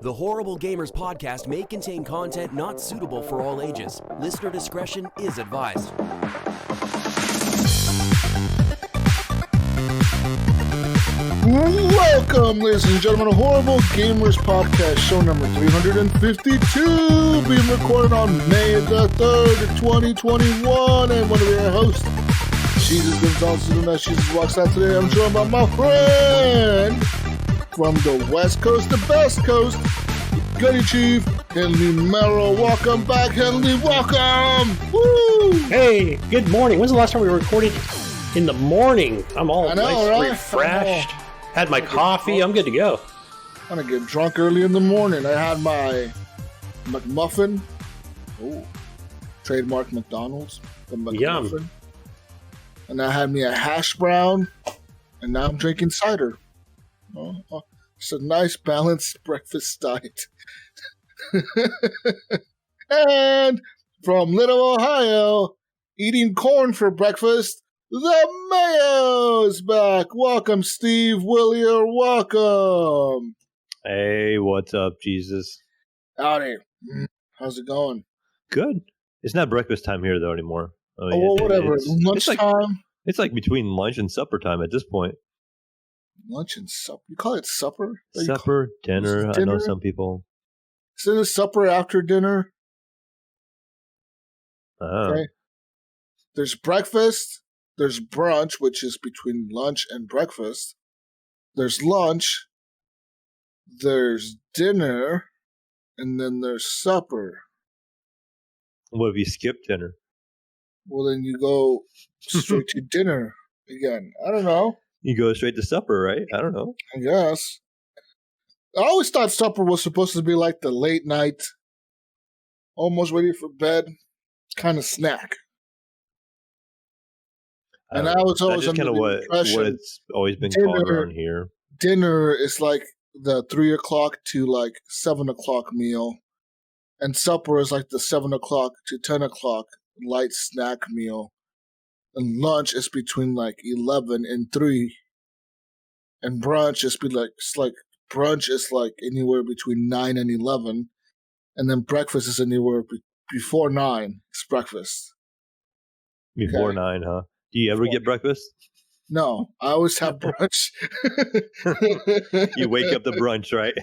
The Horrible Gamers podcast may contain content not suitable for all ages. Listener discretion is advised. Welcome, ladies and gentlemen, to Horrible Gamers podcast, show number 352, being recorded on May the 3rd, 2021, and one of your hosts, Jesus Gonzalez, and as Jesus walks out today, I'm joined by my friend from the West Coast to Best Coast, GunnyChief and The Mayo. Welcome back, Henley. Welcome. Woo! Hey, good morning. When's the last time we recorded in the morning? I'm all refreshed. Had my coffee. I'm good to go. I'm going to get drunk early in the morning. I had my McMuffin. Oh, trademark McDonald's. The McMuffin. Yum. And I had me a hash brown. And now I'm drinking cider. It's a nice balanced breakfast diet. And from Little Ohio, eating corn for breakfast, the Mayo's back. Welcome, Steve Willier. Welcome. Hey, what's up, Jesus? Howdy. How's it going? Good. It's not breakfast time here, though, anymore. I mean, whatever. Lunchtime? It's like between lunch and supper time at this point. Lunch and supper? You call it supper? Supper, dinner. I know some people. Is it supper after dinner? Okay. There's breakfast. There's brunch, which is between lunch and breakfast. There's lunch. There's dinner. And then there's supper. What if you skip dinner? Well, then you go straight to dinner again. I don't know. You go straight to supper, right? I don't know. I guess. I always thought supper was supposed to be like the late night, almost ready for bed kind of snack. And I was always under the impression what it's always been called around here. Dinner is like the 3 o'clock to like 7 o'clock meal, and supper is like the 7 o'clock to 10 o'clock light snack meal. And lunch is between like 11 and 3. And brunch is brunch is like anywhere between 9 and 11. And then breakfast is anywhere before 9. It's breakfast. Before 9, huh? Do you ever get breakfast? No, I always have brunch. You wake up to brunch, right?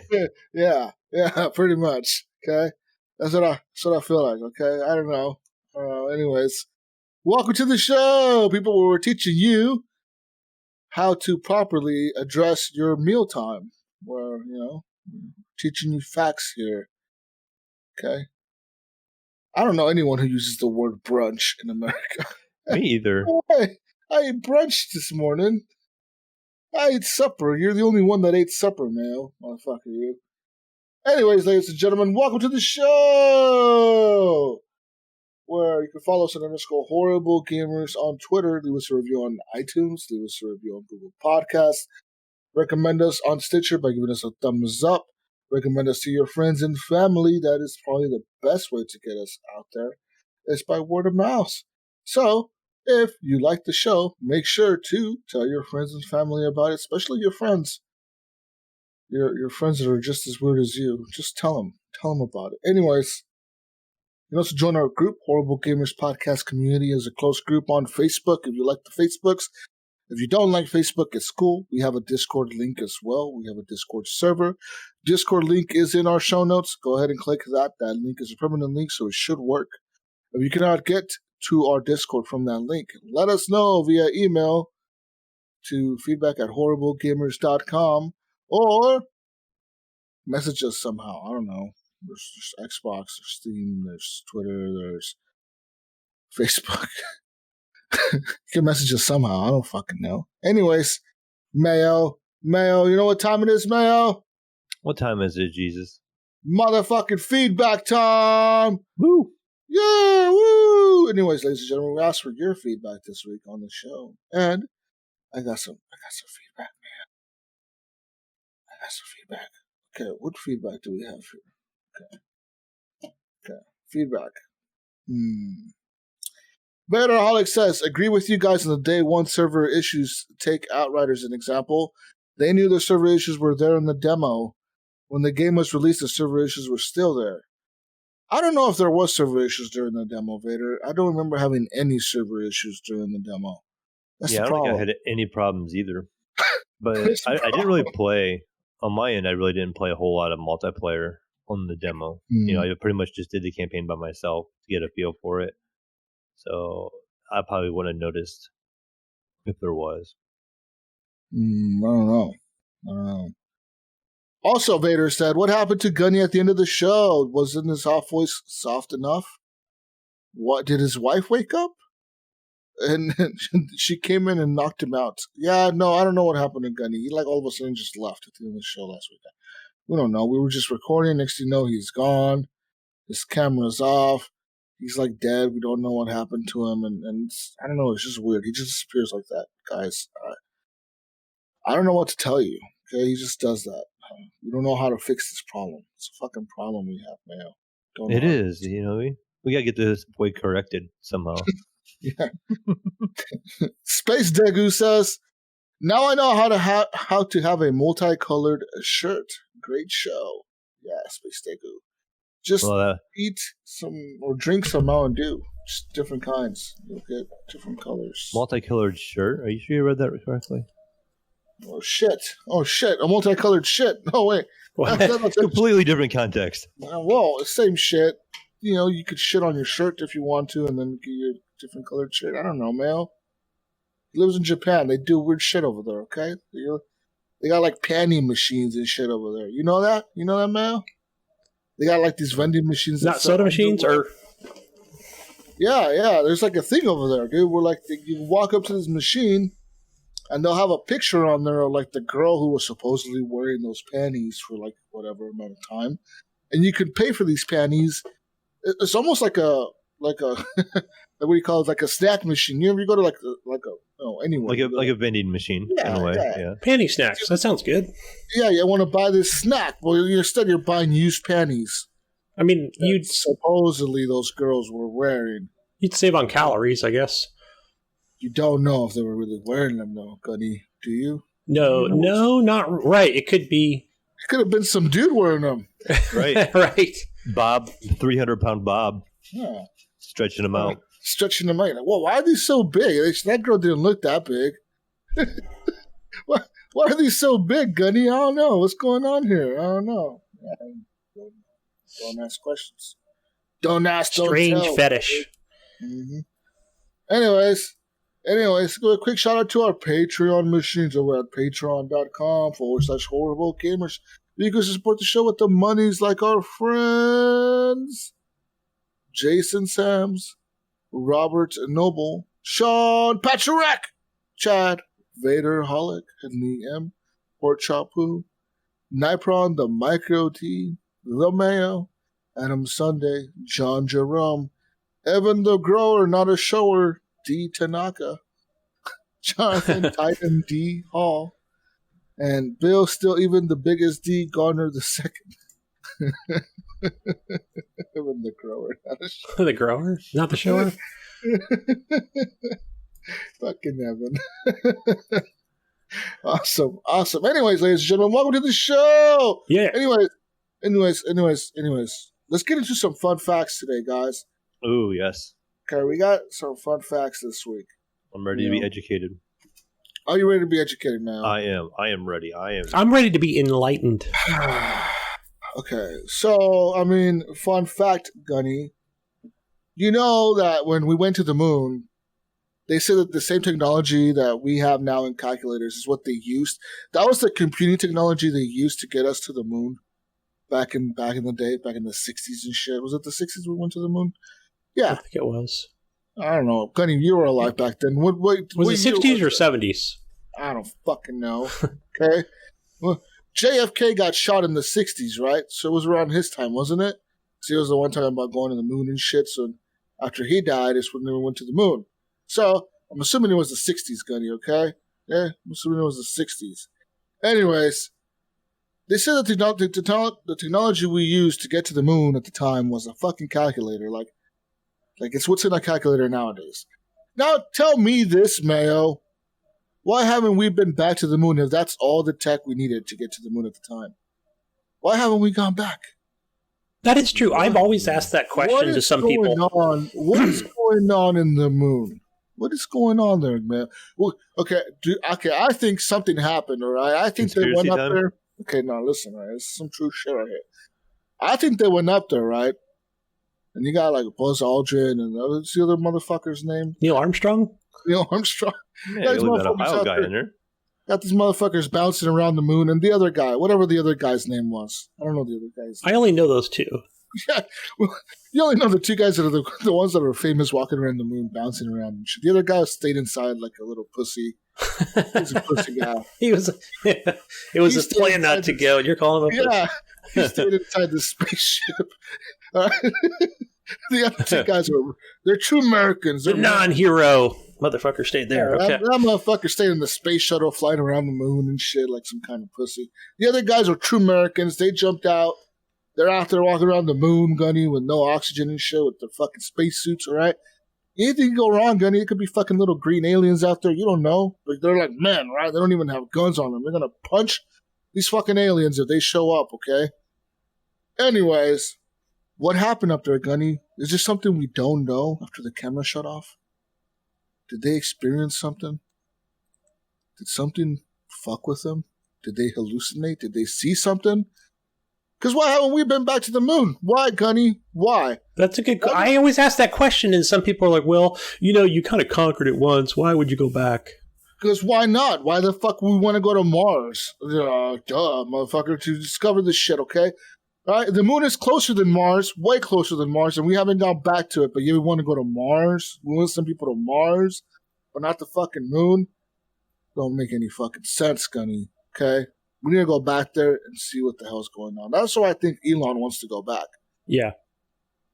Yeah, pretty much. Okay, that's what I feel like. Okay, I don't know. Anyways, welcome to the show, people. Where we're teaching you how to properly address your mealtime. Where teaching you facts here. Okay, I don't know anyone who uses the word brunch in America. Me either. I ate brunch this morning. I ate supper. You're the only one that ate supper, Mayo. Motherfucker, you. Anyways, ladies and gentlemen, welcome to the show! Where you can follow us on _Horrible Gamers on Twitter. Leave us a review on iTunes. Leave us a review on Google Podcasts. Recommend us on Stitcher by giving us a thumbs up. Recommend us to your friends and family. That is probably the best way to get us out there. It's by word of mouth. So, if you like the show, make sure to tell your friends and family about it, especially your friends. Your friends that are just as weird as you. Just tell them about it. Anyways, you can also join our group, Horrible Gamers Podcast Community, as a close group on Facebook if you like the Facebooks. If you don't like Facebook, it's cool. We have a Discord link as well. We have a Discord server. Discord link is in our show notes. Go ahead and click that. That link is a permanent link, so it should work. If you cannot get to our Discord from that link, let us know via email to feedback@horriblegamers.com or message us somehow. I don't know. There's Xbox, there's Steam, there's Twitter, there's Facebook. You can message us somehow. I don't fucking know. Anyways, Mayo, you know what time it is, Mayo? What time is it, Jesus? Motherfucking feedback time! Woo! Yeah, woo! Anyways, ladies and gentlemen, we asked for your feedback this week on the show, and I got some feedback, man. I got some feedback. Okay, what feedback do we have here? Okay, feedback. Betterholic says, agree with you guys on the day one server issues. Take Outriders as an example. They knew their server issues were there in the demo. When the game was released, the server issues were still there. I don't know if there was server issues during the demo, Vader. I don't remember having any server issues during the demo. That's the I don't problem. think I had any problems either. But I didn't really play, on my end, I really didn't play a whole lot of multiplayer on the demo. I pretty much just did the campaign by myself to get a feel for it. So I probably wouldn't have noticed if there was. I don't know. Also, Vader said, what happened to Gunny at the end of the show? Wasn't his hot voice soft enough? What, did his wife wake up? And she came in and knocked him out. Yeah, no, I don't know what happened to Gunny. He all of a sudden just left at the end of the show last week. We don't know. We were just recording. Next thing you know, he's gone. His camera's off. He's dead. We don't know what happened to him. And I don't know. It's just weird. He just disappears like that, guys. I don't know what to tell you. Okay, he just does that. We don't know how to fix this problem. It's a fucking problem we have, Mayo. It is. We gotta get this boy corrected somehow. Yeah. Space Degu says, now I know how to have a multicolored shirt. Great show. Yeah, Space Degu. Just eat some or drink some Mountain Dew. Just different kinds. You'll get different colors. Multicolored shirt? Are you sure you read that correctly? Oh, shit. A multicolored shit. No, wait. That's completely different context. Well, same shit. You could shit on your shirt if you want to, and then get your different colored shirt. I don't know, Mayo. He lives in Japan. They do weird shit over there, okay? They got panty machines and shit over there. You know that? You know that, Mayo? They got these vending machines. Not soda machines, or? Yeah. There's a thing over there, dude. Where you walk up to this machine, and they'll have a picture on there of the girl who was supposedly wearing those panties for whatever amount of time, and you could pay for these panties. It's almost like a what do you call it? Like a snack machine. You ever go to anywhere like a vending machine in a way. Yeah. Panty snacks. That sounds good. Yeah, you want to buy this snack. Well, instead you're buying used panties. I mean, supposedly those girls were wearing. You'd save on calories, I guess. You don't know if they were really wearing them, though, Gunny. Do you? No, not right. It could be. It could have been some dude wearing them. Right. Right. Bob, 300-pound Bob. Yeah. Stretching them out. Well, why are these so big? That girl didn't look that big. Why are these so big, Gunny? I don't know. What's going on here? I don't know. Don't ask questions. Don't ask, don't Strange tell. fetish. Mm-hmm. Anyways, give a quick shout out to our Patreon machines over at patreon.com/horrible gamers. You can support the show with the monies like our friends Jason Sams, Robert Noble, Sean Pacharek, Chad, Vader Holic, and E.M, Port Chapu, Nipron, the Micro T, The Mayo, Adam Sunday, John Jerome, Evan the Grower, not a shower, D. Tanaka, Jonathan Titan D. Hall, and Bill, still even the biggest D. Garner the second. Evan the Grower, not a shower. The grower, not the shower. Fucking Evan. Awesome. Anyways, ladies and gentlemen, welcome to the show. Yeah. Anyways. Let's get into some fun facts today, guys. Ooh, yes. Okay, we got some fun facts this week. I'm ready to be educated. Are you ready to be educated now? I am ready. I'm ready to be enlightened. Okay, so, fun fact, Gunny. You know that when we went to the moon, they said that the same technology that we have now in calculators is what they used. That was the computing technology they used to get us to the moon back in the day, back in the 60s and shit. Was it the 60s we went to the moon? Yeah. I think it was. I don't know. Gunny, you were alive back then. Was it 60s or 70s? I don't fucking know. Okay? Well, JFK got shot in the 60s, right? So it was around his time, wasn't it? So he was the one talking about going to the moon and shit. So after he died is when they went to the moon. So I'm assuming it was the 60s, Gunny, okay? Yeah, I'm assuming it was the 60s. Anyways, they said that the technology we used to get to the moon at the time was a fucking calculator. Like it's what's in a calculator nowadays. Now tell me this, Mayo. Why haven't we been back to the moon if that's all the tech we needed to get to the moon at the time? Why haven't we gone back? That is true. I've always asked that question to some people. What is going on in the moon? What is going on there, man? Well, okay, I think something happened, all right? I think they went up there. Okay, now listen, right? This is some true shit right here. I think they went up there, right? And you got like Buzz Aldrin and what's the other motherfucker's name? Neil Armstrong? Neil Armstrong. Yeah, you got a Ohio guy in there. Got these motherfuckers bouncing around the moon, and the other guy, whatever the other guy's name was. I don't know the other guy's name. I only know those two. Yeah, well, you only know the two guys that are the ones that are famous walking around the moon, bouncing around and shit. The other guy stayed inside like a little pussy. He's a pussy guy. It was his plan not to go, and you're calling him a pussy. Yeah, he stayed inside the spaceship. The other two guys they're true Americans. The non-hero motherfucker stayed there. Yeah, okay. that motherfucker stayed in the space shuttle flying around the moon and shit like some kind of pussy. The other guys are true Americans. They jumped out. They're out there walking around the moon, Gunny, with no oxygen and shit, with their fucking spacesuits, all right? Anything can go wrong, Gunny. It could be fucking little green aliens out there. You don't know. But they're like men, right? They don't even have guns on them. They're going to punch these fucking aliens if they show up, okay? Anyways, what happened up there, Gunny? Is there something we don't know after the camera shut off? Did they experience something? Did something fuck with them? Did they hallucinate? Did they see something? Because why haven't we been back to the moon? Why, Gunny? Why? That's a good. I always ask that question, and some people are like, "Well, you kind of conquered it once. Why would you go back?" Because why not? Why the fuck would we want to go to Mars? Duh, motherfucker, to discover this shit. Okay, all right. The moon is closer than Mars, way closer than Mars, and we haven't gone back to it. But you want to go to Mars? We want some people to Mars, but not the fucking moon. Don't make any fucking sense, Gunny. Okay. We need to go back there and see what the hell's going on. That's why I think Elon wants to go back. Yeah.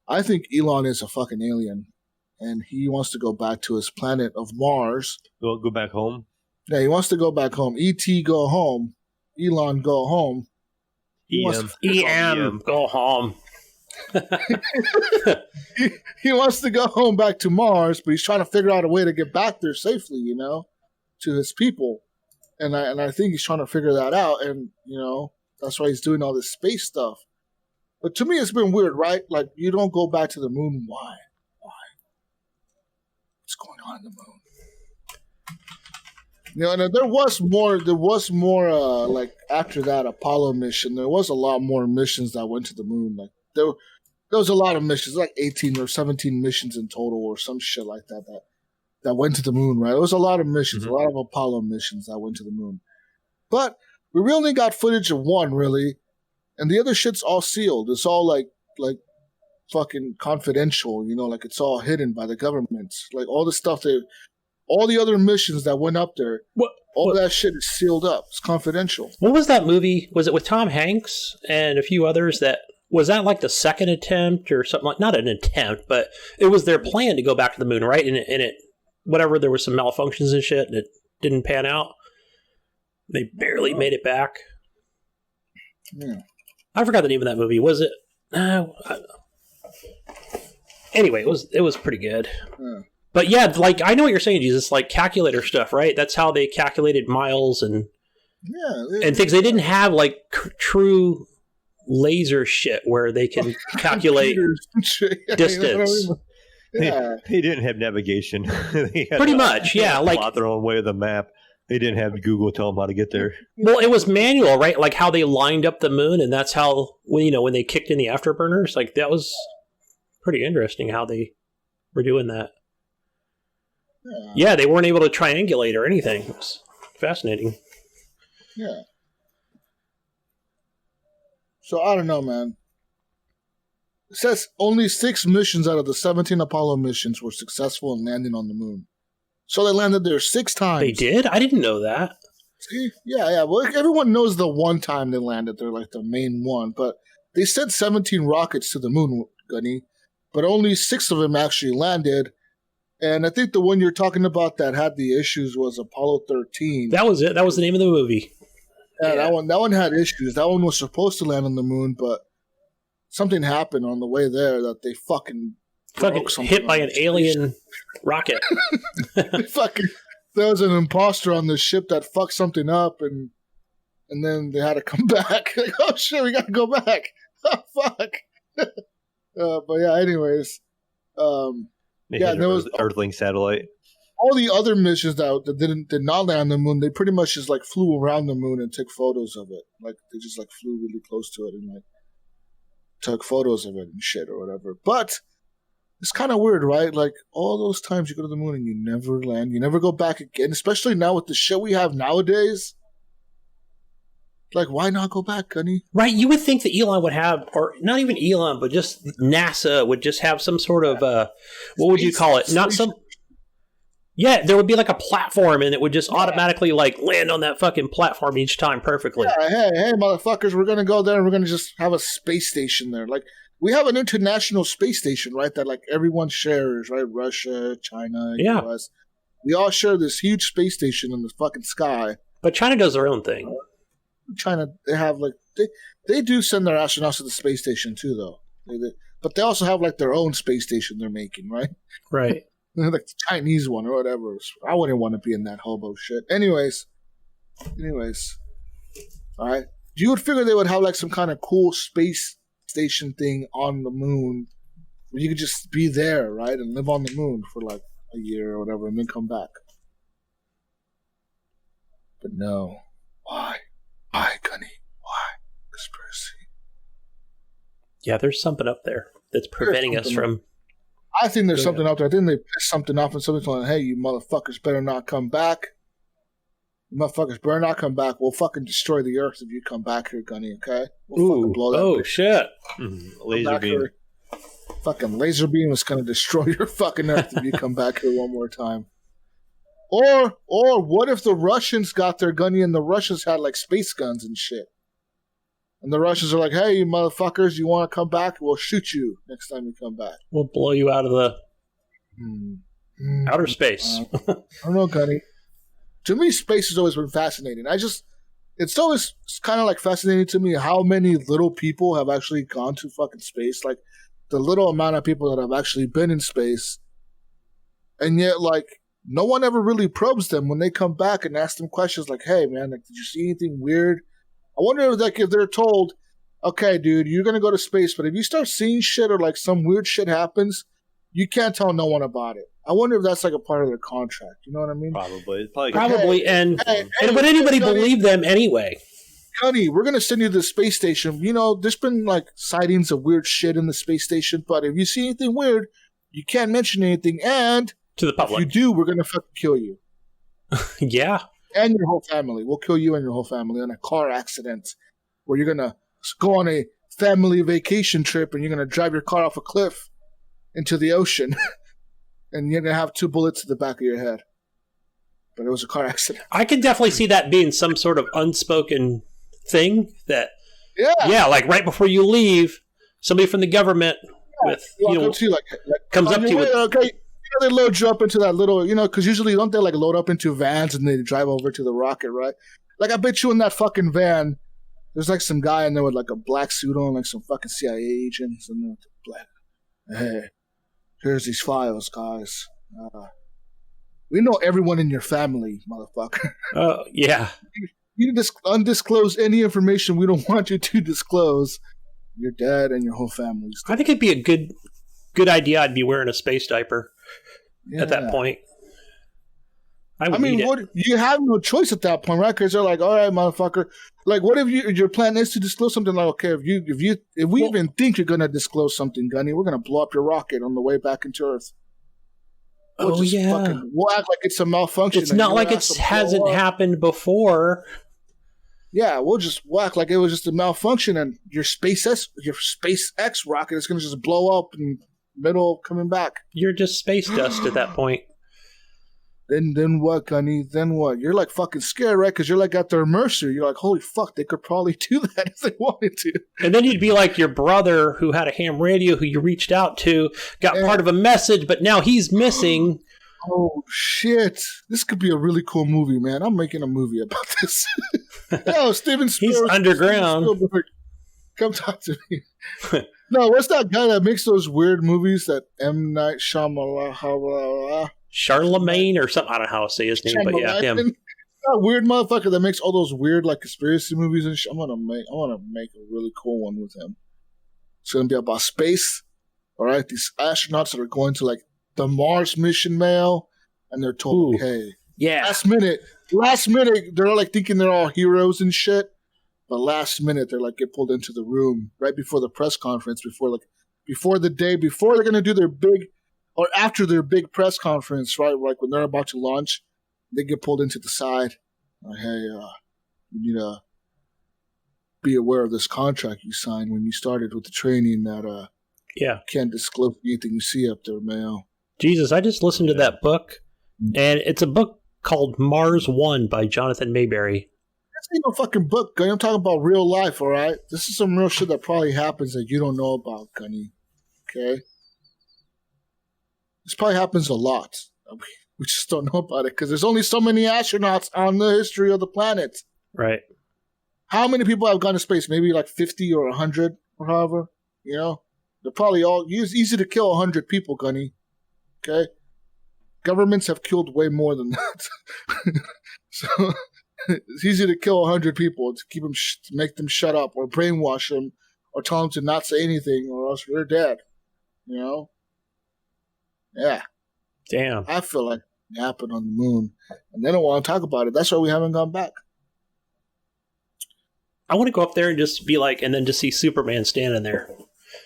I think Elon is a fucking alien, and he wants to go back to his planet of Mars. Go back home? Yeah, he wants to go back home. E.T. go home. Elon go home. E.M. go home. he wants to go home back to Mars, but he's trying to figure out a way to get back there safely, to his people. And I think he's trying to figure that out, and, that's why he's doing all this space stuff. But to me, it's been weird, right? Like, you don't go back to the moon. Why? What's going on in the moon? And there was more, like, after that Apollo mission, there was a lot more missions that went to the moon. Like, there was a lot of missions, like 18 or 17 missions in total or some shit like that went to the moon, right? It was a lot of missions, a lot of Apollo missions that went to the moon. But we really got footage of one, really, and the other shit's all sealed. It's all like fucking confidential, like it's all hidden by the government. Like all the stuff all the other missions that went up there, all that shit is sealed up. It's confidential. What was that movie? Was it with Tom Hanks and a few others was that like the second attempt or something like, not an attempt, but it was their plan to go back to the moon, right? And it whatever, there were some malfunctions and shit, and it didn't pan out. They barely made it back. Yeah. I forgot the name of that movie. Was it? Anyway, it was pretty good. Yeah. But yeah, like I know what you're saying, Jesus. Like calculator stuff, right? That's how they calculated miles and things. They didn't have like true laser shit where they can calculate distance. Yeah. They didn't have navigation. Pretty much, yeah. Like plot their own way of the map. They didn't have Google tell them how to get there. Well, it was manual, right? Like how they lined up the moon, and that's how when they kicked in the afterburners. Like that was pretty interesting how they were doing that. Yeah, they weren't able to triangulate or anything. It was fascinating. Yeah. So I don't know, man. It says only 6 missions out of the 17 Apollo missions were successful in landing on the moon. So they landed there 6 times. They did? I didn't know that. See? Yeah. Well, everyone knows the one time they landed there, like the main one. But they sent 17 rockets to the moon, Gunny. But only 6 of them actually landed. And I think the one you're talking about that had the issues was Apollo 13. That was it. That was the name of the movie. Yeah, that one had issues. That one was supposed to land on the moon, but something happened on the way there that they fucking hit by an alien rocket. There was an imposter on the ship that fucked something up, and and then they had to come back. Like, oh shit, we got to go back. Oh fuck. But yeah, anyways, there was Earthling satellite. All the other missions that did not land on the moon. They pretty much just like flew around the moon and took photos of it. Like they just like flew really close to it and like took photos of it and shit or whatever. But it's kind of weird, right? Like all those times you go to the moon and you never land, you never go back again. Especially now with the shit we have nowadays. Like, why not go back, Gunny? Right, you would think that Elon would have, or not even Elon, but just NASA would just have some sort of, what would you call it? Not some... Yeah, there would be like a platform, and it would just automatically like land on that fucking platform each time perfectly. Yeah, hey, motherfuckers, we're going to go there and we're going to just have a space station there. Like, we have an international space station, right, that like everyone shares, right? Russia, China, US. We all share this huge space station in the fucking sky. But China does their own thing. China, they have like they do send their astronauts to the space station too, though. But they also have like their own space station they're making, right? Right. Like the Chinese one or whatever. I wouldn't want to be in that hobo shit. Anyways, all right. You would figure they would have like some kind of cool space station thing on the moon where you could just be there, right, and live on the moon for like a year or whatever, and then come back. But no, why? Why, Gunny? Why? Conspiracy. Yeah, there's something up there that's preventing us from... I think there's something up there. I think they pissed something off and something's like, hey, you motherfuckers better not come back. You motherfuckers better not come back. We'll fucking destroy the earth if you come back here, Gunny, okay? We'll fucking blow that bitch. Shit. Laser beam. Here. Fucking laser beam is going to destroy your fucking earth if you come back here one more time. Or what if the Russians got their Gunny and the Russians had like space guns and shit? And the Russians are like, hey, you motherfuckers, you want to come back? We'll shoot you next time you come back. We'll blow you out of the outer space. I don't know, Gunny. To me, space has always been fascinating. It's always kind of like fascinating to me how many little people have actually gone to fucking space. Like the little amount of people that have actually been in space. And yet, like, no one ever really probes them when they come back and ask them questions like, hey, man, like, did you see anything weird? I wonder if they're told, okay, dude, you're going to go to space, but if you start seeing shit or like some weird shit happens, you can't tell no one about it. I wonder if that's like a part of their contract. You know what I mean? Probably. Probably. And would anybody believe them anyway? Honey, we're going to send you to the space station. You know, there's been like sightings of weird shit in the space station, but if you see anything weird, you can't mention anything. And to the public. If you do, we're going to fucking kill you. Yeah. And your whole family. We'll kill you and your whole family in a car accident where you're going to go on a family vacation trip and you're going to drive your car off a cliff into the ocean and you're going to have 2 bullets to the back of your head. But it was a car accident. I could definitely see that being some sort of unspoken thing that, like right before you leave, somebody from the government comes up to you. Okay. They load you up into that little, because usually don't they like load up into vans and they drive over to the rocket, right? Like I bet you in that fucking van, there's like some guy in there with like a black suit on, like some fucking CIA agents, and they're like, hey, here's these files, guys. We know everyone in your family, motherfucker. Oh, yeah. You just undisclose any information we don't want you to disclose. Your dad and your whole family. I think it'd be a good idea. I'd be wearing a space diaper at that point. I mean, you have no choice at that point, right? Because they're like, all right, motherfucker. Like, what if your plan is to disclose something? Like, okay, if we even think you're going to disclose something, Gunny, we're going to blow up your rocket on the way back into Earth. We'll act like it's a malfunction. It's not like it hasn't happened before. Yeah, we'll act like it was just a malfunction, and your SpaceX rocket is going to just blow up in the middle of coming back. You're just space dust at that point. Then what, Gunny? Then what? You're like fucking scared, right? Because you're like at their mercy. You're like, holy fuck, they could probably do that if they wanted to. And then you'd be like your brother who had a ham radio who you reached out to, got part of a message, but now he's missing. Oh, shit. This could be a really cool movie, man. I'm making a movie about this. Yo, Steven Spielberg. He's underground. Come talk to me. No, what's that guy that makes those weird movies that M. Night Shyamalan? Charlemagne or something. I don't know how to say his name, but yeah, him. That weird motherfucker that makes all those weird like conspiracy movies and shit. I want to make a really cool one with him. It's gonna be about space. All right, these astronauts that are going to like the Mars mission, Mayo, and they're told, "Hey, last minute, they're like thinking they're all heroes and shit, but last minute they're like get pulled into the room right before the press conference, before the day before they're gonna do their big, or after their big press conference, right? Like when they're about to launch." They get pulled into the side. Like, hey, you need to be aware of this contract you signed when you started with the training that can't disclose anything you see up there, Mayo. Jesus, I just listened to that book, and it's a book called Mars One by Jonathan Mayberry. That's ain't no fucking book, Gunny. I'm talking about real life, all right? This is some real shit that probably happens that you don't know about, Gunny. Okay? This probably happens a lot. We just don't know about it because there's only so many astronauts on the history of the planet. Right. How many people have gone to space? Maybe like 50 or 100 or however. You know? They're probably all... It's easy to kill 100 people, Gunny. Okay? Governments have killed way more than that. So it's easy to kill 100 people to keep them, to make them shut up or brainwash them or tell them to not say anything or else they're dead. You know? Yeah. Damn. I feel like it happened on the moon, and they don't want to talk about it. That's why we haven't gone back. I want to go up there and just be like, and then just see Superman standing there.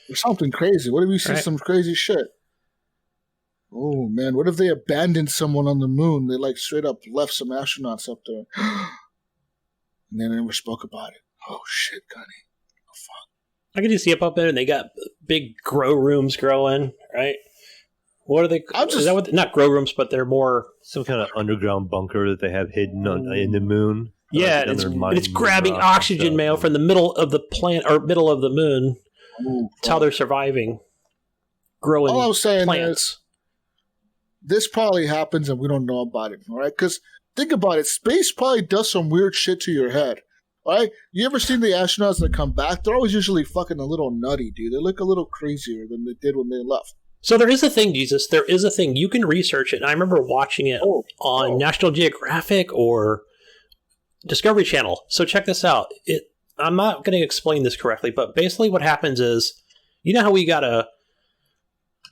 Or something crazy. What if you see some crazy shit? Oh, man. What if they abandoned someone on the moon? They, like, straight up left some astronauts up there. And they never spoke about it. Oh, shit, Gunny. Oh, fuck. I could just see up there, and they got big grow rooms growing, right? What are they? Is that what? Not grow rooms, but they're more some kind of underground bunker that they have hidden in the moon. Yeah, it's grabbing oxygen, Mayo, from the middle of the plant or middle of the moon. That's how they're surviving. Growing. All I'm saying plants. Is, this probably happens and we don't know about it. All right, because think about it, space probably does some weird shit to your head. All right, you ever seen the astronauts that come back? They're always usually fucking a little nutty, dude. They look a little crazier than they did when they left. So there is a thing, Jesus. There is a thing. You can research it. And I remember watching it on National Geographic or Discovery Channel. So check this out. I'm not going to explain this correctly, but basically what happens is, you know how we got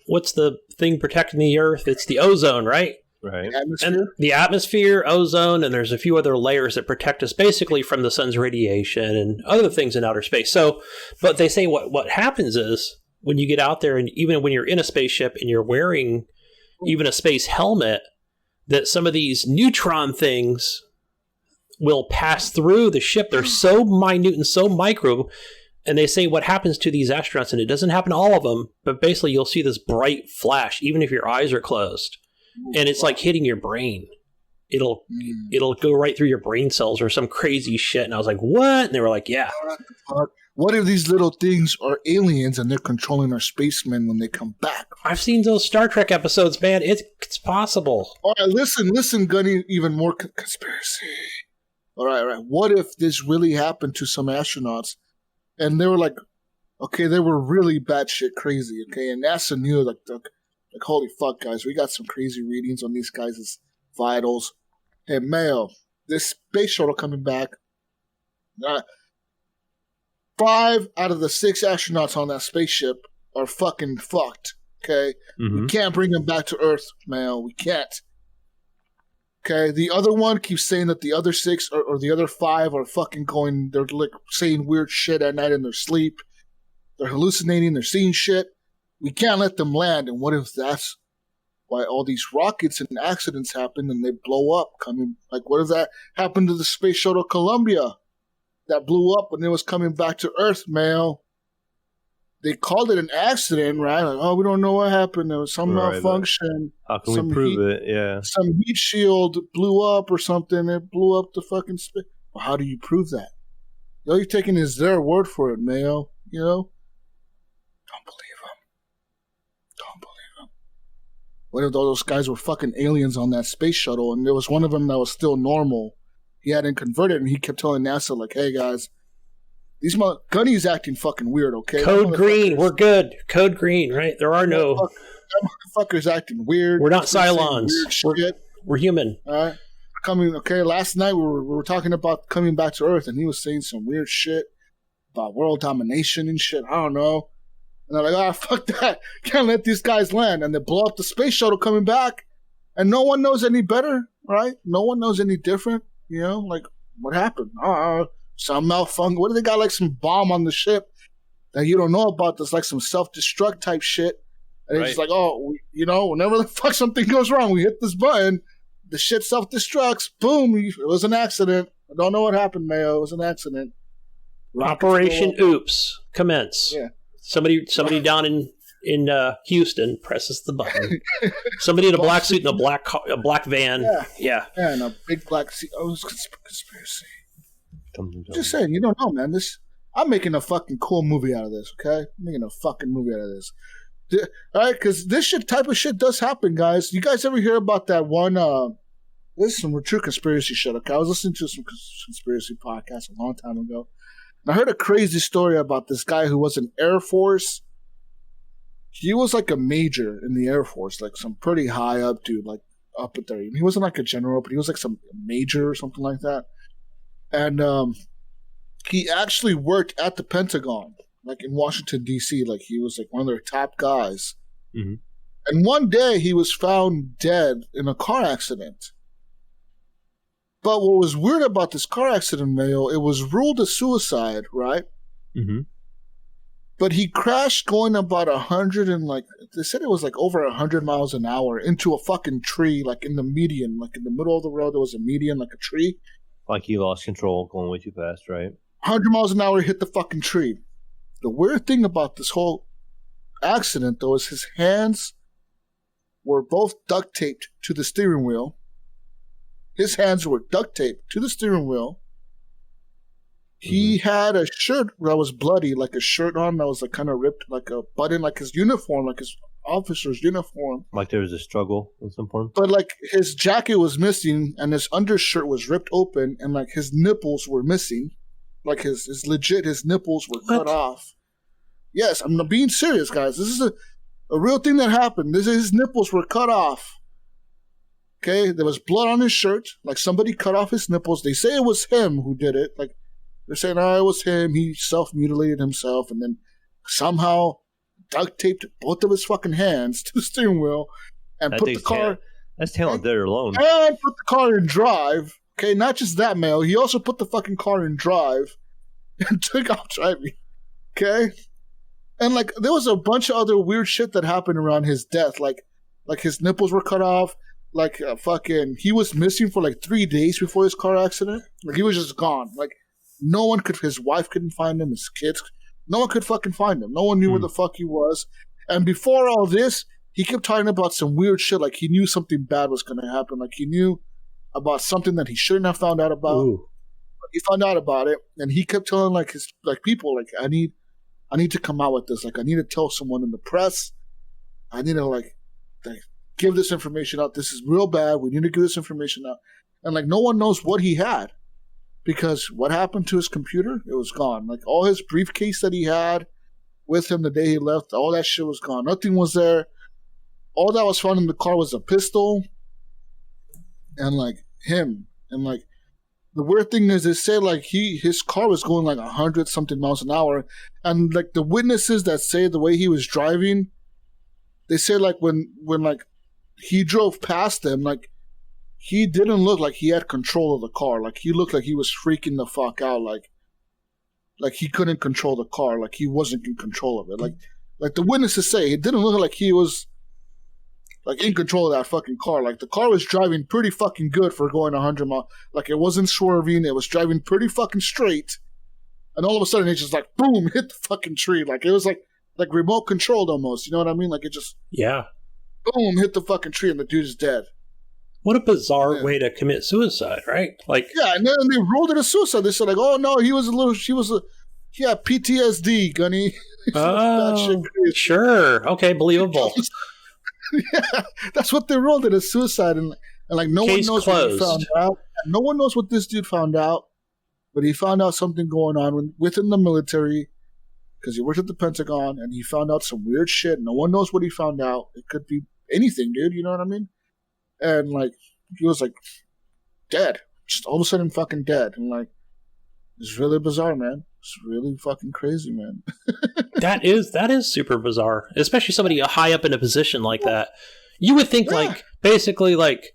what's the thing protecting the Earth? It's the ozone, right? Right. And the atmosphere, ozone, and there's a few other layers that protect us basically from the sun's radiation and other things in outer space. So, but they say what happens is, when you get out there, and even when you're in a spaceship and you're wearing even a space helmet, that some of these neutron things will pass through the ship. They're so minute and so micro. And they say what happens to these astronauts, and it doesn't happen to all of them, but basically you'll see this bright flash, even if your eyes are closed. And it's like hitting your brain. It'll go right through your brain cells or some crazy shit. And I was like, what? And they were like, yeah. What if these little things are aliens and they're controlling our spacemen when they come back? I've seen those Star Trek episodes, man. It's possible. All right, listen, Gunny, even more conspiracy. All right. What if this really happened to some astronauts and they were like, okay, they were really batshit crazy, okay? And NASA knew, like, holy fuck, guys, we got some crazy readings on these guys' vitals. Hey, Mayo, this space shuttle coming back. 5 out of the 6 astronauts on that spaceship are fucking fucked, okay? Mm-hmm. We can't bring them back to Earth, Mayo. We can't. Okay? The other one keeps saying that the other 6 or the other 5 are fucking going, they're like saying weird shit at night in their sleep. They're hallucinating, they're seeing shit. We can't let them land, and what if that's why all these rockets and accidents happen and they blow up coming? Like, what if that happened to the Space Shuttle Columbia? That blew up when it was coming back to Earth, Mayo. They called it an accident, right? Like, oh, we don't know what happened. There was some malfunction. How can we prove it? Yeah. Some heat shield blew up or something. It blew up the fucking space. Well, how do you prove that? All you're taking is their word for it, Mayo. You know? Don't believe them. What if all those guys were fucking aliens on that space shuttle and there was one of them that was still normal? He hadn't converted, and he kept telling NASA, like, hey, guys, Gunny's acting fucking weird, okay? Code green, we're good. Code green, right? There are no... That motherfucker's acting weird. We're not Cylons. We're human. All right? last night we were talking about coming back to Earth, and he was saying some weird shit about world domination and shit. I don't know. And they're like, fuck that. Can't let these guys land. And they blow up the space shuttle coming back, and no one knows any better, right? No one knows any different. You know, like, what happened? Some malfunction. What do they got, like some bomb on the ship that you don't know about? That's like some self-destruct type shit. And it's just like, whenever the fuck something goes wrong, we hit this button, the shit self-destructs, boom, it was an accident. I don't know what happened, Mayo. It was an accident. Operation Oops, commence. Yeah. Somebody down in Houston presses the button. Somebody in a black suit and a black van. Yeah, and a big black suit. Oh, it's conspiracy. Just saying, you don't know, man. I'm making a fucking cool movie out of this, okay? I'm making a fucking movie out of this. All right, because this type of shit does happen, guys. You guys ever hear about that one? This is some true conspiracy shit, okay? I was listening to some conspiracy podcast a long time ago. And I heard a crazy story about this guy who was in Air Force. He was like a major in the Air Force, like some pretty high up dude, like up at there. He wasn't like a general, but he was like some major or something like that. And he actually worked at the Pentagon, like in Washington, D.C. Like he was like one of their top guys. Mm-hmm. And one day he was found dead in a car accident. But what was weird about this car accident, Mayo, it was ruled a suicide, right? Mm-hmm. But he crashed going about 100 and like, they said it was like over 100 miles an hour into a fucking tree, like in the median, like in the middle of the road, there was a median, like a tree. Like he lost control going way too fast, right? 100 miles an hour, hit the fucking tree. The weird thing about this whole accident, though, is his hands were both duct taped to the steering wheel. His hands were duct taped to the steering wheel. He had a shirt that was bloody, like a shirt on that was like kind of ripped, like a button, like his uniform, like his officer's uniform. Like there was a struggle at some point. But like his jacket was missing and his undershirt was ripped open and like his nipples were missing. Like his nipples were cut off. Yes, I'm being serious, guys. This is a real thing that happened. His nipples were cut off. Okay, there was blood on his shirt. Like somebody cut off his nipples. They say it was him who did it. Like they're saying, it was him. He self-mutilated himself and then somehow duct taped both of his fucking hands to the steering wheel and put the car. That's talent there alone. And put the car in drive. Okay, not just that, Mel. He also put the fucking car in drive and took off driving. Okay? And, like, there was a bunch of other weird shit that happened around his death. Like his nipples were cut off. Like, he was missing for, like, 3 days before his car accident. Like, he was just gone. Like, his wife couldn't find him, his kids, no one could fucking find him. No one knew where the fuck he was. And before all this, he kept talking about some weird shit. Like, he knew something bad was going to happen. Like, he knew about something that he shouldn't have found out about. Ooh. He found out about it, and he kept telling, like, his people, like, I need to come out with this. Like, I need to tell someone in the press. I need to, like give this information out. This is real bad. We need to give this information out. And, like, no one knows what he had. Because what happened to his computer? It was gone. Like, all his briefcase that he had with him the day he left, all that shit was gone. Nothing was there. All that was found in the car was a pistol and, like, him. And, like, the weird thing is they say, like, his car was going, like, 100-something miles an hour. And, like, the witnesses that say the way he was driving, they say, like, when like, he drove past them, like, he didn't look like he had control of the car. Like, he looked like he was freaking the fuck out. Like he couldn't control the car. Like, he wasn't in control of it. Like the witnesses say, it didn't look like he was, like, in control of that fucking car. Like, the car was driving pretty fucking good for going 100 miles. Like, it wasn't swerving. It was driving pretty fucking straight. And all of a sudden, it just, like, boom, hit the fucking tree. Like, it was, like remote controlled almost. You know what I mean? Like, it just, boom, hit the fucking tree and the dude's dead. What a bizarre way to commit suicide, right? Like, yeah, and then they ruled it a suicide. They said, like, oh no, he had PTSD, Gunny. Oh, sure, okay, believable. Yeah, that's what they ruled it as suicide, and like no Case one knows closed. what he found out. No one knows what this dude found out, but he found out something going on within the military because he worked at the Pentagon, and he found out some weird shit. No one knows what he found out. It could be anything, dude. You know what I mean? And, like, he was, like, dead. Just all of a sudden fucking dead. I'm like, it's really bizarre, man. It's really fucking crazy, man. That is super bizarre, especially somebody high up in a position like that. You would think, like, basically, like,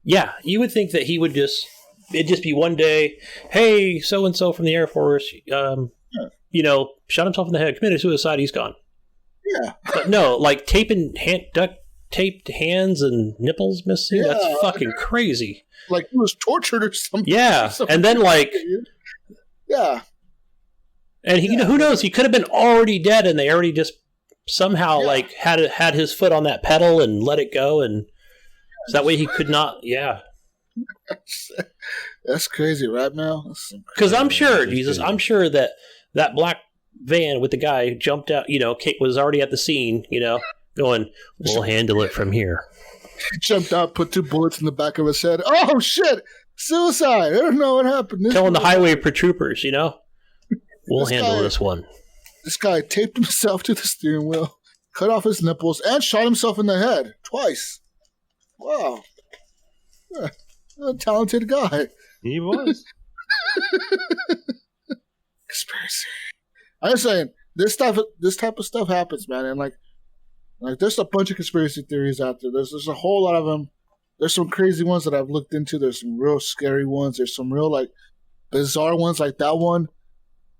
you would think that he would it'd just be one day, hey, so-and-so from the Air Force, shot himself in the head, committed suicide, he's gone. Yeah. But no, like, duct taped hands and nipples missing, that's fucking crazy. Like he was tortured or something. Yeah, and then, like... Yeah. And who knows, he could have been already dead, and they already just somehow, like, had his foot on that pedal and let it go, and so that way he could not, That's crazy, right, Mel? Because I'm sure, I'm sure that black van with the guy jumped out, Kate was already at the scene, going, we'll handle it from here. He jumped out, put 2 bullets in the back of his head. Oh, shit! Suicide! I don't know what happened. Telling the highway troopers, we'll handle this one. This guy taped himself to the steering wheel, cut off his nipples, and shot himself in the head twice. Wow. Yeah, a talented guy. He was. Conspiracy. I'm saying, this type of stuff happens, man, and like there's a bunch of conspiracy theories out there. There's a whole lot of them. There's some crazy ones that I've looked into. There's some real scary ones. There's some real, like, bizarre ones like that one.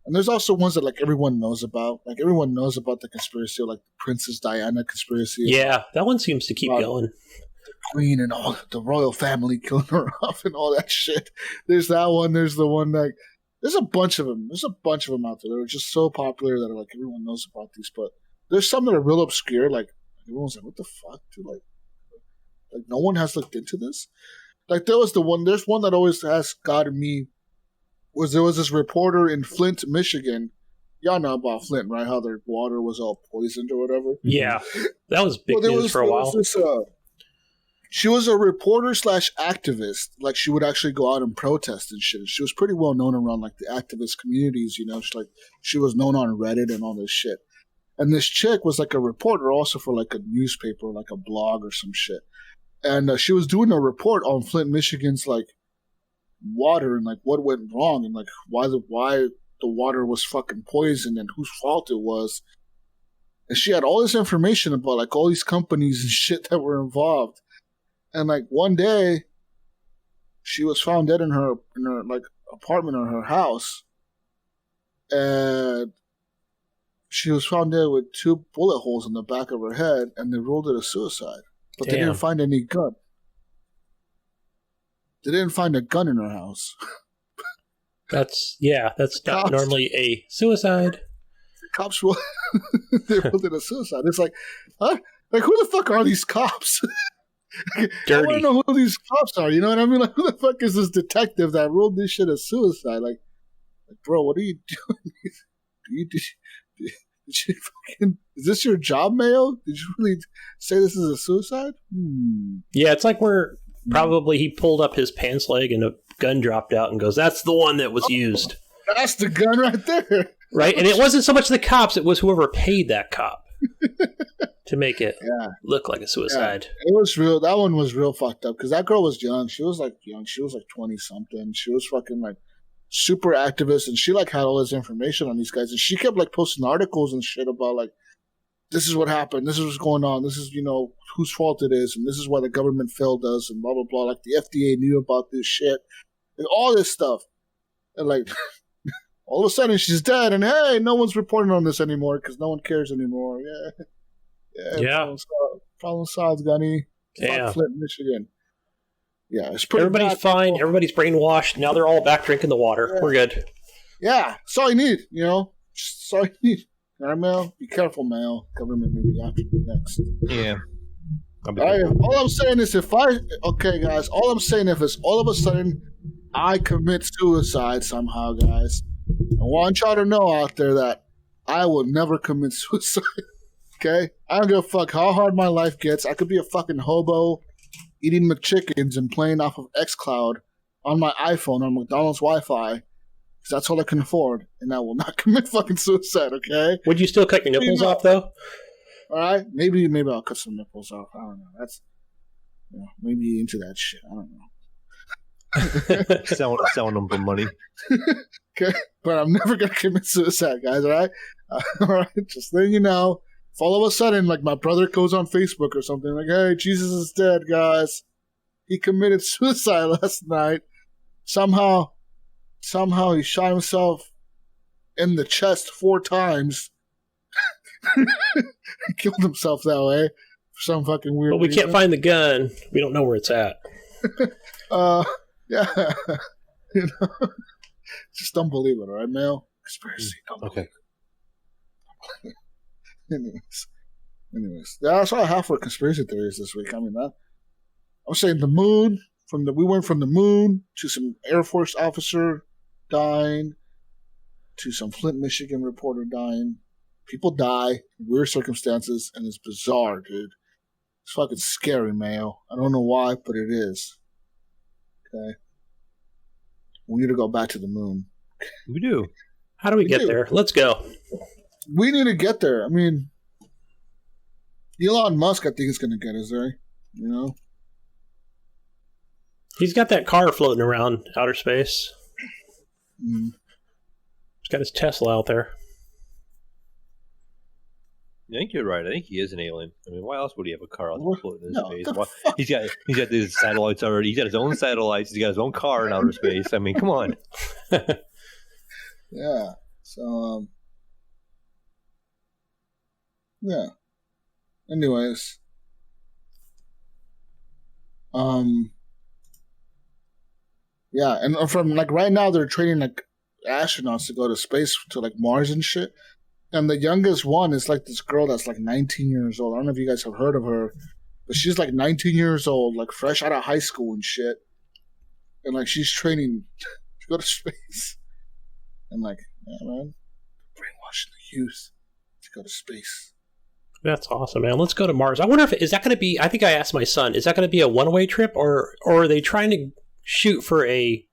And there's also ones that, like, everyone knows about. Like, everyone knows about the conspiracy, like the Princess Diana conspiracy. Yeah, that one seems to keep going. The Queen and all the royal family killing her off and all that shit. There's that one. There's the one, like, there's a bunch of them. There's a bunch of them out there that are just so popular that, like, everyone knows about these. But there's some that are real obscure. Like, everyone's like, what the fuck, dude? Like, no one has looked into this. Like, there's one that always has gotten me. There was this reporter in Flint, Michigan. Y'all know about Flint, right? How their water was all poisoned or whatever. Yeah, that was big news for a while. She was a reporter / activist. Like, she would actually go out and protest and shit. She was pretty well known around, like, the activist communities, she was known on Reddit and all this shit. And this chick was, like, a reporter also for, like, a newspaper, like a blog or some shit. And she was doing a report on Flint, Michigan's, like, water and, like, what went wrong and, like, why the water was fucking poisoned and whose fault it was. And she had all this information about, like, all these companies and shit that were involved. And, like, one day, she was found dead in her like, apartment or her house. And she was found dead with 2 bullet holes in the back of her head, and they ruled it a suicide. But they didn't find any gun. They didn't find a gun in her house. That's not normally a suicide. The cops they ruled it a suicide. It's like, huh? Like, who the fuck are these cops? Dirty. I want to know who these cops are. You know what I mean? Like, who the fuck is this detective that ruled this shit a suicide? Like bro, what are you doing? Did you fucking, is this your job, Mayo? Did you really say this is a suicide? Yeah, it's like where probably he pulled up his pants leg and a gun dropped out and goes, that's the one that was used. That's the gun right there. Right? And it wasn't so much the cops, it was whoever paid that cop to make it look like a suicide. Yeah, it was real. That one was real fucked up because that girl was young. She was like young. She was like 20-something. She was fucking like super activist, and she like had all this information on these guys, and she kept like posting articles and shit about like, this is what happened, this is what's going on, this is, you know, whose fault it is, and this is why the government failed us, and blah blah blah. Like the FDA knew about this shit and all this stuff, and like all of a sudden she's dead, and hey, no one's reporting on this anymore because no one cares anymore. Yeah. Problem solved, Gunny. Flint, Michigan. Yeah, it's pretty. Everybody's fine. Everybody's brainwashed. Now they're all back drinking the water. Yeah. We're good. Yeah, that's all you need. You know, that's all you need. All right, Mel? Be careful, Mel. Government may be after you next. Yeah. All I'm saying is okay, guys, all I'm saying is all of a sudden I commit suicide somehow, guys, I want y'all to know out there that I will never commit suicide. Okay? I don't give a fuck how hard my life gets. I could be a fucking hobo eating McChickens and playing off of xCloud on my iPhone on McDonald's Wi-Fi, because that's all I can afford, and I will not commit fucking suicide, okay? Would you still cut your nipples off, though? All right? Maybe I'll cut some nipples off. I don't know. That's, maybe into that shit. I don't know. selling them for money. Okay, but I'm never gonna commit suicide, guys. All right, all right. Just letting you know. If all of a sudden, like my brother goes on Facebook or something, like, "Hey, Jesus is dead, guys. He committed suicide last night. Somehow he shot himself in the chest 4 times. He killed himself that way for some fucking weird But we reason. can't find the gun. We don't know where it's at. Yeah. You know, just don't believe it, all right, Mayo? Conspiracy. Don't believe it. Anyways, that's all I have for conspiracy theories this week. I mean, I was saying the moon. We went from the moon to some Air Force officer dying to some Flint, Michigan reporter dying. People die in weird circumstances, and it's bizarre, dude. It's fucking scary, Mayo. I don't know why, but it is. Okay. We need to go back to the moon. We do. How do we get there? Let's go. We need to get there. I mean, Elon Musk, I think, is going to get us there. You know? He's got that car floating around outer space. Mm. He's got his Tesla out there. I think you're right. I think he is an alien. I mean, why else would he have a car out there floating in space? The Why, fuck? he's got these satellites already. He's got his own satellites. He's got his own car in outer space. I mean, come on. Yeah. So, yeah. Anyways. Yeah, and from, like, right now they're training, like, astronauts to go to space to, like, Mars and shit. And the youngest one is, like, this girl that's, like, 19 years old. I don't know if you guys have heard of her, but she's, like, 19 years old, like, fresh out of high school and shit. And, like, she's training to go to space. And, like, yeah, man, brainwashing the youth to go to space. That's awesome, man. Let's go to Mars. I wonder if is that going to be. I think I asked my son. Is that going to be a one-way trip, or are they trying to shoot for a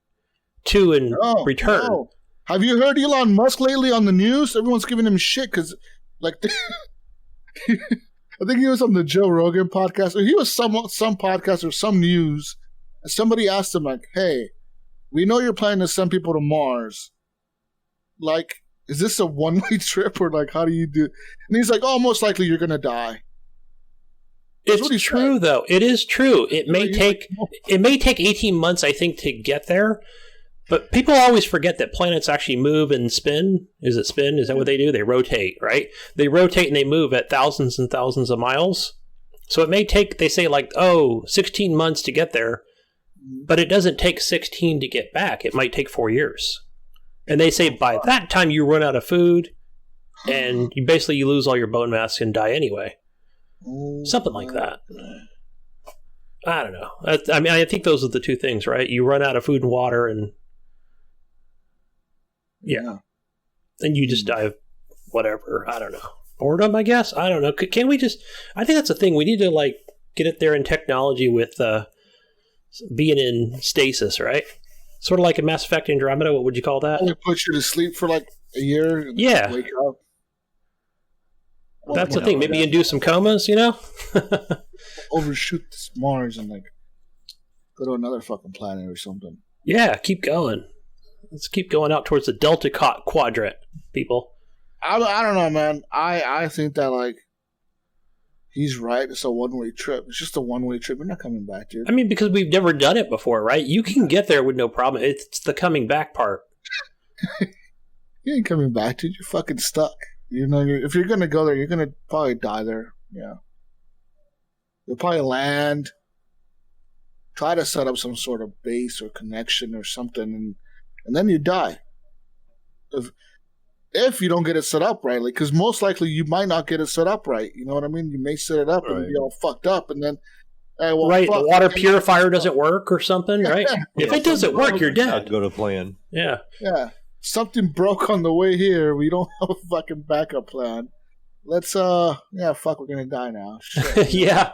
to and return? No. Have you heard Elon Musk lately on the news? Everyone's giving him shit because, like, I think he was on the Joe Rogan podcast, or he was some podcast or some news, and somebody asked him, like, "Hey, we know you're planning to send people to Mars. Like, is this a one-way trip, or, like, how do you do?" And he's like, "Oh, most likely you're gonna die." That's what he It's true, said. though. It is true. It may He's take like, it may take 18 months, I think, to get there. But people always forget that planets actually move and spin. Is it spin? Is that what they do? They rotate, right? They rotate and they move at thousands and thousands of miles. So it may take, they say, like, 16 months to get there. But it doesn't take 16 to get back. It might take 4 years. And they say by that time you run out of food and you lose all your bone mass and die anyway. Something like that. I don't know. I mean, I think those are the two things, right? You run out of food and water and yeah. And you just die of whatever. I don't know. Boredom, I guess? I don't know. Can we just... I think that's the thing. We need to, like, get it there in technology with being in stasis, right? Sort of like in Mass Effect Andromeda. What would you call that? Only put you to sleep for, like, a year. And Yeah. Wake up. That's the thing. Maybe induce some comas, you know? Overshoot this Mars and, like, go to another fucking planet or something. Yeah, keep going. Let's keep going out towards the Delta Quadrant, people. I don't know, man. I think that, like, he's right. It's a one-way trip. It's just a one-way trip. We're not coming back, dude. I mean, because we've never done it before, right? You can get there with no problem. It's the coming back part. You ain't coming back, dude. You're fucking stuck. You know, if you're gonna go there, you're gonna probably die there. Yeah. You'll probably land, try to set up some sort of base or connection or something, and then you die. If you don't get it set up right, like, because most likely you might not get it set up right. You know what I mean? You may set it up and be all fucked up, and then the water purifier doesn't work or something, right? If it doesn't work, you're dead. Not go to plan. Yeah. Yeah. Something broke on the way here. We don't have a fucking backup plan. Let's we're gonna die now. Shit. Yeah.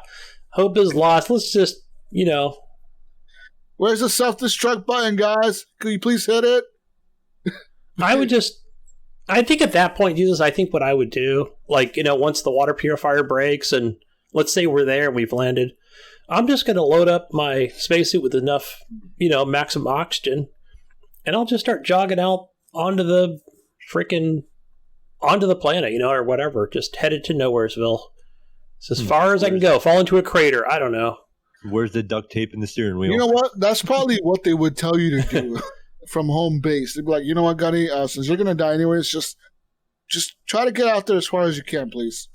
Hope is lost. Let's just, Where's the self-destruct button, guys? Could you please hit it? I think at that point, Jesus, I think what I would do, like, once the water purifier breaks and let's say we're there and we've landed, I'm just going to load up my spacesuit with enough, maximum oxygen, and I'll just start jogging out onto the planet, or whatever. Just headed to Nowheresville. It's as far as I can go. Fall into a crater. I don't know. Where's the duct tape in the steering wheel? You know what? That's probably what they would tell you to do from home base. They'd be like, you know what, Gunny? Since you're going to die anyways, just try to get out there as far as you can, please.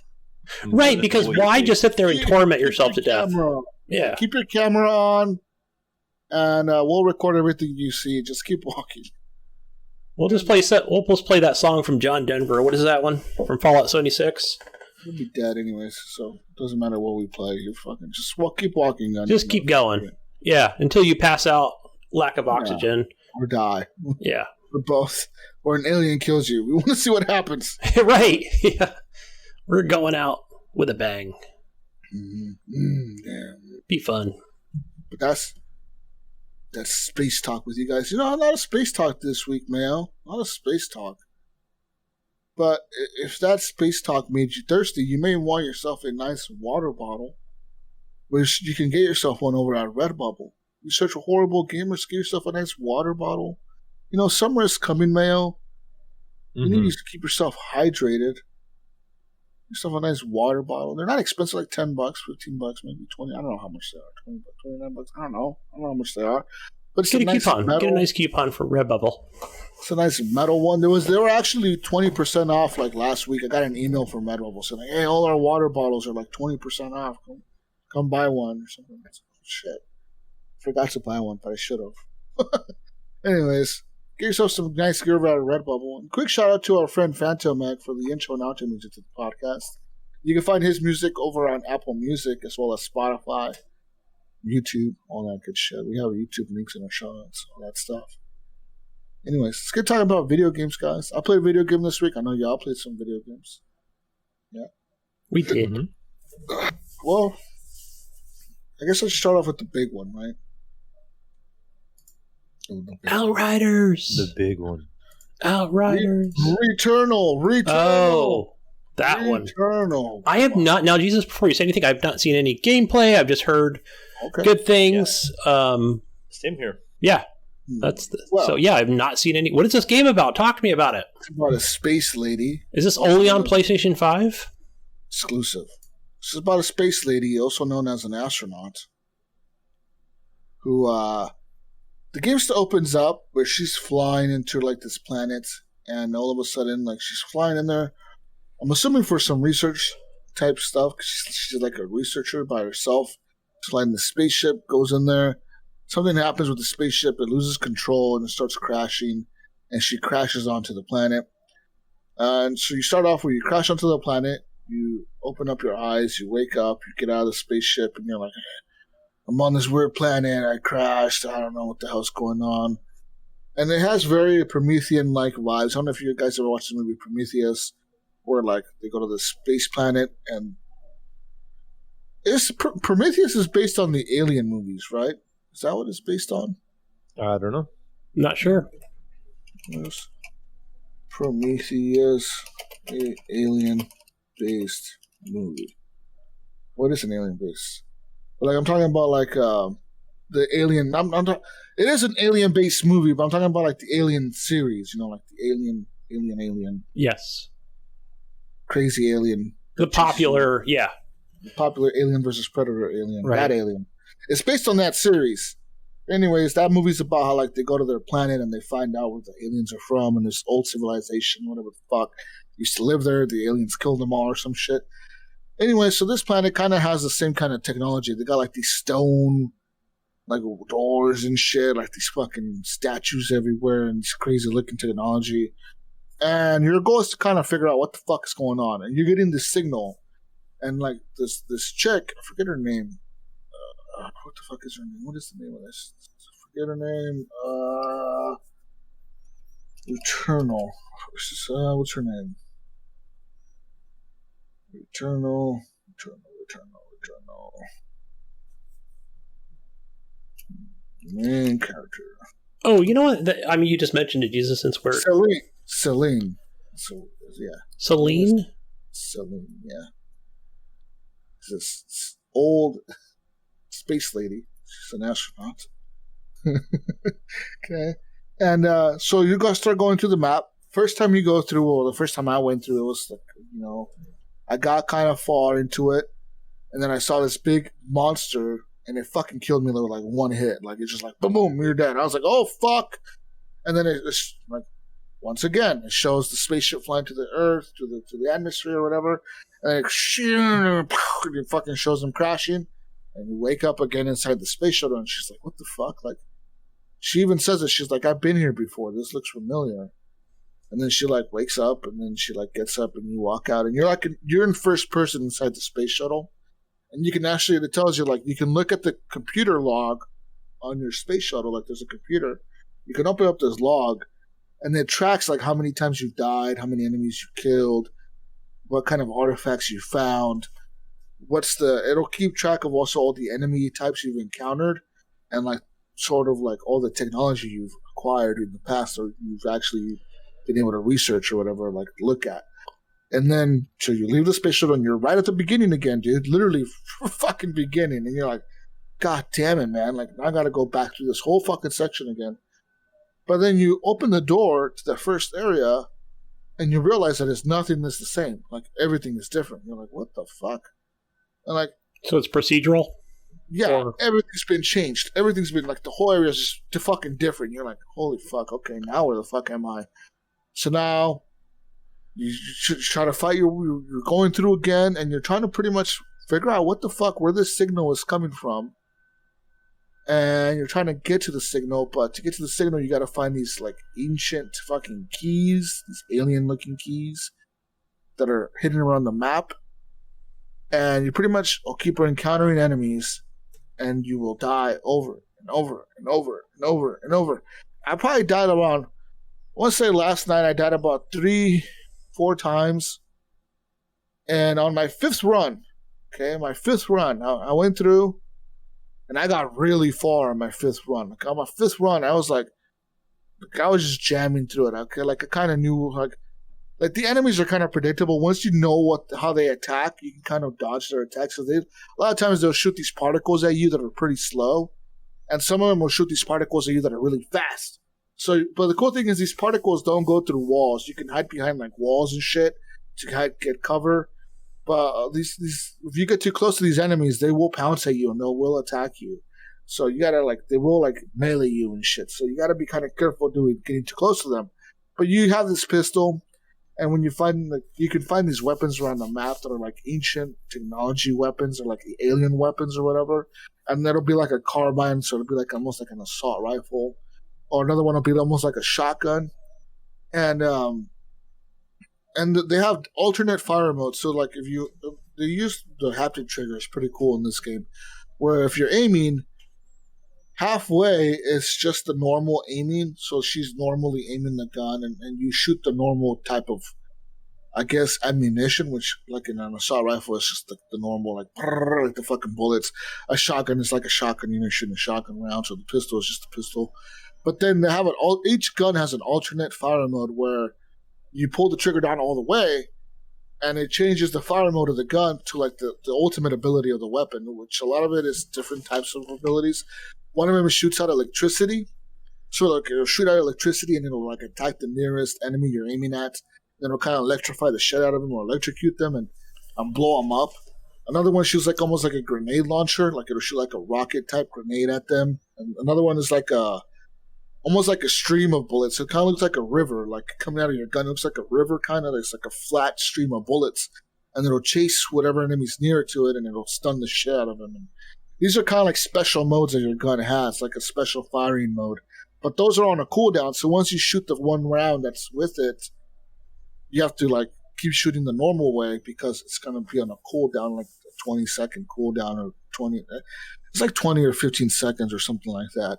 Right, because why just sit there and torment yourself to death? Yeah. Keep your camera on, and we'll record everything you see. Just keep walking. We'll just play that song from John Denver. What is that one? From Fallout 76? You'll be dead anyways, so it doesn't matter what we play. You're fucking just keep walking. Just keep going. Yeah, until you pass out, lack of oxygen. Or die. Yeah. Or both. Or an alien kills you. We want to see what happens. Right. Yeah. We're going out with a bang. Yeah. Be fun. But that's space talk with you guys. A lot of space talk this week, Mayo. A lot of space talk. But if that space talk made you thirsty, you may want yourself a nice water bottle, which you can get yourself one over at Redbubble. You search for horrible gamers, get yourself a nice water bottle. Summer is coming, Mayo. You need to keep yourself hydrated. Yourself a nice water bottle. They're not expensive, like $10, $15, maybe $20. I don't know how much they are. $20, $29. I don't know how much they are. But get a coupon. Get a nice coupon for Redbubble. It's a nice metal one. They were actually 20% off like last week. I got an email from Redbubble saying, "Hey, all our water bottles are like 20% off. Come buy one or something." I said, "Oh, shit. Forgot to buy one, but I should have." Anyways, get yourself some nice gear out of Redbubble. And quick shout out to our friend Phantom Egg for the intro and outro music to the podcast. You can find his music over on Apple Music as well as Spotify, YouTube, all that good shit. We have YouTube links in our show notes, all that stuff. Anyways, let's get talking about video games, guys. I played a video game this week. I know y'all played some video games. Yeah. We did. Well, I guess let's start off with the big one, right? Outriders. The big one. Outriders. Returnal. Oh, that one. Returnal. I have not. Now, Jesus, before you say anything, I've not seen any gameplay. I've just heard good things. Yeah. Same here. Yeah. So I've not seen any. What is this game about? Talk to me about it. It's about a space lady. Is this only on PlayStation 5? Exclusive. This is about a space lady, also known as an astronaut, who the game still opens up where she's flying into like this planet, and all of a sudden, like she's flying in there. I'm assuming for some research type stuff. She's like a researcher by herself. She's flying the spaceship, goes in there. Something happens with the spaceship. It loses control and it starts crashing, and she crashes onto the planet. And so you start off where you crash onto the planet. You open up your eyes. You wake up. You get out of the spaceship, and you're like, I'm on this weird planet. I crashed. I don't know what the hell's going on. And it has very Promethean-like vibes. I don't know if you guys ever watched the movie Prometheus, where like they go to the space planet, and Prometheus is based on the Alien movies, right? Is that what it's based on? I don't know. Not sure. Yes. Prometheus, alien-based movie. What is an alien-based? Like I'm talking about like the Alien. It is an alien-based movie, but I'm talking about like the Alien series. Like the Alien. Yes. Crazy Alien. The popular, yeah. The popular Alien versus Predator Alien. Right. That Alien. It's based on that series. Anyways, that movie's about how like they go to their planet and they find out where the aliens are from, and this old civilization, whatever the fuck, used to live there. The aliens killed them all or some shit. Anyway, so this planet kind of has the same kind of technology. They got like these stone, like doors and shit, like these fucking statues everywhere, and this crazy looking technology. And your goal is to kind of figure out what the fuck is going on. And you're getting this signal, and like this chick, I forget her name. What the fuck is her name? What is the name of this? I forget her name. Returnal. What's her name? Returnal. Main character. Oh, you know what? You just mentioned it, Jesus, since we're... Celine. So, yeah. Celine, yeah. This old... space lady. She's an astronaut. Okay. And so you guys start going through the map. First time you go through, or the first time I went through, it was like, I got kind of far into it, and then I saw this big monster, and it fucking killed me with like one hit. Like, it's just like, boom, boom, you're dead. I was like, oh, fuck. And then it's like, once again, it shows the spaceship flying to the Earth, to the atmosphere or whatever, and it fucking shows them crashing, and you wake up again inside the space shuttle, and she's like, what the fuck? Like, she even says it. She's like, I've been here before. This looks familiar. And then she like wakes up, and then she like gets up, and you walk out, and you're in first person inside the space shuttle, and you can actually, it tells you, like, you can look at the computer log on your space shuttle, like there's a computer. You can open up this log, and it tracks like how many times you've died, how many enemies you killed, what kind of artifacts you found. It'll keep track of also all the enemy types you've encountered, and like sort of like all the technology you've acquired in the past, or you've actually been able to research or whatever, like look at. And then, so you leave the space shuttle and you're right at the beginning again, dude. Literally fucking beginning. And you're like, God damn it, man. Like, I gotta go back through this whole fucking section again. But then you open the door to the first area and you realize that it's nothing that's the same. Like, everything is different. You're like, what the fuck? And like, so it's procedural? Yeah, everything's been changed. Everything's been, like, the whole area is just fucking different. You're like, holy fuck, okay, now where the fuck am I? So now you try to fight. You're going through again, and you're trying to pretty much figure out what the fuck, where this signal is coming from. And you're trying to get to the signal, but to get to the signal, you got to find these like ancient fucking keys, these alien-looking keys that are hidden around the map. And you pretty much will keep encountering enemies, and you will die over and over and over and over and over. I probably died around, I want to say last night I died about 3-4 times. And on my fifth run, I went through, and I got really far on my fifth run. Like, on my fifth run, I was like I was just jamming through it. Okay, like I kind of knew, like the enemies are kind of predictable. Once you know how they attack, you can kind of dodge their attacks. So a lot of times they'll shoot these particles at you that are pretty slow, and some of them will shoot these particles at you that are really fast. So, but the cool thing is these particles don't go through walls. You can hide behind like walls and shit to get cover. But these if you get too close to these enemies, they will pounce at you and they will attack you. So you gotta they will melee you and shit. So you gotta be kind of careful getting too close to them. But you have this pistol, and when you find you can find these weapons around the map that are like ancient technology weapons or like the alien weapons or whatever. And that'll be like a carbine, so it'll be like almost like an assault rifle. Or another one will be almost like a shotgun. And they have alternate fire modes. So like they use the haptic trigger, is pretty cool in this game. Where if you're aiming, halfway is just the normal aiming. So she's normally aiming the gun, and you shoot the normal type of, I guess, ammunition, which like in an assault rifle is just the normal like the fucking bullets. A shotgun is like a shotgun, you're shooting a shotgun round. So the pistol is just a pistol. But then they have each gun has an alternate fire mode where you pull the trigger down all the way, and it changes the fire mode of the gun to like the ultimate ability of the weapon, which a lot of it is different types of abilities. One of them shoots out electricity. So like it'll shoot out electricity and it'll like attack the nearest enemy you're aiming at. Then it'll kind of electrify the shit out of them or electrocute them and blow them up. Another one shoots like almost like a grenade launcher, like it'll shoot like a rocket type grenade at them. And another one is like almost like a stream of bullets. So it kind of looks like a river, like coming out of your gun. It looks like a river, kind of. It's like a flat stream of bullets. And it'll chase whatever enemy's near to it, and it'll stun the shit out of them. And these are kind of like special modes that your gun has, like a special firing mode. But those are on a cooldown, so once you shoot the one round that's with it, you have to like keep shooting the normal way because it's going to be on a cooldown, like a 20-second cooldown or 20. It's like 20 or 15 seconds or something like that.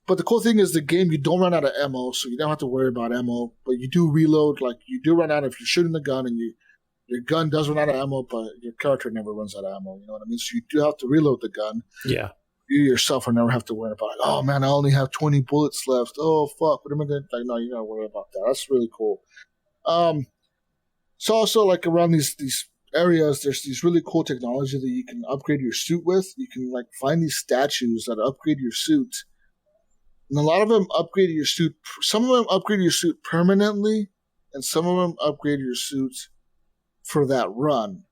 But the cool thing is the game, you don't run out of ammo, so you don't have to worry about ammo. But you do reload, like you do run out if you're shooting the gun and your gun does run out of ammo, but your character never runs out of ammo. You know what I mean? So you do have to reload the gun. Yeah. You yourself will never have to worry about, like, oh man, I only have 20 bullets left. Oh fuck, what am I going to, like, no, you don't worry about that. That's really cool. So also like around these areas, there's these really cool technology that you can upgrade your suit with. You can like find these statues that upgrade your suit, and a lot of them upgrade your suit. Some of them upgrade your suit permanently, and some of them upgrade your suit for that run.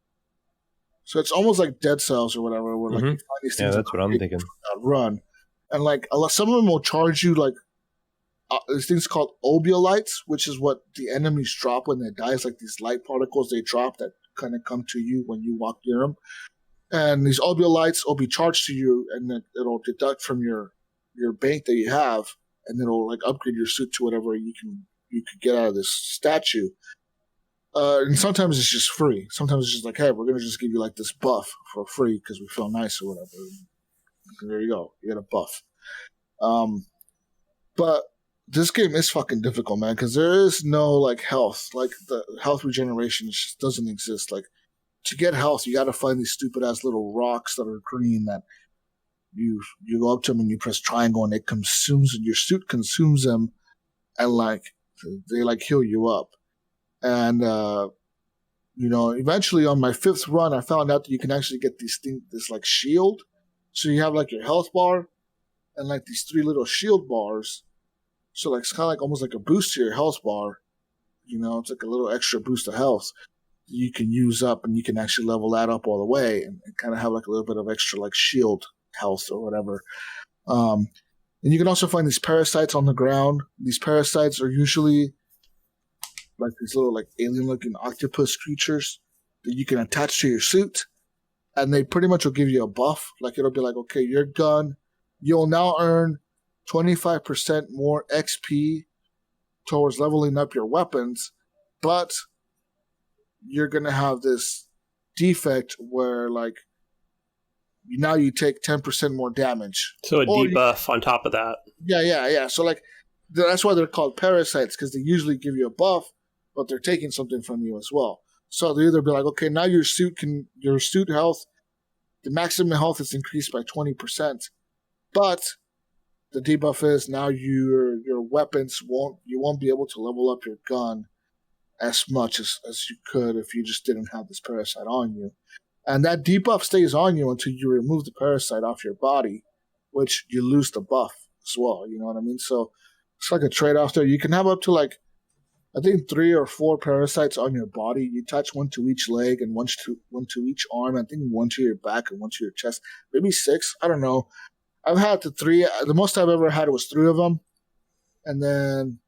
So it's almost like Dead Cells or whatever, where like you find these things. Yeah, that's what I'm thinking. That run, and like some of them will charge you like these things called obuolites, which is what the enemies drop when they die. It's like these light particles they drop that kind of come to you when you walk near them. And these obuolites will be charged to you, and then it'll deduct from your bank that you have, and it'll like upgrade your suit to whatever you could get out of this statue. And sometimes it's just free. Sometimes it's just like, hey, we're gonna just give you like this buff for free because we feel nice or whatever. And there you go, you get a buff. But this game is fucking difficult, man, because there is no like health. Like the health regeneration just doesn't exist. Like to get health, you got to find these stupid ass little rocks that are green that you go up to them and you press triangle and it consumes, and your suit consumes them, and like they like heal you up. And eventually on my 5th run, I found out that you can actually get this like shield. So you have like your health bar and like these 3 little shield bars. So like it's kind of like almost like a boost to your health bar. It's like a little extra boost of health that you can use up, and you can actually level that up all the way and kind of have like a little bit of extra like shield health or whatever. And you can also find these parasites on the ground. These parasites are usually like these little like alien-looking octopus creatures that you can attach to your suit, and they pretty much will give you a buff. Like it'll be like, okay, your gun, you'll now earn 25% more XP towards leveling up your weapons, but you're gonna have this defect where like now you take 10% more damage. So a debuff on top of that. Yeah. So like that's why they're called parasites, because they usually give you a buff, but they're taking something from you as well. So they either be like, okay, now your suit health, the maximum health is increased by 20%, but the debuff is now your weapons won't be able to level up your gun as much as you could if you just didn't have this parasite on you. And that debuff stays on you until you remove the parasite off your body, which you lose the buff as well. You know what I mean? So it's like a trade-off there. You can have up to like, I think 3 or 4 parasites on your body. You touch 1 to each leg and one to each arm. I think 1 to your back and 1 to your chest. Maybe 6. I don't know. I've had the 3. The most I've ever had was 3 of them. And then,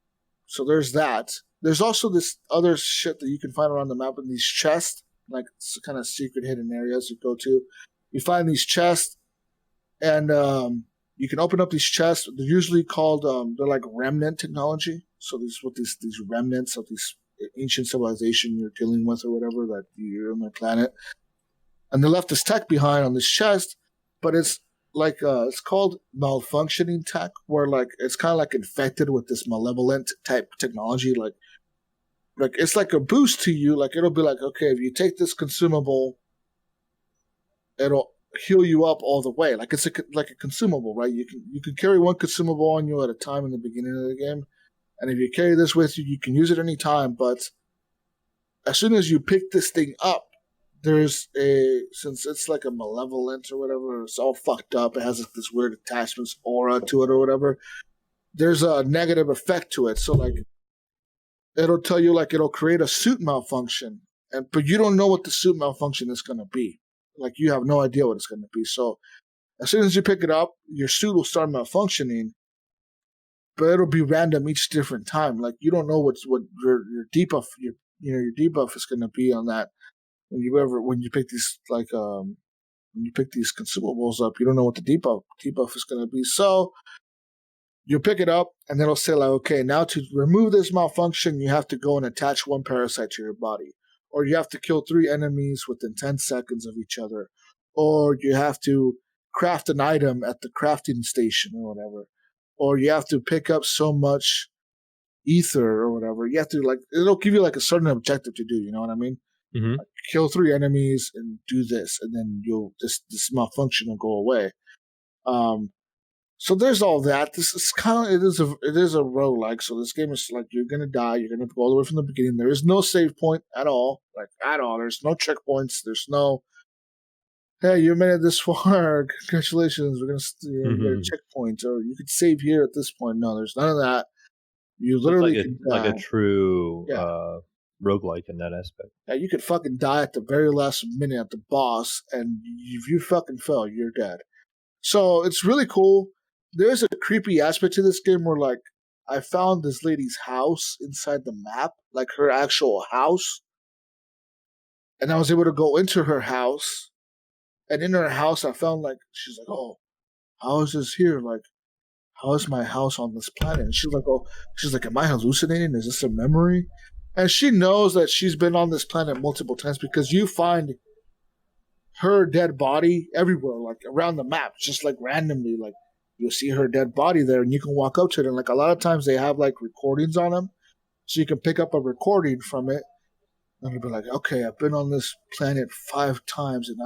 so there's that. There's also this other shit that you can find around the map in these chests, like kind of secret hidden areas you go to. You find these chests, and you can open up these chests. They're usually called, they're like remnant technology. So these remnants of these ancient civilization you're dealing with or whatever, that you're on their planet. And they left this tech behind on this chest, but it's like it's called malfunctioning tech, where like it's kind of like infected with this malevolent type technology. Like it's like a boost to you. Like it'll be like, okay, if you take this consumable, it'll heal you up all the way. Like it's like a consumable, right? You can carry 1 consumable on you at a time in the beginning of the game, and if you carry this with you, you can use it any time. But as soon as you pick this thing up, since it's like a malevolent or whatever, it's all fucked up. It has like this weird attachments aura to it or whatever. There's a negative effect to it. So like, it'll tell you like it'll create a suit malfunction, but you don't know what the suit malfunction is going to be. Like you have no idea what it's going to be. So as soon as you pick it up, your suit will start malfunctioning, but it'll be random each different time. Like you don't know what your debuff your debuff is going to be on that. When you pick these like when you pick these consumables up, you don't know what the debuff is going to be. So you pick it up, and it'll say like, okay, now to remove this malfunction, you have to go and attach 1 parasite to your body, or you have to kill 3 enemies within 10 seconds of each other, or you have to craft an item at the crafting station or whatever, or you have to pick up so much ether or whatever. You have to like, it'll give you like a certain objective to do. You know what I mean? Mm-hmm. Like, kill 3 enemies and do this, and then this malfunction will go away. So there's all that. This is kind of it is a roguelike. So this game is like you're gonna die. You're gonna go all the way from the beginning. There is no save point at all. Like at all. There's no checkpoints. There's no. Hey, you made it this far. Congratulations. We're gonna get a checkpoint, or you could save here at this point. No, there's none of that. You literally like a true roguelike in that aspect. Yeah, you could fucking die at the very last minute at the boss, and if you fucking fell, you're dead. So it's really cool. There's a creepy aspect to this game where, like, I found this lady's house inside the map, like her actual house, and I was able to go into her house, and in her house, I found, like, she's like, oh, how is this here? Like, how is my house on this planet? And she's like, am I hallucinating? Is this a memory? And she knows that she's been on this planet multiple times because you find her dead body everywhere, like around the map, just like randomly. Like you'll see her dead body there, and you can walk up to it. And like a lot of times they have like recordings on them, so you can pick up a recording from it, and you'll be like, okay, I've been on this planet 5 times, and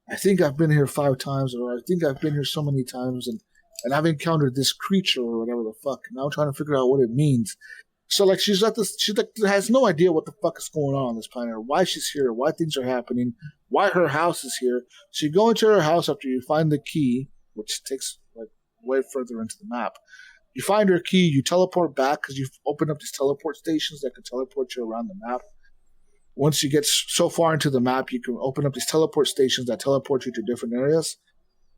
I think I've been here 5 times, or I think I've been here so many times, and I've encountered this creature or whatever the fuck. And I'm trying to figure out what it means. So like she has no idea what the fuck is going on this planet, or why she's here, why things are happening, why her house is here. So you go into her house after you find the key, which takes like way further into the map. You find her key, you teleport back because you've opened up these teleport stations that can teleport you around the map. Once you get so far into the map, you can open up these teleport stations that teleport you to different areas.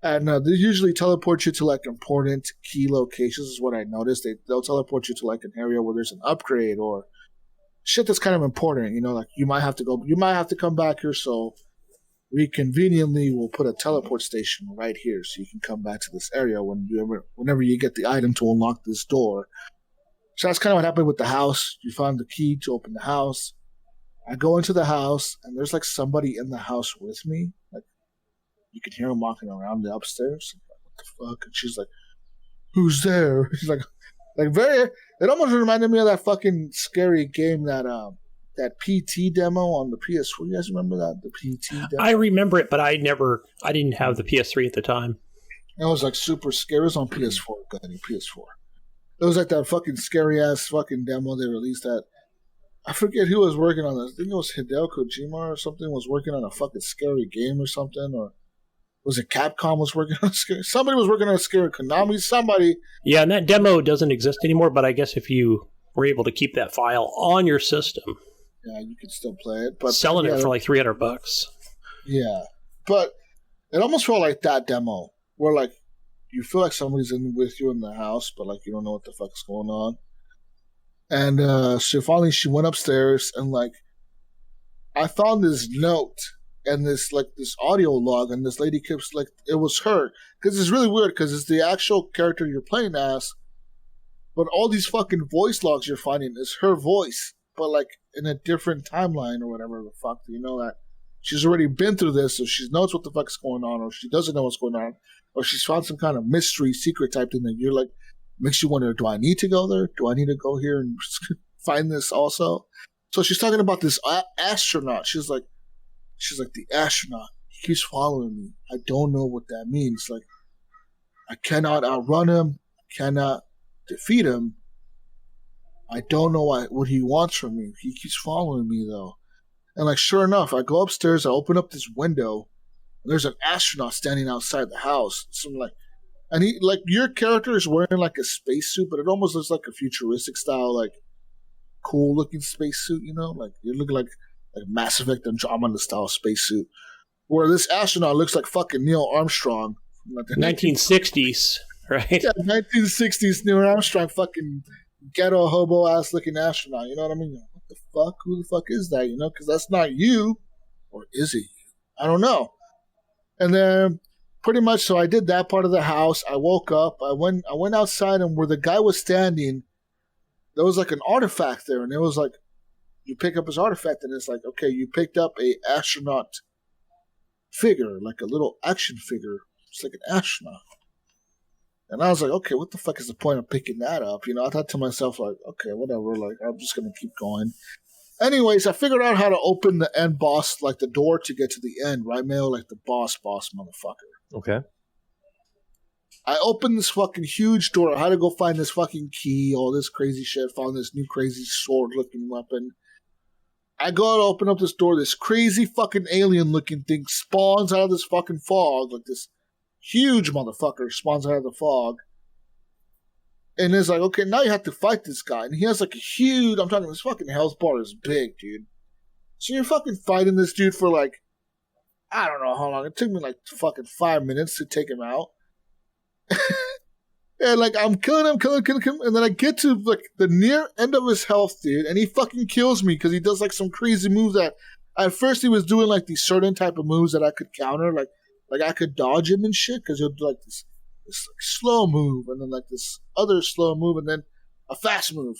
And they usually teleport you to like important key locations is what I noticed. They'll teleport you to like an area where there's an upgrade or shit that's kind of important. You know, like you might have to come back here. So we conveniently will put a teleport station right here, so you can come back to this area whenever you get the item to unlock this door. So that's kind of what happened with the house. You found the key to open the house. I go into the house, and there's like somebody in the house with me. Like, you can hear him walking around the upstairs. Like, what the fuck? And she's like, who's there? She's like very. It almost reminded me of that fucking scary game that PT demo on the PS4. You guys remember that? The PT demo? I remember it, but I didn't have the PS3 at the time. It was like super scary. It was on PS4, Gunny, PS4. It was like that fucking scary ass fucking demo they released that. I forget who was working on this. I think it was Hideo Kojima or something was working on a fucking scary game or something, or was it Capcom was working on a scary? Somebody was working on a scary Konami. Somebody. Yeah, and that demo doesn't exist anymore. But I guess if you were able to keep that file on your system, yeah, you could still play it. But selling it for like $300. Yeah, but it almost felt like that demo where like you feel like somebody's in with you in the house, but like you don't know what the fuck is going on. And she went upstairs and like I found this note and this audio log, and this lady keeps like it was her, because it's really weird because it's the actual character you're playing as, but all these fucking voice logs you're finding is her voice, but like in a different timeline or whatever the fuck. You know that she's already been through this, so she knows what the fuck is going on, or she doesn't know what's going on, or she's found some kind of mystery secret type thing that you're like makes you wonder, do I need to go there? Do I need to go here and find this also? So she's talking about this astronaut. She's like, the astronaut, he keeps following me. I don't know what that means. Like, I cannot outrun him. I cannot defeat him. I don't know what he wants from me. He keeps following me, though. And, like, sure enough, I go upstairs, I open up this window, and there's an astronaut standing outside the house. So I'm like, and he, like, your character is wearing, like, a spacesuit, but it almost looks like a futuristic style, like, cool-looking spacesuit, you know? Like, you're looking like Mass Effect Andromeda style spacesuit. Where this astronaut looks like fucking Neil Armstrong. From like 1960s, right? Yeah, 1960s Neil Armstrong, fucking ghetto hobo-ass looking astronaut, you know what I mean? What the fuck? Who the fuck is that, you know? Because that's not you. Or is it you? I don't know. And then... pretty much, so I did that part of the house. I woke up. I went outside, and where the guy was standing, there was like an artifact there, and it was like, you pick up his artifact, and it's like, okay, you picked up a astronaut figure, like a little action figure. It's like an astronaut. And I was like, okay, what the fuck is the point of picking that up? You know, I thought to myself, like, okay, whatever, like, I'm just going to keep going. Anyways, I figured out how to open the end boss, like the door to get to the end, right, Mayo? Like the boss motherfucker. Okay. I opened this fucking huge door. I had to go find this fucking key, all this crazy shit. Found this new crazy sword-looking weapon. I go to open up this door. This crazy fucking alien-looking thing spawns out of this fucking fog. Like this huge motherfucker spawns out of the fog. And it's like, okay, now you have to fight this guy. And he has like a huge, I'm talking, this fucking health bar is big, dude. So you're fucking fighting this dude for like, I don't know how long. It took me like fucking 5 minutes to take him out. And like I'm killing him, and then I get to like the near end of his health, dude, and he fucking kills me because he does like some crazy move that at first he was doing like these certain type of moves that I could counter, like I could dodge him and shit because he'll do like this like slow move and then like this other slow move and then a fast move.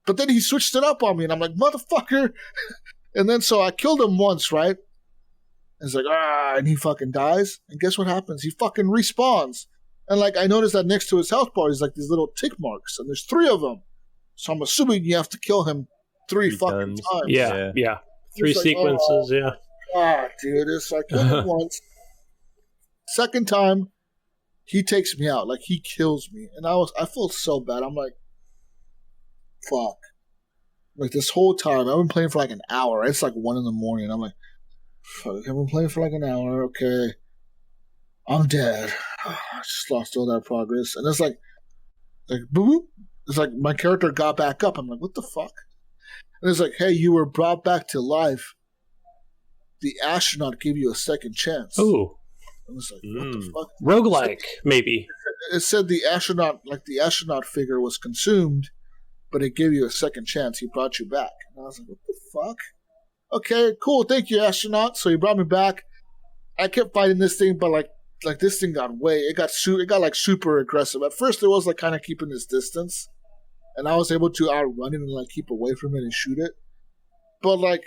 But then he switched it up on me and I'm like, motherfucker. And then so I killed him once, right? And it's like, and he fucking dies. And guess what happens? He fucking respawns. And like I noticed that next to his health bar is like these little tick marks, and there's 3 of them. So I'm assuming you have to kill him 3 fucking times. Yeah. 3 sequences, yeah. God, dude, it's like killed him once. Second time, he takes me out, like he kills me, and I feel so bad. I'm like, fuck. Like this whole time, I've been playing for like an hour. It's like 1 a.m. I'm like, fuck, I've been playing for like an hour. Okay, I'm dead. I just lost all that progress. And it's like boop. It's like my character got back up. I'm like, what the fuck? And it's like, hey, you were brought back to life. The astronaut gave you a second chance. Ooh. And it's like, what the fuck? Roguelike, maybe. It said the astronaut figure was consumed, but it gave you a second chance. He brought you back. And I was like, what the fuck? Okay, cool. Thank you, astronaut. So he brought me back. I kept fighting this thing, but like this thing got like super aggressive. At first, it was like kind of keeping his distance, and I was able to outrun it and like keep away from it and shoot it. But like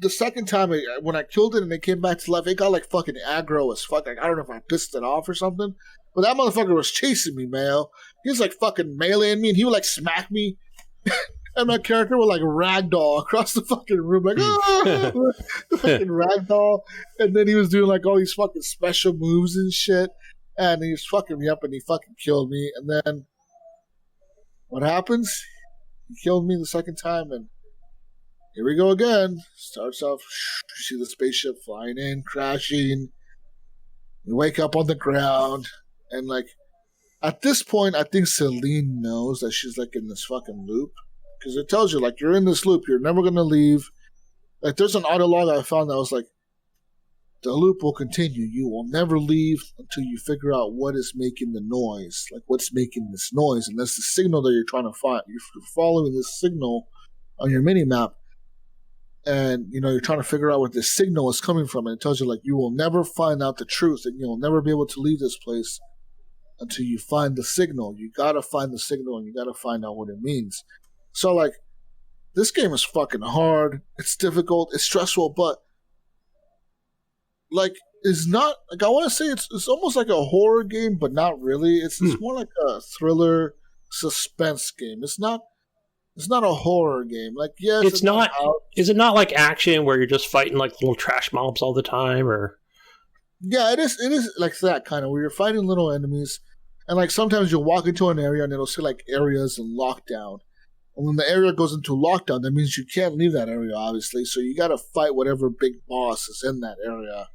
the second time, when I killed it and it came back to life, it got like fucking aggro as fuck. Like I don't know if I pissed it off or something, but that motherfucker was chasing me, man. He was like fucking meleeing me, and he would like smack me. And my character would like ragdoll across the fucking room, like fucking ragdoll. And then he was doing like all these fucking special moves and shit. And he was fucking me up, and he fucking killed me. And then what happens? He killed me the second time, and here we go again. Starts off, you see the spaceship flying in, crashing. You wake up on the ground, and like at this point, I think Celine knows that she's like in this fucking loop. Because it tells you, like, you're in this loop. You're never going to leave. Like, there's an audio log I found that was like, the loop will continue. You will never leave until you figure out what is making the noise. Like, what's making this noise. And that's the signal that you're trying to find. You're following this signal on your mini-map. And, you know, you're trying to figure out where this signal is coming from. And it tells you, like, you will never find out the truth. And you'll never be able to leave this place until you find the signal. You got to find the signal, and you got to find out what it means. So, like, this game is fucking hard. It's difficult. It's stressful, but, like, it's not, like, I want to say it's almost like a horror game, but not really. It's more like a thriller suspense game. It's not a horror game. Like, yes. It's not, is it not like action where you're just fighting, like, little trash mobs all the time, or? Yeah, it is like that kind of, where you're fighting little enemies, and, like, sometimes you'll walk into an area, and it'll say, like, areas in lockdown. And when the area goes into lockdown, that means you can't leave that area, obviously. So you got to fight whatever big boss is in that area.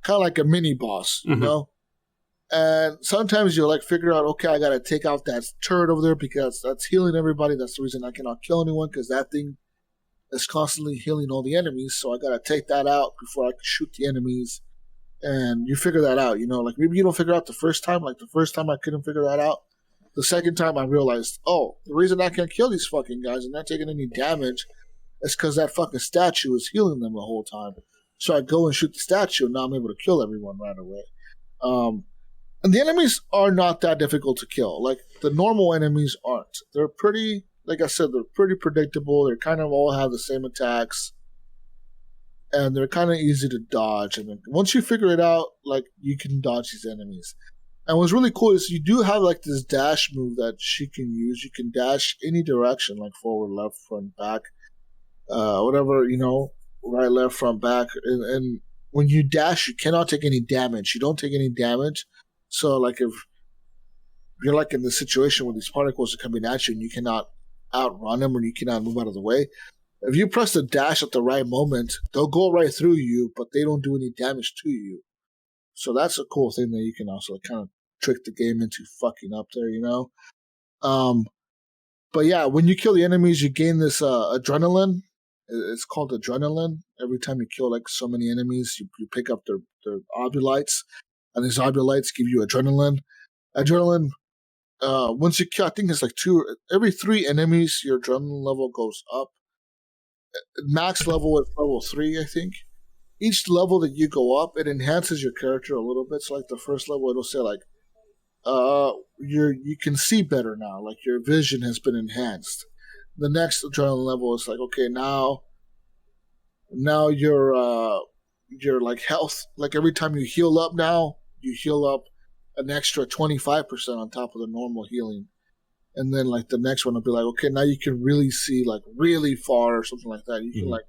Kind of like a mini boss, you know? And sometimes you'll, like, figure out, okay, I got to take out that turret over there because that's healing everybody. That's the reason I cannot kill anyone, because that thing is constantly healing all the enemies. So I got to take that out before I can shoot the enemies. And you figure that out, you know? Like, maybe you don't figure out the first time. Like, the first time I couldn't figure that out. The second time I realized, oh, the reason I can't kill these fucking guys and not taking any damage is because that fucking statue is healing them the whole time. So I go and shoot the statue, and now I'm able to kill everyone right away. And the enemies are not that difficult to kill. Like, the normal enemies aren't. They're pretty, like I said, they're pretty predictable. They kind of all have the same attacks. And they're kind of easy to dodge. And once you figure it out, like, you can dodge these enemies. And what's really cool is you do have, like, this dash move that she can use. You can dash any direction, like forward, left, front, back, whatever, you know, right, left, front, back. And when you dash, you cannot take any damage. You don't take any damage. So like if you're like in the situation where these particles are coming at you and you cannot outrun them or you cannot move out of the way, if you press the dash at the right moment, they'll go right through you, but they don't do any damage to you. So that's a cool thing that you can also kind of trick the game into fucking up there, you know? But yeah, when you kill the enemies, you gain this adrenaline. It's called adrenaline. Every time you kill like so many enemies, you pick up their obulites, and these obulites give you adrenaline. Adrenaline, once you kill, I think it's like every 3 enemies, your adrenaline level goes up. Max level is level 3, I think. Each level that you go up, it enhances your character a little bit. So like the first level, it'll say like, you can see better now, like your vision has been enhanced. The next adrenaline level is like, okay, now your like health, like every time you heal up now, you heal up an extra 25% on top of the normal healing. And then like the next one will be like, okay, now you can really see like really far or something like that. You can like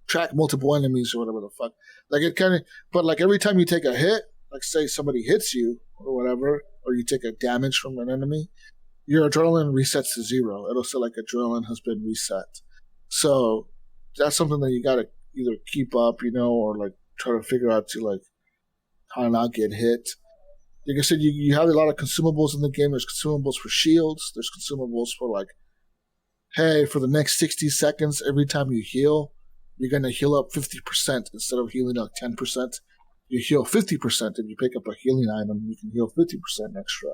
track multiple enemies or whatever the fuck. Like it kind of, but like every time you take a hit, like say somebody hits you or whatever, or you take a damage from an enemy, your adrenaline resets to 0. It'll say like adrenaline has been reset. So that's something that you gotta either keep up, you know, or like try to figure out to like how to not get hit. Like I said, you have a lot of consumables in the game. There's consumables for shields. There's consumables for like, hey, for the next 60 seconds, every time you heal, you're going to heal up 50% instead of healing up 10%. You heal 50% and you pick up a healing item, you can heal 50% extra.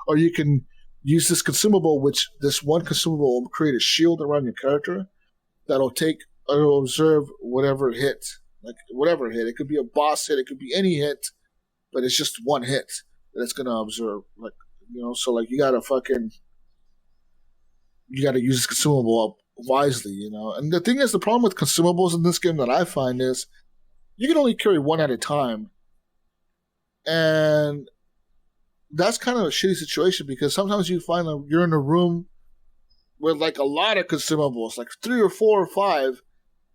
Or you can use this consumable, which this one consumable will create a shield around your character that'll observe whatever hit. Like whatever hit. It could be a boss hit, it could be any hit, but it's just one hit that it's going to observe. Like, you know, so like you got to use this consumable up wisely, you know. And the thing is, the problem with consumables in this game that I find is you can only carry one at a time. And that's kind of a shitty situation because sometimes you find that you're in a room with like a lot of consumables, like 3 or 4 or 5,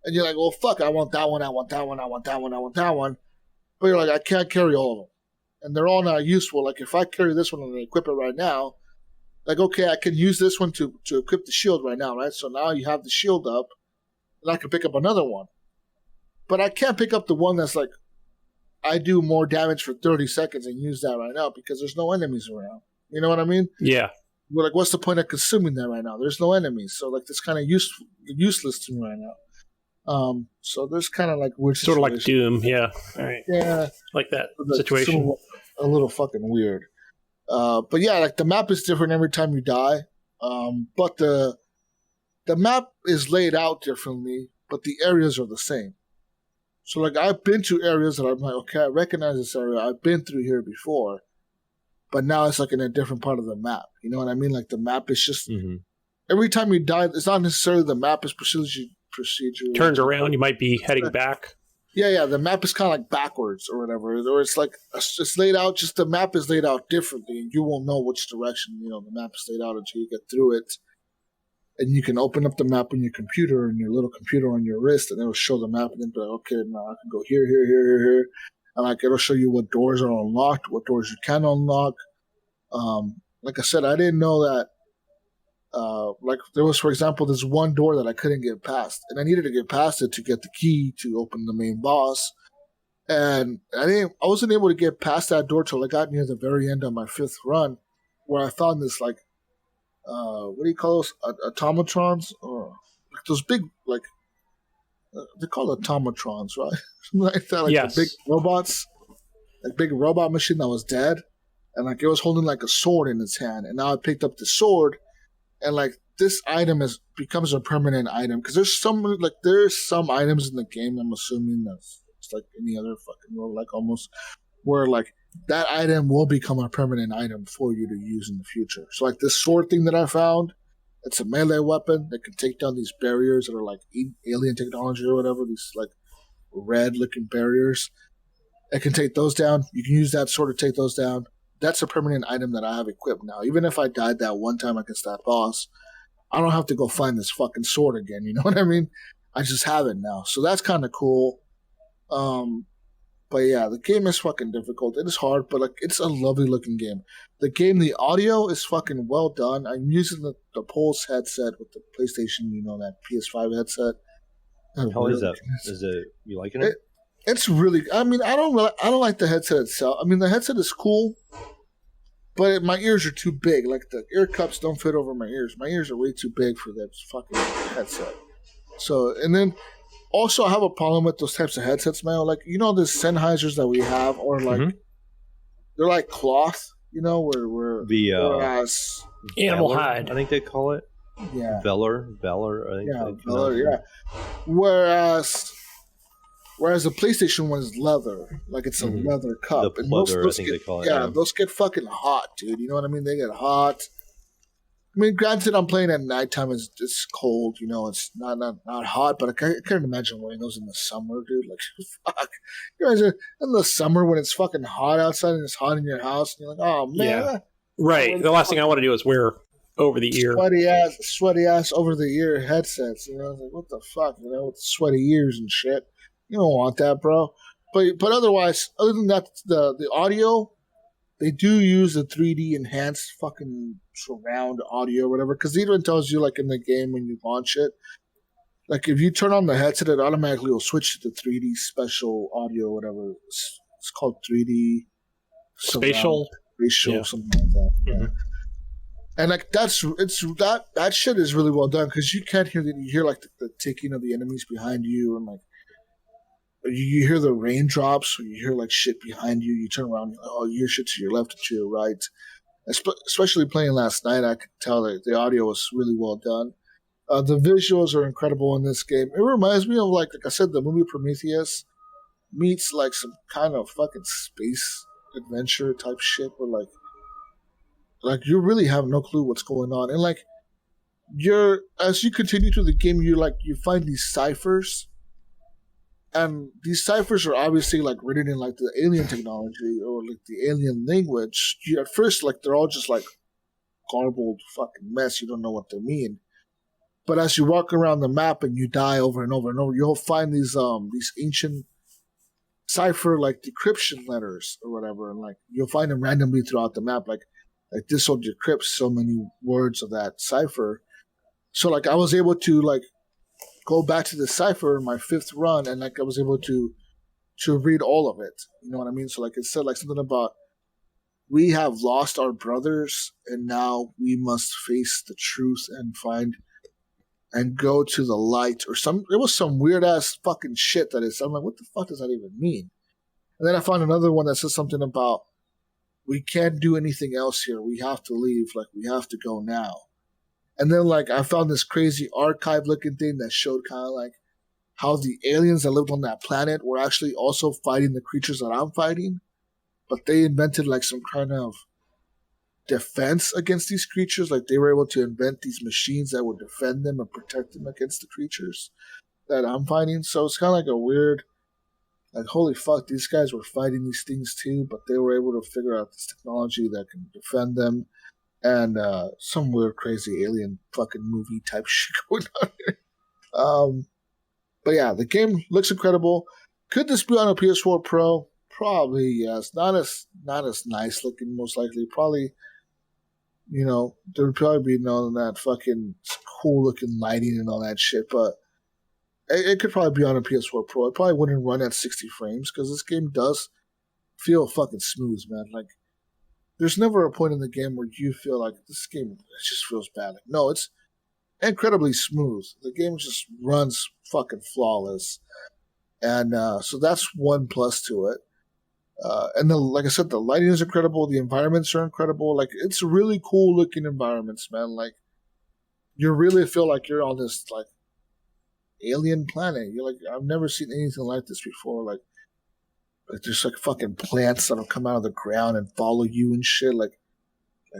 and you're like, well, fuck, I want that one, I want that one, I want that one, I want that one. But you're like, I can't carry all of them. And they're all not useful. Like if I carry this one and equip it right now, like, okay, I can use this one to equip the shield right now, right? So now you have the shield up, and I can pick up another one. But I can't pick up the one that's like, I do more damage for 30 seconds and use that right now because there's no enemies around. You know what I mean? Yeah. We're like, what's the point of consuming that right now? There's no enemies. So like, it's kind of useless to me right now. So there's kind of like weird sort of like Doom, yeah. All right. Yeah. Like that situation. A little fucking weird. But yeah, like the map is different every time you die. But the map is laid out differently, but the areas are the same. So like I've been to areas that I'm like, okay, I recognize this area. I've been through here before. But now it's like in a different part of the map. You know what I mean? Like the map is just every time you die, it's not necessarily the map is procedure. Turns around, you might be heading back. Yeah. The map is kind of like backwards or whatever, or it's like it's laid out. Just the map is laid out differently, and you won't know which direction the map is laid out until you get through it. And you can open up the map on your computer and your little computer on your wrist, and it'll show the map, and then be like, okay, now I can go here, and like it'll show you what doors are unlocked, what doors you can unlock. Like I said, I didn't know that. Like there was, for example, this one door that I couldn't get past, and I needed to get past it to get the key to open the main boss. And I wasn't able to get past that door till I got near the very end of my 5th run, where I found this like, what do you call those automatrons, or like those big like they're called automatrons, right? Like that, like yes. The big robots, like big robot machine that was dead, and like it was holding like a sword in its hand, and now I picked up the sword. And like this item becomes a permanent item because there's some items in the game. I'm assuming that's it's like any other fucking role, like almost where like that item will become a permanent item for you to use in the future. So like this sword thing that I found, it's a melee weapon that can take down these barriers that are like alien technology or whatever. These like red looking barriers. It can take those down. You can use that sword to take those down. That's a permanent item that I have equipped now. Even if I died that one time against that boss, I don't have to go find this fucking sword again. You know what I mean? I just have it now. So that's kind of cool. But yeah, the game is fucking difficult. It is hard, but like it's a lovely looking game. The audio is fucking well done. I'm using the Pulse headset with the PlayStation, that PS5 headset. How is that? Is it you liking it? It's really. I mean, I don't like the headset itself. I mean, the headset is cool, but my ears are too big. Like the ear cups don't fit over my ears. My ears are way too big for that fucking headset. So, and then also I have a problem with those types of headsets, man. Like the Sennheisers that we have, or like they're like cloth. Where the animal hide. I think they call it. Yeah. Velour. I think. Yeah, Velour. Yeah. Whereas the PlayStation one is leather, like it's a leather cup. The pleather, I think they call it. Yeah, those get fucking hot, dude. You know what I mean? They get hot. I mean, granted, I'm playing at nighttime. It's cold. It's not hot, but I can't imagine wearing those in the summer, dude. Like, fuck. You guys are in the summer when it's fucking hot outside and it's hot in your house, and you're like, oh man. Yeah. Right. The last thing I want to do is wear over the ear. Sweaty ass over the ear headsets. Like, what the fuck? With the sweaty ears and shit. You don't want that, bro. But otherwise, other than that, the audio, they do use the 3D enhanced fucking surround audio or whatever, because it even tells you, like, in the game when you launch it, like, if you turn on the headset, it automatically will switch to the 3D special audio or whatever. It's called 3D spatial, something like that. Yeah. And like that shit is really well done, because you can't hear you hear like the ticking of the enemies behind you, and like you hear the raindrops, or you hear like shit behind you. You turn around, you hear shit to your left and to your right. Especially playing last night, I could tell that the audio was really well done. The visuals are incredible in this game. It reminds me of like I said, the movie Prometheus meets like some kind of fucking space adventure type shit, where like you really have no clue what's going on, and like as you continue through the game, you find these ciphers. And these ciphers are obviously like written in like the alien technology or like the alien language. At first, like they're all just like garbled fucking mess. You don't know what they mean. But as you walk around the map and you die over and over and over, you'll find these ancient cipher like decryption letters or whatever, and like you'll find them randomly throughout the map. Like this will decrypt so many words of that cipher. So like I was able to like go back to the cipher in my fifth run, and like I was able to read all of it. You know what I mean? So like it said like something about, we have lost our brothers, and now we must face the truth and find and go to the light, or it was some weird ass fucking shit that is. I'm like, what the fuck does that even mean? And then I found another one that says something about, we can't do anything else here. We have to leave. Like, we have to go now. And then, like, I found this crazy archive-looking thing that showed kind of, like, how the aliens that lived on that planet were actually also fighting the creatures that I'm fighting. But they invented, like, some kind of defense against these creatures. Like, they were able to invent these machines that would defend them and protect them against the creatures that I'm fighting. So it's kind of like a weird, like, holy fuck, these guys were fighting these things too, but they were able to figure out this technology that can defend them. And some weird, crazy alien fucking movie type shit going on here. But yeah, the game looks incredible. Could this be on a PS4 Pro? Probably, yes. Not as nice looking, most likely. Probably, you know, there would probably be none of that fucking cool looking lighting and all that shit. But it could probably be on a PS4 Pro. It probably wouldn't run at 60 frames, because this game does feel fucking smooth, man. Like, there's never a point in the game where you feel like this game just feels bad. Like, no, it's incredibly smooth. The game just runs fucking flawless. And so that's one plus to it. And like I said, the lighting is incredible. The environments are incredible. Like, it's really cool looking environments, man. Like, you really feel like you're on this, like, alien planet. You're like, I've never seen anything like this before. Like there's like fucking plants that'll come out of the ground and follow you and shit. Like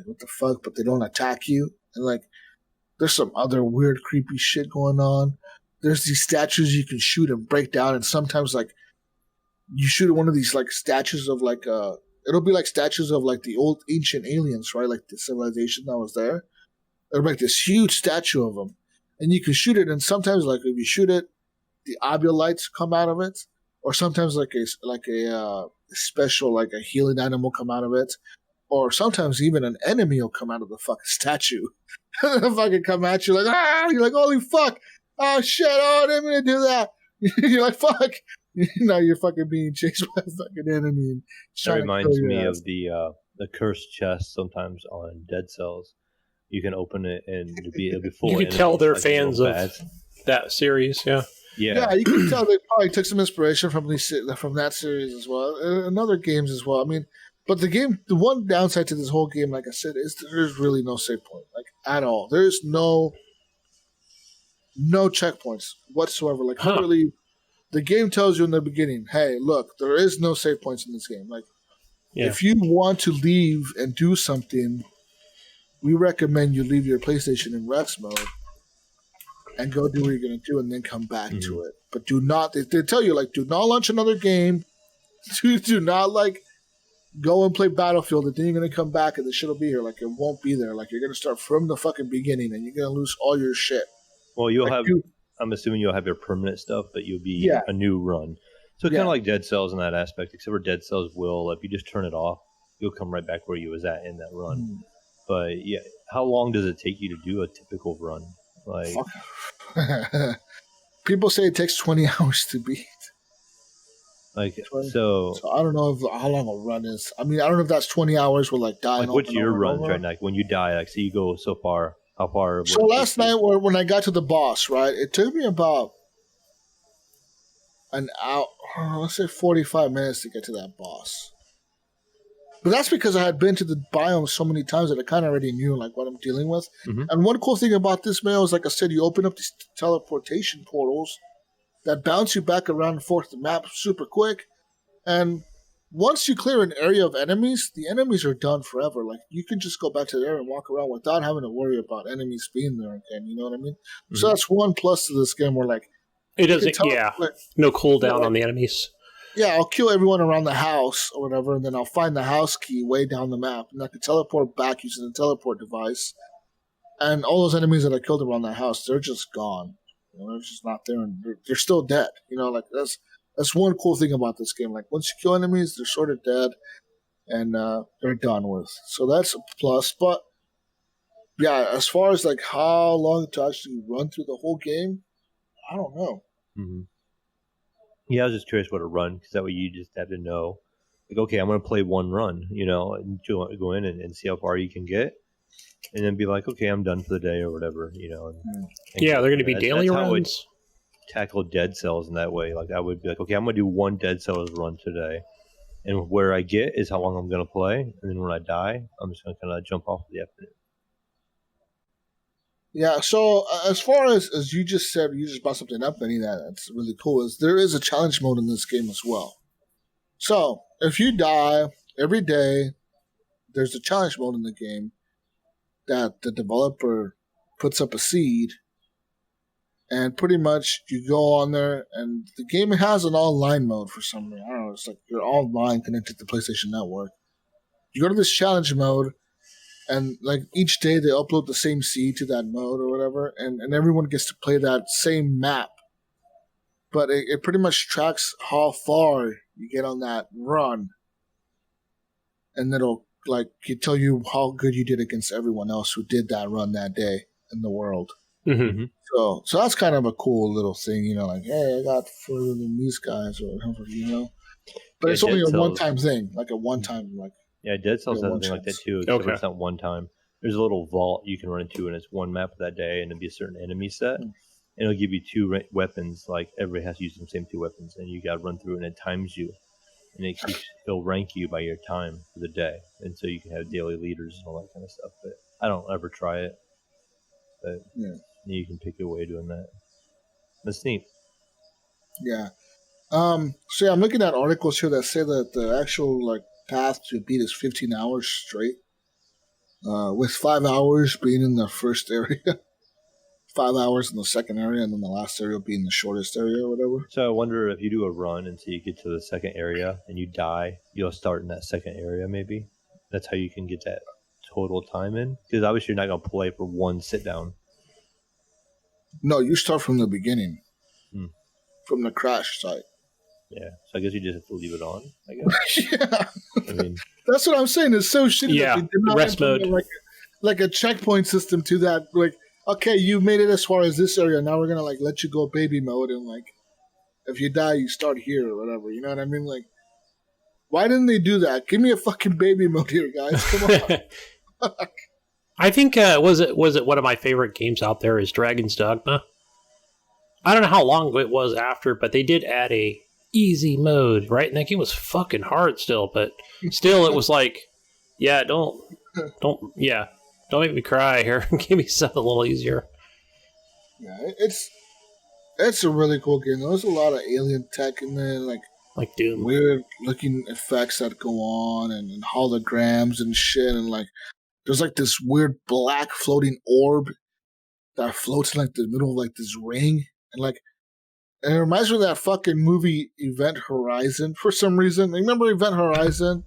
what the fuck? But they don't attack you. And like, there's some other weird, creepy shit going on. There's these statues you can shoot and break down, and sometimes like you shoot at one of these like statues of like it'll be like statues of like the old ancient aliens, right? Like the civilization that was there. It'll be like this huge statue of them, and you can shoot it. And sometimes like if you shoot it, the obelites come out of it. or sometimes like a special like a healing item will come out of it, or sometimes even an enemy will come out of the fucking statue. They'll fucking come at you like you're like holy fuck, oh shit, oh I didn't mean to do that. You're like fuck. Now you're fucking being chased by a fucking enemy. And that reminds me of the cursed chest sometimes on Dead Cells. You can open it and it'll be full. You can tell they're fans of that series, yeah. Yeah, you can tell they probably took some inspiration from that series as well, and other games as well. I mean, but the one downside to this whole game, like I said, is there's really no save point, like at all. There's no checkpoints whatsoever. Like literally, the game tells you in the beginning, hey, look, there is no save points in this game. Like, if you want to leave and do something, we recommend you leave your PlayStation in rest mode and go do what you're going to do and then come back to it. But do not, they tell you, like, do not launch another game. Do not, like, go and play Battlefield and then you're going to come back and the shit will be here. Like, it won't be there. Like, you're going to start from the fucking beginning and you're going to lose all your shit. Well, you'll have, I'm assuming you'll have your permanent stuff, but you'll be a new run. So kind of like Dead Cells in that aspect, except for Dead Cells will, if you just turn it off, you'll come right back where you was at in that run. But yeah, how long does it take you to do a typical run? Like, people say it takes 20 hours to beat. Like 20. So I don't know how long a run is. I mean, I don't know if that's 20 hours with like dying. Like, what's your runs right now? Like when you die, like so you go so far. How far? So last night, when I got to the boss, right, it took me about an hour, let's say 45 minutes to get to that boss. But that's because I had been to the biome so many times that I kind of already knew like what I'm dealing with. And one cool thing about this, Mayo, is like I said, you open up these teleportation portals that bounce you back around and forth the map super quick. And once you clear an area of enemies, the enemies are done forever. Like, you can just go back to there and walk around without having to worry about enemies being there again. You know what I mean? So that's one plus to this game where, like, it doesn't, no cooldown on the enemies. Yeah, I'll kill everyone around the house or whatever, and then I'll find the house key way down the map, and I can teleport back using the teleport device. And all those enemies that I killed around that house, they're just gone. You know, they're just not there, and they're still dead. You know, like, that's one cool thing about this game. Like, once you kill enemies, they're sort of dead, and they're done with. So that's a plus. But, yeah, as far as, like, how long to actually run through the whole game, I don't know. Yeah, I was just curious what a run, because that way you just have to know, like, okay, I'm going to play one run, you know, and go in and see how far you can get, and then be like, okay, I'm done for the day or whatever, you know. And they're going to be daily runs. How I would tackle Dead Cells in that way. Like, I would be like, okay, I'm going to do one Dead Cells run today, and where I get is how long I'm going to play, and then when I die, I'm just going to kind of jump off the afternoon. Yeah, so as far as you just said, you just brought something up, Benny, that's really cool, is there is a challenge mode in this game as well. So, if you die every day, there's a challenge mode in the game that the developer puts up a seed, and pretty much you go on there, and the game has an online mode for some reason. I don't know, it's like you're online connected to PlayStation Network. You go to this challenge mode, and like each day they upload the same seed to that mode or whatever, and everyone gets to play that same map. But it pretty much tracks how far you get on that run. And it'll like tell you how good you did against everyone else who did that run that day in the world. So that's kind of a cool little thing, you know, like, hey, I got further than these guys or whatever, you know. But it's only a one-time thing, like a one-time, like. Yeah, Dead Cells has something like that too, except it's not one time. There's a little vault you can run into, and it's one map that day, and it'll be a certain enemy set. And it'll give you two weapons, like everybody has to use the same two weapons, and you got to run through it, and it times you. And it'll rank you by your time for the day. And so you can have daily leaders and all that kind of stuff. But I don't ever try it. But you can pick your way doing that. That's neat. Yeah. So yeah, I'm looking at articles here that say that the actual, like, path to beat is 15 hours straight, with 5 hours being in the first area, 5 hours in the second area, and then the last area being the shortest area or whatever. So I wonder if you do a run until you get to the second area and you die, you'll start in that second area maybe. That's how you can get that total time in, because obviously you're not going to play for one sit down. No, you start from the beginning, from the crash site. Yeah, so I guess you just have to leave it on, I guess. Yeah. I mean, that's what I'm saying. It's so shitty Yeah, that they did not rest mode. like a checkpoint system to that. Like, okay, you made it as far as this area. Now we're gonna like let you go baby mode, and like if you die, you start here or whatever. You know what I mean? Like, why didn't they do that? Give me a fucking baby mode here, guys. Come on. I think was it one of my favorite games out there is Dragon's Dogma. I don't know how long it was after, but they did add a easy mode, right? And that game was fucking hard still, but still it was like, yeah, don't make me cry here. Give me something a little easier. Yeah, it's a really cool game. There's a lot of alien tech in there, like Doom. Weird looking effects that go on and holograms and shit, and like there's like this weird black floating orb that floats in like the middle of like this ring, and it reminds me of that fucking movie Event Horizon for some reason. Remember Event Horizon?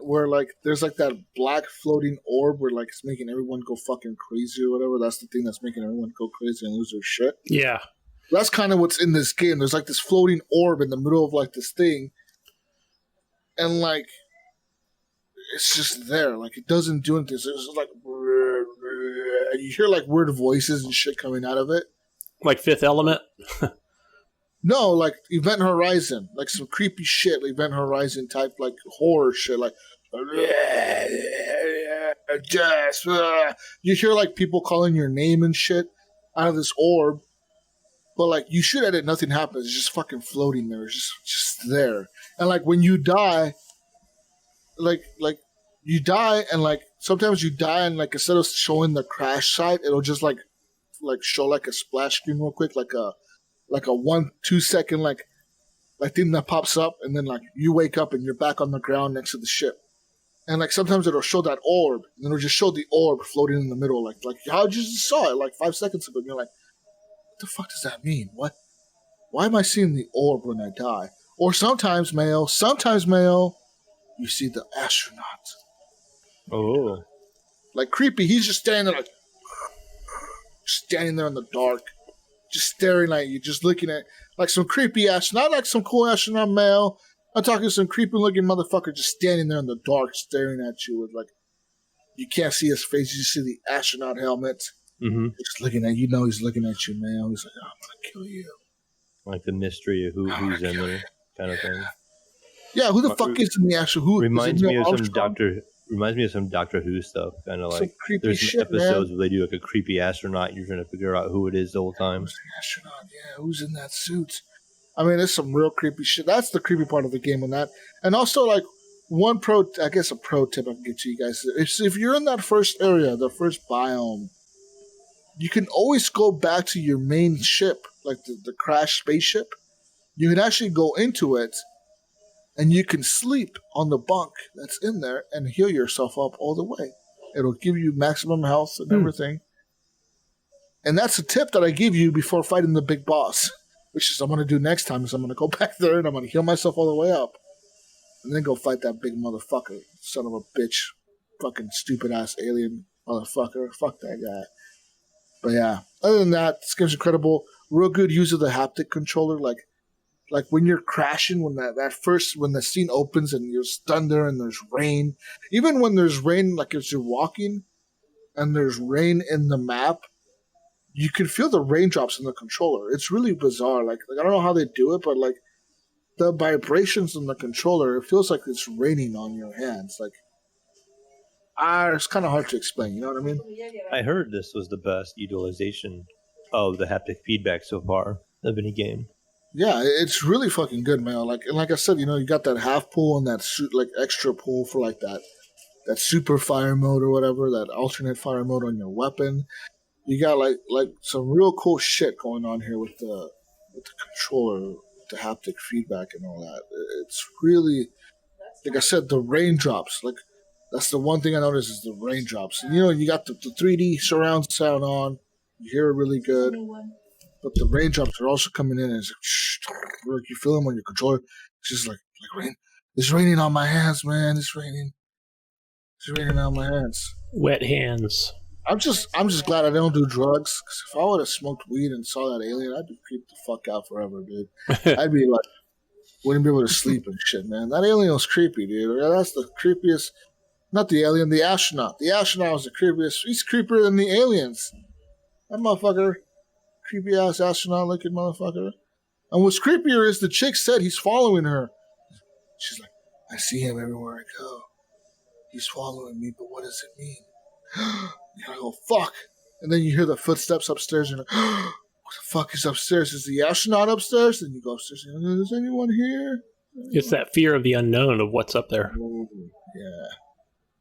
Where like there's like that black floating orb where like it's making everyone go fucking crazy or whatever. That's the thing that's making everyone go crazy and lose their shit. Yeah. That's kind of what's in this game. There's like this floating orb in the middle of like this thing. And like it's just there. Like it doesn't do anything. So it's just like you hear like weird voices and shit coming out of it. Like Fifth Element? No, like Event Horizon, like some creepy shit, like Event Horizon type, like horror shit, like you hear like people calling your name and shit out of this orb, but like you shoot at it, nothing happens. It's just fucking floating there. It's just there. And like when you die, like you die, and like sometimes you die, and like instead of showing the crash site, it'll just like show like a splash screen real quick, like a 1-2 second like thing that pops up, and then like you wake up and you're back on the ground next to the ship. And like sometimes it'll show that orb, and it'll just show the orb floating in the middle, like how you just saw it like 5 seconds ago, and you're like, what the fuck does that mean? What? Why am I seeing the orb when I die? Or sometimes, Mayo, you see the astronaut. oh, Like creepy. He's just standing there, like standing there in the dark, just staring at you, just looking at like some creepy astronaut, not like some cool astronaut male. I'm talking some creepy looking motherfucker just standing there in the dark, staring at you with like you can't see his face, you just see the astronaut helmet. mm-hmm. Just looking at you, know he's looking at you, man. He's like, oh, I'm gonna kill you. Like the mystery of who's in there, kind of thing. Yeah, who the fuck is in the actual who? Reminds me of some Doctor Who stuff, kind of like there's shit, episodes man. where they do like a creepy astronaut. You're trying to figure out who it is the whole time. Who's the astronaut? Yeah, who's in that suit? I mean, there's some real creepy shit. That's the creepy part of the game on that. And also, like, a pro tip I can get to you guys. If you're in that first area, the first biome, you can always go back to your main ship, like the crashed spaceship. You can actually go into it, and you can sleep on the bunk that's in there and heal yourself up all the way. It'll give you maximum health and everything. And that's a tip that I give you before fighting the big boss, which is I'm going to do next time is I'm going to go back there and I'm going to heal myself all the way up and then go fight that big motherfucker, son of a bitch, fucking stupid-ass alien motherfucker. Fuck that guy. But yeah, other than that, this game's incredible. Real good use of the haptic controller, like when you're crashing, when the scene opens and there's thunder and there's rain, even when there's rain, like as you're walking and there's rain in the map, you can feel the raindrops in the controller. It's really bizarre. Like I don't know how they do it, but like the vibrations in the controller, it feels like it's raining on your hands. Like it's kind of hard to explain. You know what I mean? I heard this was the best utilization of the haptic feedback so far of any game. Yeah, it's really fucking good, man. Like I said, you got that half pull and that like extra pull for like that super fire mode or whatever, that alternate fire mode on your weapon. You got like some real cool shit going on here with the controller, with the haptic feedback and all that. It's really, like I said, the raindrops. Like that's the one thing I noticed is the raindrops. And, you got the 3D surround sound on. You hear it really good. But the raindrops are also coming in, and it's like you feel them on your controller. It's just like rain. It's raining on my hands, man. It's raining. It's raining on my hands. Wet hands. I'm just glad I don't do drugs. Because if I would have smoked weed and saw that alien, I'd be creeped the fuck out forever, dude. I'd be like, wouldn't be able to sleep and shit, man. That alien was creepy, dude. That's the creepiest. Not the alien, the astronaut. The astronaut was the creepiest. He's creepier than the aliens. That motherfucker, creepy ass astronaut looking motherfucker. And what's creepier is the chick said he's following her. She's like, I see him everywhere I go. He's following me, but what does it mean? You gotta go, fuck. And then you hear the footsteps upstairs, and you're like, what the fuck is upstairs? Is the astronaut upstairs? Then you go upstairs and you're like, is anyone here? It's that fear of the unknown of what's up there.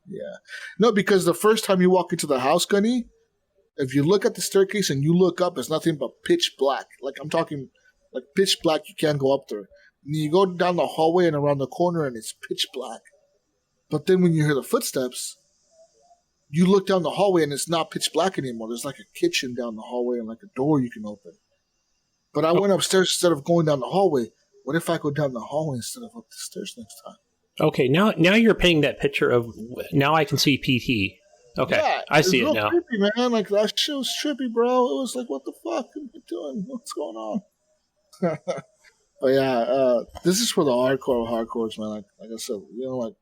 Yeah. No, because the first time you walk into the house, Gunny, if you look at the staircase and you look up, it's nothing but pitch black. Like, I'm talking, like, pitch black, you can't go up there. And you go down the hallway and around the corner, and it's pitch black. But then when you hear the footsteps, you look down the hallway, and it's not pitch black anymore. There's, like, a kitchen down the hallway and, like, a door you can open. But I went upstairs instead of going down the hallway. What if I go down the hallway instead of up the stairs next time? Okay, now you're painting that picture of, now I can see PT. Okay, yeah, I see it now. Trippy, man. Like, that shit was trippy, bro. It was like, what the fuck am I doing? What's going on? But yeah, this is for the hardcores, man. Like I said, you know, like,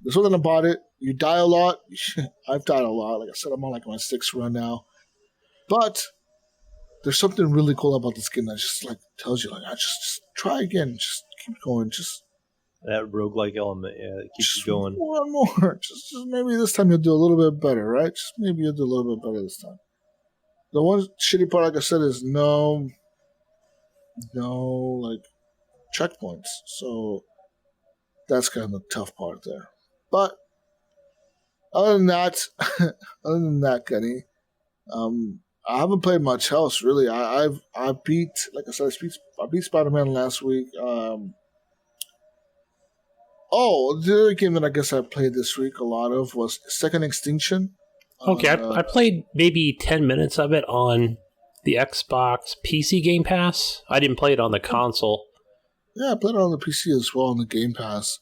there's something about it. You die a lot. I've died a lot. Like I said, I'm on like my 6th run now. But there's something really cool about this game that just like tells you, like, just try again. Just keep going. Just that roguelike element, yeah, it keeps you going. More and more. Just maybe this time you'll do a little bit better, right? Just maybe you'll do a little bit better this time. The one shitty part, like I said, is no like checkpoints. So that's kind of the tough part there. But other than that, Gunny, I haven't played much else really. I beat, like I said, I beat Spider-Man last week. The other game that I guess I played this week a lot of was Second Extinction. Okay, I played maybe 10 minutes of it on the Xbox PC Game Pass. I didn't play it on the console. Yeah, I played it on the PC as well on the Game Pass.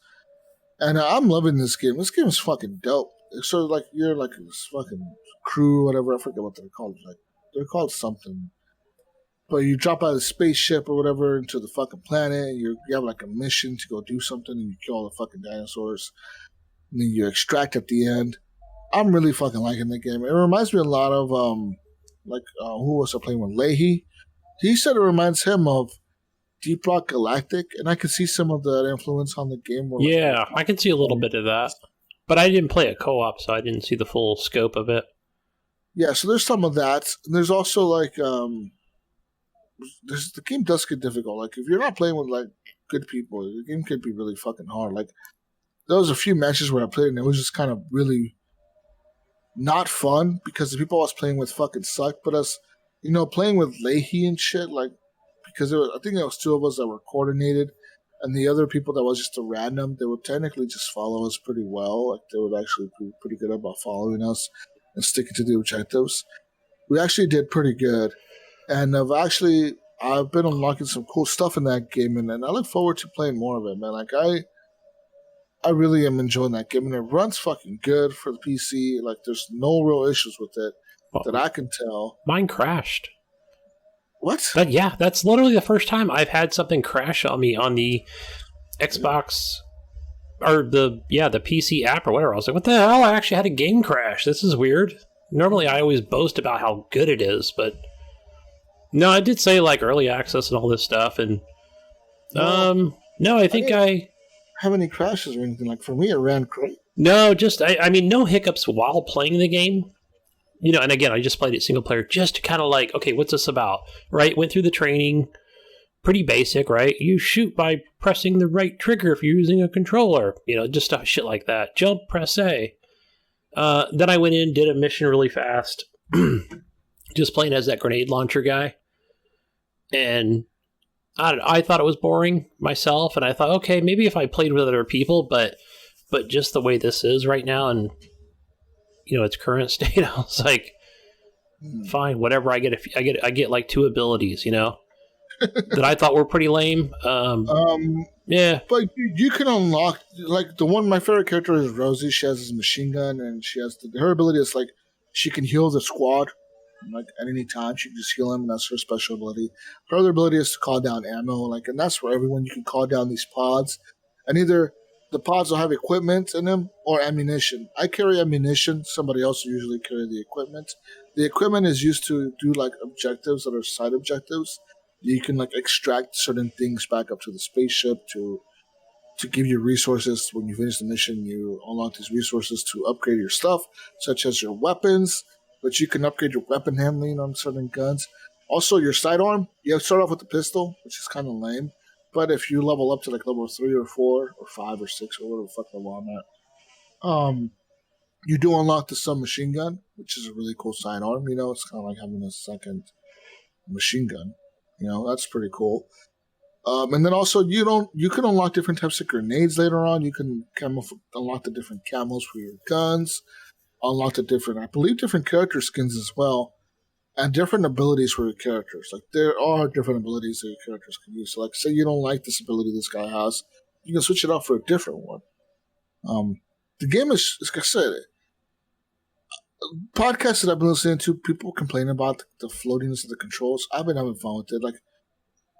And I'm loving this game. This game is fucking dope. It's sort of like you're like this fucking crew, whatever. I forget what they're called. Like, they're called something. But you drop out of the spaceship or whatever into the fucking planet, and you have like a mission to go do something, and you kill all the fucking dinosaurs. And then you extract at the end. I'm really fucking liking the game. It reminds me a lot of, who was I playing with? Leahy. He said it reminds him of Deep Rock Galactic, and I could see some of that influence on the game. Yeah, I can see a little bit of that. But I didn't play it co-op, so I didn't see the full scope of it. Yeah, so there's some of that. And there's also, like, the game does get difficult. Like, if you're not playing with, like, good people, the game can be really fucking hard. Like, there was a few matches where I played, and it was just kind of really not fun because the people I was playing with fucking sucked. But as, playing with Leahy and shit, like, because I think there was 2 of us that were coordinated, and the other people that was just a random, they would technically just follow us pretty well. Like, they would actually be pretty good about following us and sticking to the objectives. We actually did pretty good. And I've been unlocking some cool stuff in that game, and I look forward to playing more of it, man. Like, I really am enjoying that game, and it runs fucking good for the PC. Like, there's no real issues with it that I can tell. Mine crashed. What? But yeah, that's literally the first time I've had something crash on me on the Xbox or the PC app or whatever. I was like, what the hell? I actually had a game crash. This is weird. Normally I always boast about how good it is, but no, I did say like early access and all this stuff, and no, I think I have any crashes or anything. Like, for me, it ran great. No, just I mean, no hiccups while playing the game. And again, I just played it single player just to kind of like, okay, what's this about, right? Went through the training, pretty basic, right? You shoot by pressing the right trigger if you're using a controller, just stuff, shit like that. Jump, press A. Then I went in, did a mission really fast, just playing as that grenade launcher guy. And I don't know, I thought it was boring myself, and I thought, okay, maybe if I played with other people, but just the way this is right now, and its current state, I was like, fine, whatever. I get like 2 abilities, that I thought were pretty lame. Yeah, but you can unlock, like, the one. My favorite character is Rosie. She has this machine gun, and she has her ability is like she can heal the squad. Like at any time, she can just heal him, and that's her special ability. Her other ability is to call down ammo, and that's for everyone. You can call down these pods, and either the pods will have equipment in them or ammunition. I carry ammunition. Somebody else will usually carry the equipment. The equipment is used to do objectives that are side objectives. You can extract certain things back up to the spaceship to give you resources. When you finish the mission, you unlock these resources to upgrade your stuff, such as your weapons, but you can upgrade your weapon handling on certain guns. Also, your sidearm, you start off with the pistol, which is kind of lame, but if you level up to level 3 or 4 or 5 or 6 or whatever the fuck level I'm at, you do unlock the submachine gun, which is a really cool sidearm. It's kind of like having a second machine gun. That's pretty cool. And then also you can unlock different types of grenades later on. You can unlock the different camos for your guns, unlock the different character skins as well, and different abilities for your characters. There are different abilities that your characters can use. So say you don't like this ability this guy has, you can switch it out for a different one. The game is, like I said, podcasts that I've been listening to, people complain about the floatiness of the controls. I've been having fun with it.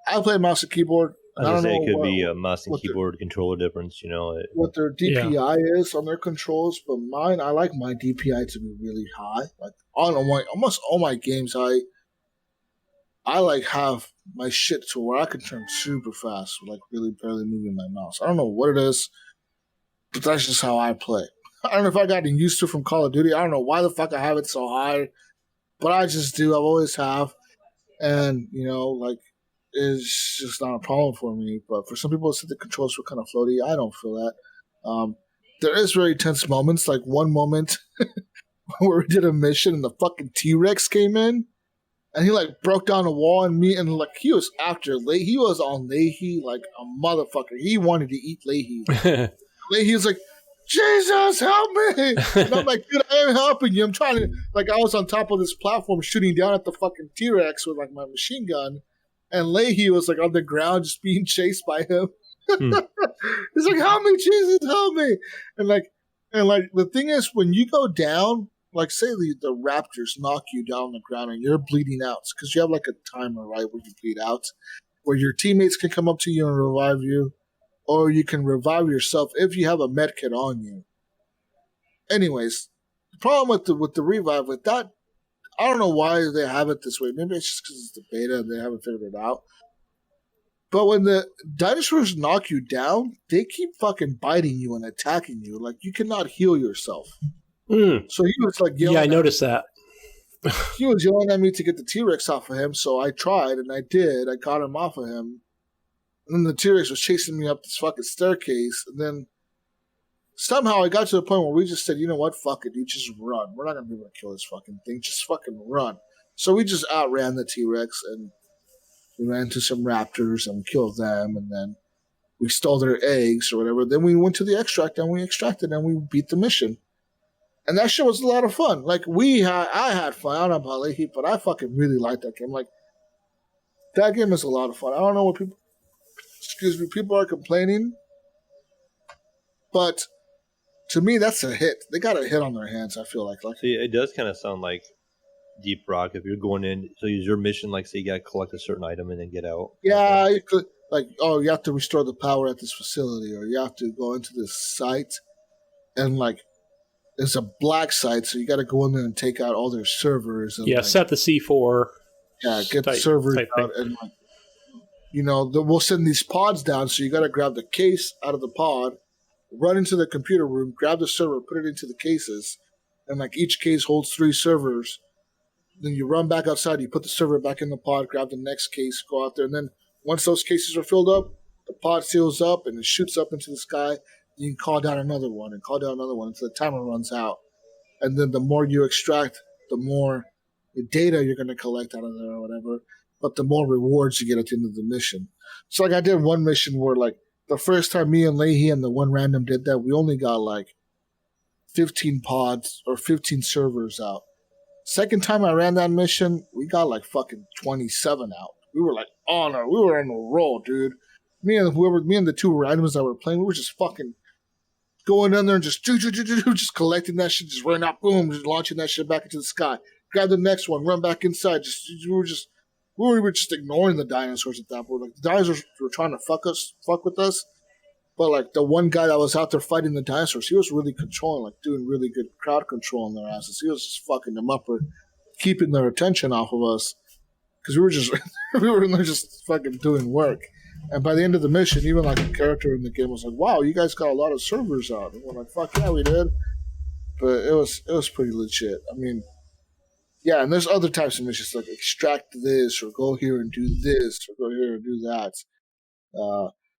I play mouse and keyboard. I was going to say it could be a mouse and keyboard controller difference, what their DPI is on their controls, but mine, I like my DPI to be really high. On almost all my games, I have my shit to where I can turn super fast, really barely moving my mouse. I don't know what it is, but that's just how I play. I don't know if I got used to it from Call of Duty. I don't know why the fuck I have it so high, but I just do. I've always have, and it's just not a problem for me. But for some people that said the controls were kind of floaty, I don't feel that. There is very tense moments, like one moment where we did a mission and the fucking T-Rex came in and he broke down a wall and he was after Leahy. He was on Leahy like a motherfucker. He wanted to eat Leahy. Leahy was like, Jesus, help me! And I'm like, dude, I am helping you. I'm trying to, I was on top of this platform shooting down at the fucking T-Rex with my machine gun. And Leahy was on the ground just being chased by him. He's like, help me, Jesus, help me. And the thing is, when you go down, say the raptors knock you down on the ground and you're bleeding out, because you have a timer, right, where you bleed out, where your teammates can come up to you and revive you, or you can revive yourself if you have a med kit on you. Anyways, the problem with the revive, with that, I don't know why they have it this way. Maybe it's just because it's the beta and they haven't figured it out. But when the dinosaurs knock you down, they keep fucking biting you and attacking you. You cannot heal yourself. So he was yelling. Yeah, I noticed that. He was yelling at me to get the T-Rex off of him, so I tried, and I did. I got him off of him. And then the T-Rex was chasing me up this fucking staircase, and then somehow I got to the point where we just said, you know what, fuck it, dude, just run. We're not going to be able to kill this fucking thing. Just fucking run. So we just outran the T-Rex, and we ran to some raptors, and we killed them, and then we stole their eggs or whatever. Then we went to the extract, and we extracted, and we beat the mission. And that shit was a lot of fun. I had fun. I don't know about Leahy, but I fucking really liked that game. That game is a lot of fun. I don't know what people are complaining, but to me, that's a hit. They got a hit on their hands, I feel like. See, it does kind of sound like Deep Rock. If you're going in, so use your mission, say you got to collect a certain item and then get out. Yeah, you could, you have to restore the power at this facility, or you have to go into this site, and it's a black site, so you got to go in there and take out all their servers. And, set the C4. Yeah, get the servers out, and we'll send these pods down, so you got to grab the case out of the pod, run into the computer room, grab the server, put it into the cases, and each case holds 3 servers. Then you run back outside, you put the server back in the pod, grab the next case, go out there, and then once those cases are filled up, the pod seals up and it shoots up into the sky. You can call down another one and call down another one until the timer runs out. And then the more you extract, the more the data you're going to collect out of there or whatever, but the more rewards you get at the end of the mission. So I did one mission where the first time me and Leahy and the one random did that, we only got 15 pods or 15 servers out. Second time I ran that mission, we got fucking 27 out. We were we were on a roll, dude. Me and the 2 randoms that were playing, we were just fucking going down there and just collecting that shit, just running out, boom, just launching that shit back into the sky. grab the next one, run back inside. We were just ignoring the dinosaurs at that point. Like the dinosaurs were trying to fuck with us. But like the one guy that was out there fighting the dinosaurs, he was really controlling, like doing really good crowd control on their asses. He was just fucking them up or keeping their attention off of us because we were in there just fucking doing work. And by the end of the mission, even like a character in the game was like, "Wow, you guys got a lot of servers out." And we're like, "Fuck yeah, we did." But it was pretty legit. I mean, yeah, and there's other types of missions like extract this or go here and do this or go here and do that.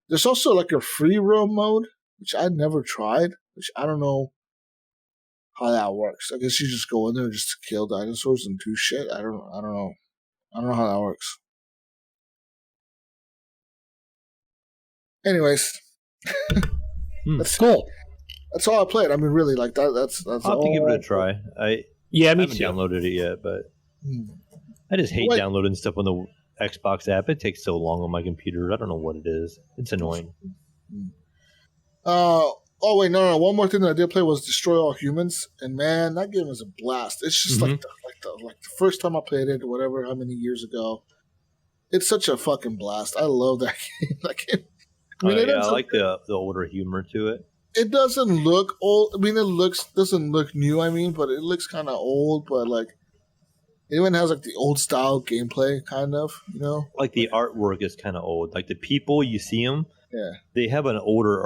There's also like a free roam mode, which I never tried, which I don't know how that works. I guess you just go in there just to kill dinosaurs and do shit. I don't know. I don't know how that works. Anyways. That's cool. That's all I played. I mean, really, like that's I'll have to give it a try. I haven't downloaded it yet, but I just hate downloading stuff on the Xbox app. It takes so long on my computer. I don't know what it is. It's annoying. Oh wait, no. One more thing that I did play was Destroy All Humans, and man, that game is a blast. It's just like the first time I played it, whatever, how many years ago. It's such a fucking blast. I love that game. I mean, I like the older humor to it. It doesn't look old. I mean, doesn't look new. I mean, but it looks kind of old. But like, it even has like the old style gameplay, kind of. You know, like the artwork is kind of old. Like the people you see them, they have an older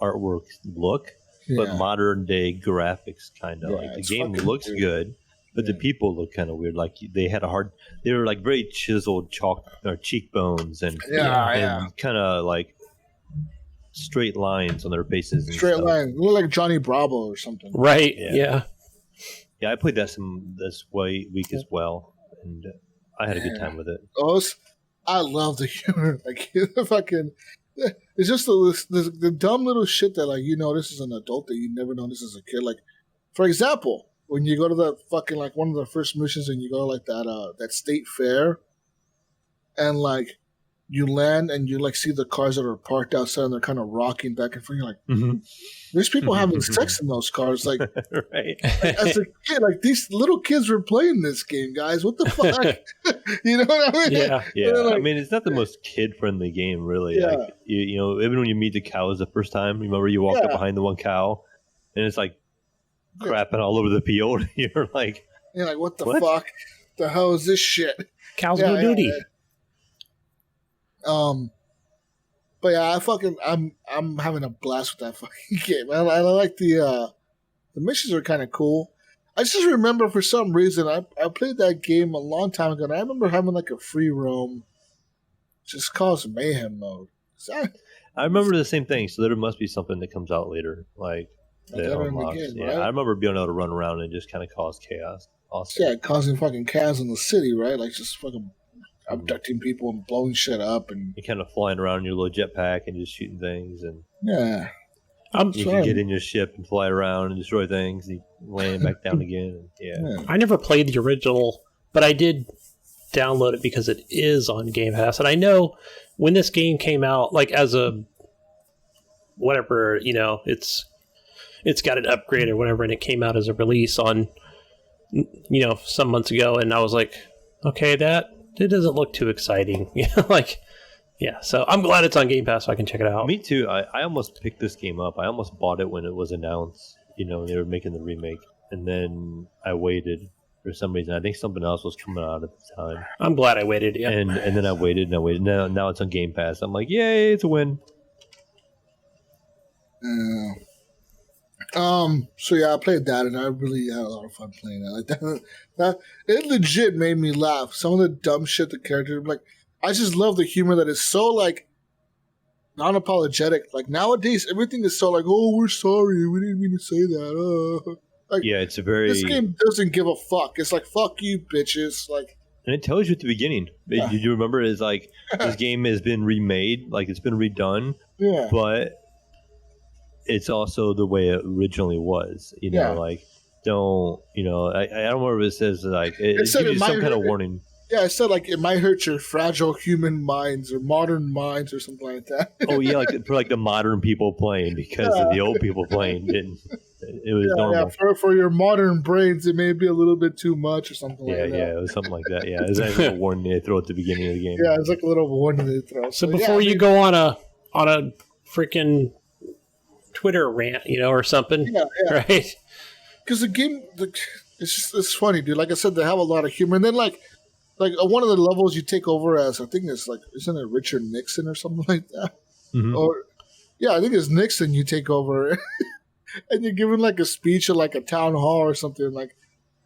artwork look, but modern day graphics kind of. Like the game looks good, but the people look kind of weird. Like they were like very chiseled cheekbones and kind of like straight lines on their faces. Straight lines. Look like Johnny Bravo or something. Right. Yeah. Yeah, I played this week as well, and I had a good time with it. I love the humor. Like the fucking, it's just the dumb little shit that like this as an adult that you never noticed as a kid. Like, for example, when you go to the fucking like one of the first missions and you go like that state fair, and like you land and you like see the cars that are parked outside and they're kind of rocking back and forth. You're like, there's people having sex in those cars. Like, right. Like, as a kid, like these little kids were playing this game, guys. What the fuck? You know what I mean? Yeah. Like, I mean, it's not the most kid-friendly game, really. Yeah. Like, even when you meet the cows the first time, remember you walk up behind the one cow and it's like crapping all over the field. You're like, what the fuck? The hell is this shit? Cows do duty. But yeah, I'm having a blast with that fucking game. I like the missions are kind of cool. I just remember for some reason I played that game a long time ago, and I remember having like a free roam, just called mayhem mode. I remember the same thing. So there must be something that comes out later, like that unlocks. Right? I remember being able to run around and just kind of cause chaos. Awesome. Yeah, causing fucking chaos in the city, right? Like just fucking abducting people and blowing shit up, and you're kind of flying around in your little jetpack and just shooting things, and you can get in your ship and fly around and destroy things, and land back down again. I never played the original, but I did download it because it is on Game Pass, and I know when this game came out, like as a whatever, it's got an upgrade or whatever, and it came out as a release on some months ago, and I was like, okay, it doesn't look too exciting. So I'm glad it's on Game Pass so I can check it out. Me too. I almost picked this game up. I almost bought it when it was announced, they were making the remake. And then I waited for some reason. I think something else was coming out at the time. I'm glad I waited, yeah. And then I waited. Now it's on Game Pass. I'm like, yay, it's a win. So yeah, I played that, and I really had a lot of fun playing it. Like that it legit made me laugh. Some of the dumb shit the characters like. I just love the humor that is so like non-apologetic. Like nowadays, everything is so like, oh, we're sorry, we didn't mean to say that. It's a very. This game doesn't give a fuck. It's like fuck you, bitches. Like, and it tells you at the beginning. Yeah. Did you remember? It's like this game has been remade, like it's been redone. Yeah, but it's also the way it originally was. Like don't I don't remember if it says like it gives you some kind of warning. Yeah, I said like it might hurt your fragile of minds or modern minds or something like that. Oh yeah, like for like the modern people playing because of the old people playing didn't. It was normal. Yeah, for your modern brains, it may be a little bit too much or something like that. Yeah, it was something like that. Yeah, it was like a warning they throw at the beginning of the game. Yeah, it's like a little warning they throw. So before you go on a freaking Twitter rant, or something, right? Because the game, it's funny, dude. Like I said, they have a lot of humor, and then like one of the levels you take over as, I think it's like, isn't it Richard Nixon or something like that? Mm-hmm. Or I think it's Nixon. You take over, and you're giving like a speech at like a town hall or something. Like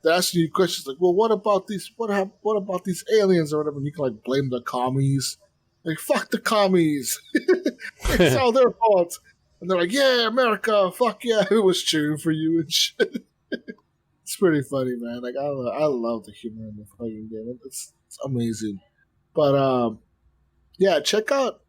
they're asking you questions like, "Well, what about these? What about these aliens or whatever?" And you can like blame the commies. Like, fuck the commies. It's all their fault. And they're like, yeah, America, fuck yeah, it was cheering for you and shit. It's pretty funny, man. Like, I love the humor in the fucking game. It's amazing. But, check out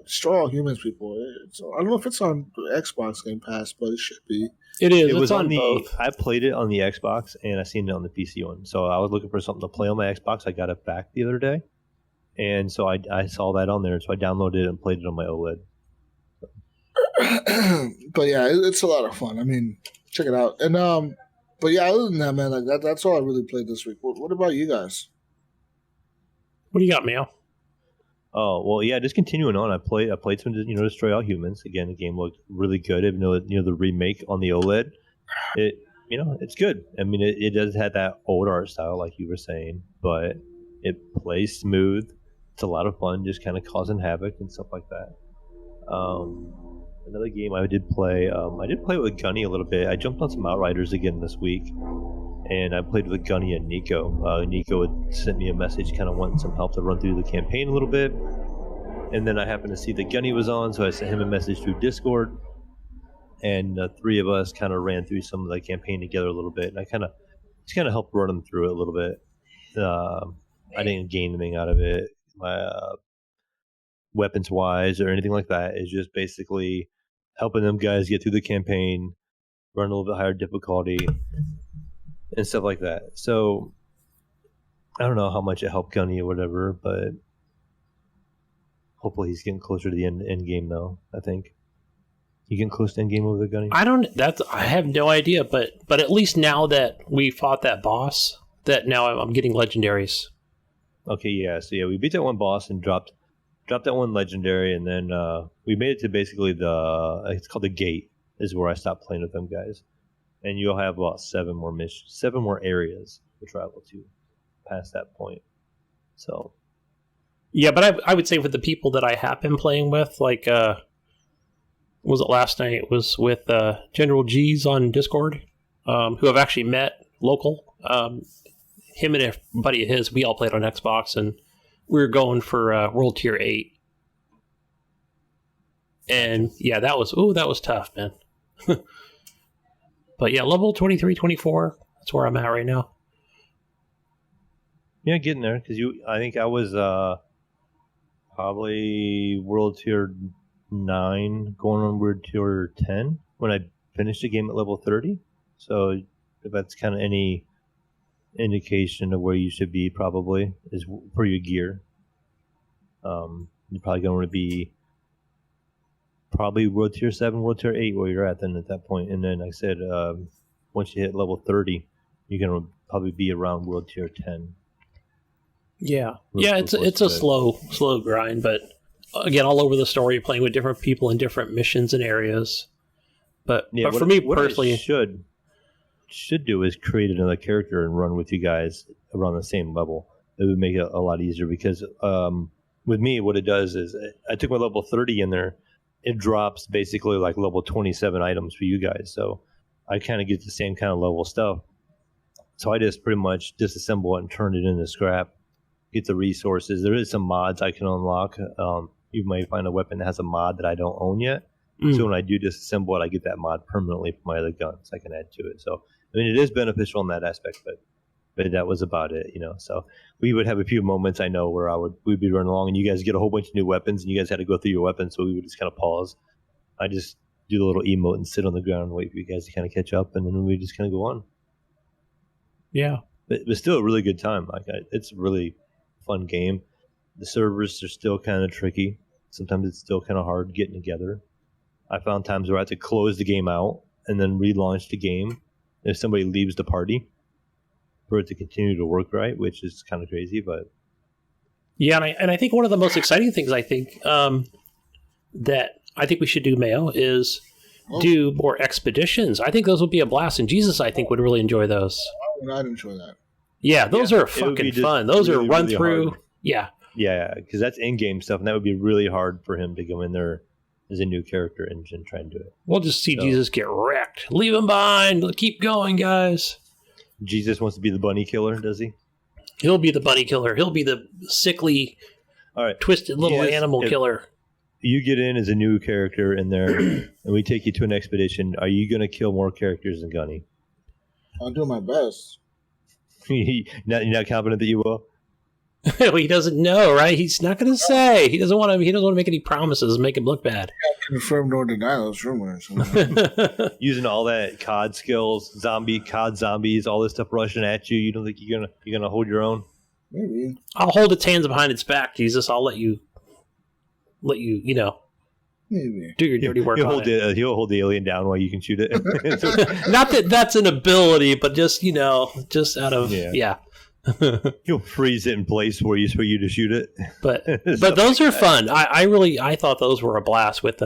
Destroy All Humans, people. I don't know if it's on Xbox Game Pass, but it should be. It is. It was on both. I played it on the Xbox, and I seen it on the PC one. So I was looking for something to play on my Xbox. I got it back the other day. And so I saw that on there, so I downloaded it and played it on my OLED. But yeah, it's a lot of fun. I mean, check it out. And but yeah, other than that, man, like that's all I really played this week. What about you guys? What do you got, Mayo? Oh well, yeah. Just continuing on, I played some, Destroy All Humans. Again, the game looked really good. Even though the remake on the OLED, it's good. I mean, it does have that old art style, like you were saying, but it plays smooth. It's a lot of fun, just kind of causing havoc and stuff like that. Another game I did play with Gunny a little bit. I jumped on some Outriders again this week, and I played with Gunny and Nico. Nico had sent me a message, kind of wanting some help to run through the campaign a little bit, and then I happened to see that Gunny was on, so I sent him a message through Discord, and the three of us kind of ran through some of the campaign together a little bit, and I kind of helped run them through it a little bit. I didn't gain anything out of it. Weapons wise or anything like that. Is just basically helping them guys get through the campaign, run a little bit higher difficulty and stuff like that. So I don't know how much it helped Gunny or whatever, but hopefully he's getting closer to the end game now. I think you getting close to end game with the Gunny. I have no idea, but at least now that we fought that boss, that now I'm getting legendaries. Okay, yeah. So yeah, we beat that one boss and dropped that one legendary, and then we made it to basically it's called the gate, is where I stopped playing with them guys. And you'll have about 7 more areas to travel to past that point. So yeah, but I would say for the people that I have been playing with, like was it last night? It was with General G's on Discord, who I've actually met local. Him and a buddy of his, we all played on Xbox, and we were going for World Tier 8. And yeah, that was tough, man. But yeah, level 23, 24, that's where I'm at right now. Yeah, getting there, because I think I was probably World Tier 9, going on World Tier 10 when I finished the game at level 30. So if that's kind of any indication of where you should be, probably is for your gear. You're probably going to be probably World Tier 7, World Tier 8 where you're at then at that point. And then like I said, once you hit level 30, you're going to probably be around World Tier 10. Yeah. Yeah, it's a slow grind, but again, all over the story, you're playing with different people in different missions and areas. But for me personally, should do is create another character and run with you guys around the same level. It would make it a lot easier, because with me, what it does is I took my level 30 in there. It drops basically like level 27 items for you guys. So I kind of get the same kind of level stuff. So I just pretty much disassemble it and turn it into scrap, get the resources. There is some mods I can unlock. You might find a weapon that has a mod that I don't own yet. So when I do disassemble it, I get that mod permanently for my other guns. I can add to it. So I mean, it is beneficial in that aspect, but that was about it, So we would have a few moments, I know, where we'd be running along and you guys get a whole bunch of new weapons and you guys had to go through your weapons, so we would just kind of pause. I just do the little emote and sit on the ground and wait for you guys to kind of catch up, and then we just kind of go on. Yeah. But it was still a really good time. It's a really fun game. The servers are still kind of tricky. Sometimes it's still kind of hard getting together. I found times where I had to close the game out and then relaunch the game if somebody leaves the party for it to continue to work right, which is kind of crazy, but yeah, and I think one of the most exciting things I think that I think we should do, Mayo, is do more expeditions. I think those would be a blast, and Jesus, I think, would really enjoy those. I would not enjoy that. Yeah, those are fucking fun. Those really, are run really through. hard. Yeah. Yeah, because that's in-game stuff, and that would be really hard for him to go in there as a new character and try and do it. We'll just see Jesus get wrecked. Leave him behind. Keep going, guys. Jesus wants to be the bunny killer, does he? He'll be the bunny killer. He'll be the sickly, twisted little animal killer. You get in as a new character in there, and we take you to an expedition. Are you going to kill more characters than Gunny? I'll do my best. You're not confident that you will? Well, he doesn't know, right? He's not going to say. He doesn't want to. He doesn't want to make any promises, make him look bad. Can't confirm nor deny those rumors. Using all that COD skills, COD zombies, all this stuff rushing at you. You don't think you're gonna hold your own? Maybe. I'll hold its hands behind its back, Jesus. I'll let you, Maybe. do your dirty work. He'll hold the alien down while you can shoot it. Not that that's an ability, but just out of yeah. He'll freeze it in place for you to shoot it. But those are fun. I thought those were a blast with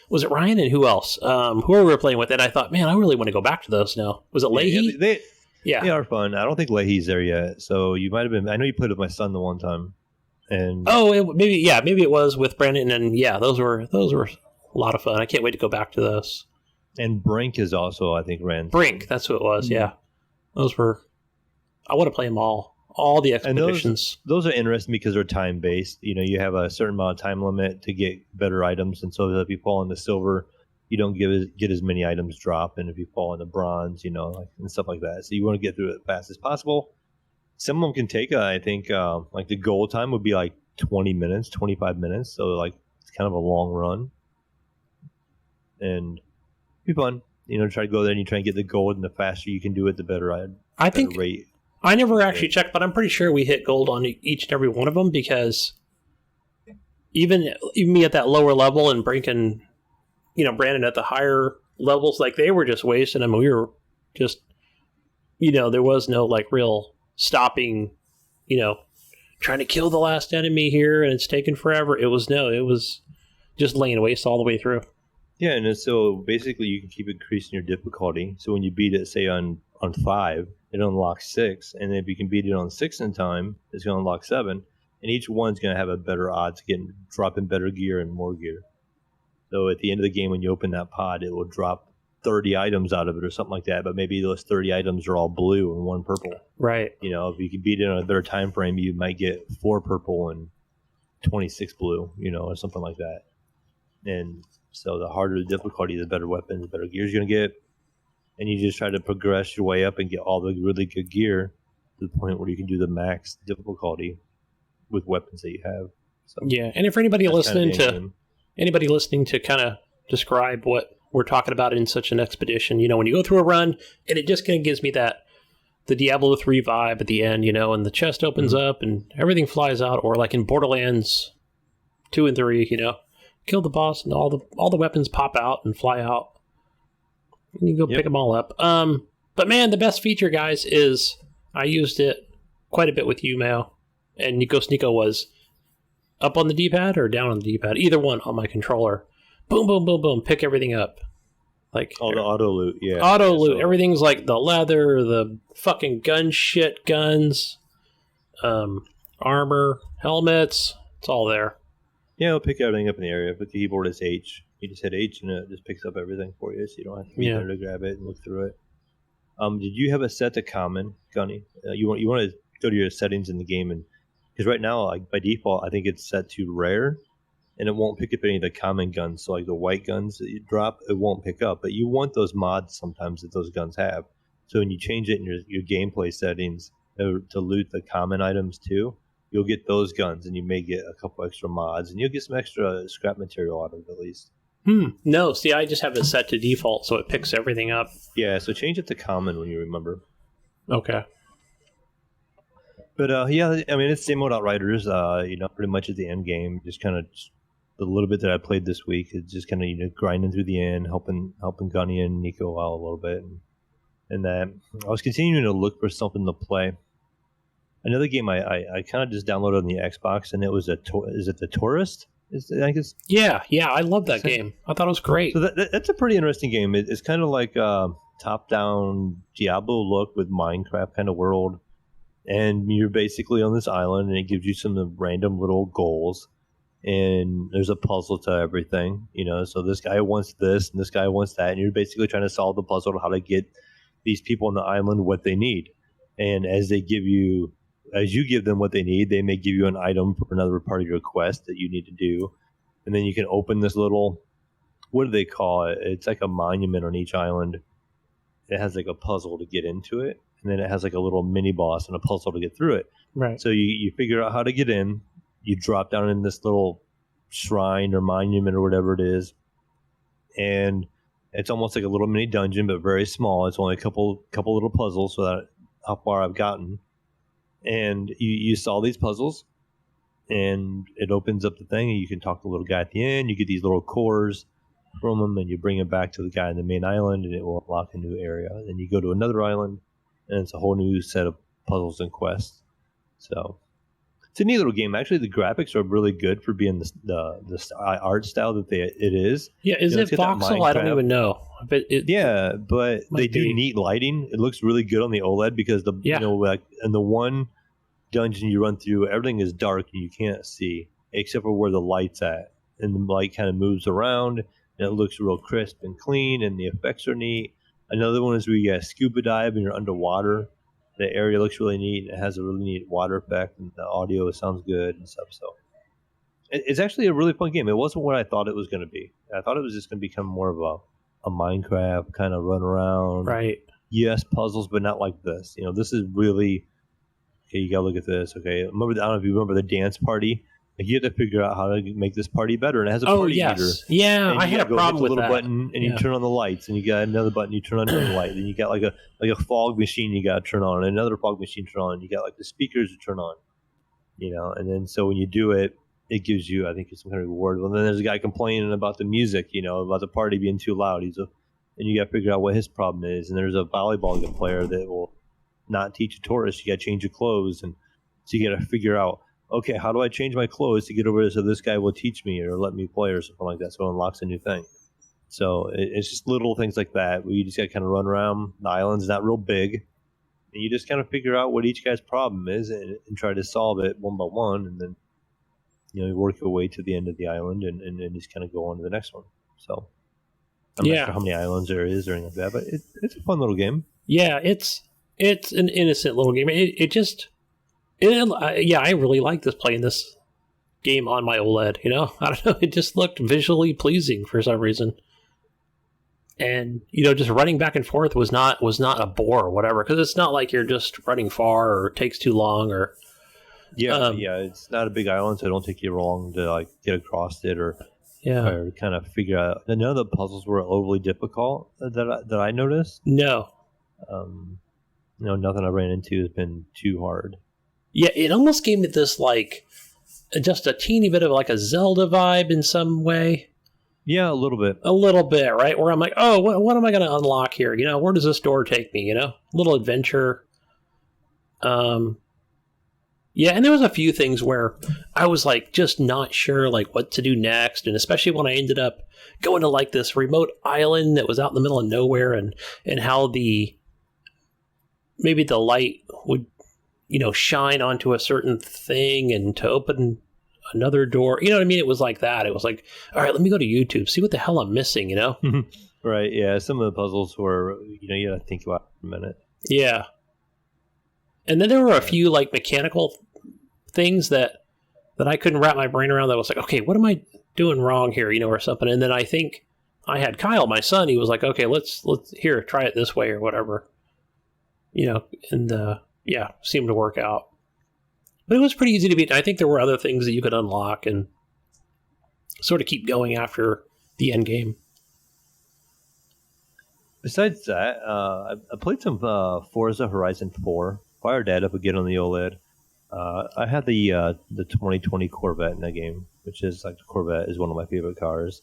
was it Ryan and who else? Whoever we were playing with, and I thought, man, I really want to go back to those now. Was it Leahy? They are fun. I don't think Leahy's there yet, so you might have been. I know you played with my son the one time, and maybe it was with Brandon, and those were a lot of fun. I can't wait to go back to those. And Brink is also, I think, ran. Brink, that's who it was. Yeah, those were. I want to play them all the expeditions. And those are interesting because they're time based. You have a certain amount of time limit to get better items, and so if you fall into silver, you don't get as many items drop, and if you fall into bronze, and stuff like that. So you want to get through it as fast as possible. Some of them can take, I think, like the goal time would be like 20 minutes, 25 minutes. So like it's kind of a long run, and it'd be fun. Try to go there and you try and get the gold, and the faster you can do it, the better. I think rate. I never actually checked, but I'm pretty sure we hit gold on each and every one of them because even me at that lower level and Brink Brandon at the higher levels, like they were just wasting them. We were just, there was no like real stopping, trying to kill the last enemy here and it's taken forever. It was just laying waste all the way through. Yeah, and so basically you can keep increasing your difficulty. So when you beat it, say on 5, it unlocks 6, and if you can beat it on 6 in time, it's going to unlock 7, and each one's going to have a better odds of dropping better gear and more gear. So at the end of the game, when you open that pod, it will drop 30 items out of it or something like that, but maybe those 30 items are all blue and 1 purple. Right. If you can beat it on a better time frame, you might get 4 purple and 26 blue, or something like that. And so the harder the difficulty, the better weapons, the better gear you're going to get. And you just try to progress your way up and get all the really good gear to the point where you can do the max difficulty with weapons that you have. So yeah, and if anybody listening to kind of describe what we're talking about in such an expedition, when you go through a run, and it just kind of gives me the Diablo 3 vibe at the end, and the chest opens up and everything flies out, or like in Borderlands 2 and 3, kill the boss and all the weapons pop out and fly out. And you go pick them all up. But man, the best feature, guys, is I used it quite a bit with you, Mayo. And Nico Sneeko was up on the D-pad or down on the D-pad. Either one on my controller. Boom, boom, boom, boom. Pick everything up. Like the auto loot, yeah. Auto loot. So everything's like the leather, the fucking guns, armor, helmets. It's all there. Yeah, it'll pick everything up in the area. With the keyboard, it's H. You just hit H and it just picks up everything for you, so you don't have to be there to grab it and look through it. Did you have it set to common, Gunny? You want to go to your settings in the game, and because right now, like by default, I think it's set to rare, and it won't pick up any of the common guns. So like the white guns that you drop, it won't pick up. But you want those mods sometimes that those guns have. So when you change it in your gameplay settings to loot the common items too, you'll get those guns, and you may get a couple extra mods, and you'll get some extra scrap material out of it at least. No, see, I just have it set to default, so it picks everything up. Yeah, so change it to common when you remember. Okay. But yeah, I mean, it's same old Outriders. Pretty much at the end game, just kind of the little bit that I played this week is just kind of grinding through the end, helping Gunny and Nico out a little bit, and that I was continuing to look for something to play. Another game I kind of just downloaded on the Xbox, and it was is it the Touryst? Yeah, I love that game. I thought it was great. So that's a pretty interesting game. It's kind of like a top-down Diablo look with Minecraft kind of world, and you're basically on this island, and it gives you some random little goals, and there's a puzzle to everything. So this guy wants this, and this guy wants that, and you're basically trying to solve the puzzle of how to get these people on the island what they need. And as you give them what they need, they may give you an item for another part of your quest that you need to do. And then you can open this little, what do they call it? It's like a monument on each island. It has like a puzzle to get into it. And then it has like a little mini boss and a puzzle to get through it. Right. So you figure out how to get in. You drop down in this little shrine or monument or whatever it is. And it's almost like a little mini dungeon, but very small. It's only a couple little puzzles, so that's how far I've gotten. And you solve these puzzles, and it opens up the thing, and you can talk to the little guy at the end. You get these little cores from them, and you bring it back to the guy in the main island, and it will unlock a new area. Then you go to another island, and it's a whole new set of puzzles and quests. So it's a neat little game. Actually, the graphics are really good for being the art style that it is. Yeah, is it voxel? I don't even know. But they do neat lighting. It looks really good on the OLED because like in the one dungeon you run through, everything is dark and you can't see except for where the light's at, and the light kind of moves around and it looks real crisp and clean, and the effects are neat. Another one is where you scuba dive and you're underwater. The area looks really neat. It has a really neat water effect, and the audio sounds good and stuff. So it's actually a really fun game. It wasn't what I thought it was going to be. I thought it was just going to become more of a Minecraft kind of run around. Right. Yes, puzzles, but not like this. This is really, okay, you got to look at this. Okay. I don't know if you remember the dance party. Like, you have to figure out how to make this party better. And it has a party meter. Yeah, I had a problem with that. You got a little button, and you turn on the lights, and you got another button, you turn on the light. Then you got like a fog machine you got to turn on, and another fog machine to turn on. You got like the speakers to turn on. And then so when you do it, it gives you, I think, some kind of reward. Well, then there's a guy complaining about the music, about the party being too loud. And you got to figure out what his problem is. And there's a volleyball player that will not teach a tourist. You got to change your clothes, and so you got to figure out, okay, how do I change my clothes to get over there so this guy will teach me or let me play or something like that? So it unlocks a new thing. So it's just little things like that where you just got to kind of run around. The island's not real big, and you just kind of figure out what each guy's problem is and try to solve it one by one, and then you work your way to the end of the island and just kind of go on to the next one. So I'm not sure how many islands there is or anything like that, but it's a fun little game. Yeah, it's an innocent little game. I really like playing this game on my OLED. I don't know. It just looked visually pleasing for some reason, and just running back and forth was not a bore or whatever, because it's not like you're just running far or it takes too long or. It's not a big island, so it don't take you long to get across it or kind of figure out. None of the puzzles were overly difficult that I noticed. No, nothing I ran into has been too hard. Yeah, it almost gave me this just a teeny bit of a Zelda vibe in some way. Yeah, a little bit. A little bit, right? Where I'm like, oh, what am I going to unlock here? Where does this door take me? Little adventure. Yeah, and there was a few things where I was just not sure what to do next, and especially when I ended up going to this remote island that was out in the middle of nowhere, and how maybe the light would shine onto a certain thing and to open another door. You know what I mean? It was like that. It was like, all right, let me go to YouTube, see what the hell I'm missing, Right, yeah. Some of the puzzles were, you got to think about it for a minute. Yeah. And then there were a few mechanical things that I couldn't wrap my brain around. That was like, okay, what am I doing wrong here, or something. And then I think I had Kyle, my son. He was like, okay, let's here, try it this way or whatever, and seemed to work out. But it was pretty easy to beat. I think there were other things that you could unlock and sort of keep going after the end game. Besides that, I played some Forza Horizon 4. Fired that up again on the OLED. I had the 2020 Corvette in that game. which is like the Corvette is one of my favorite cars.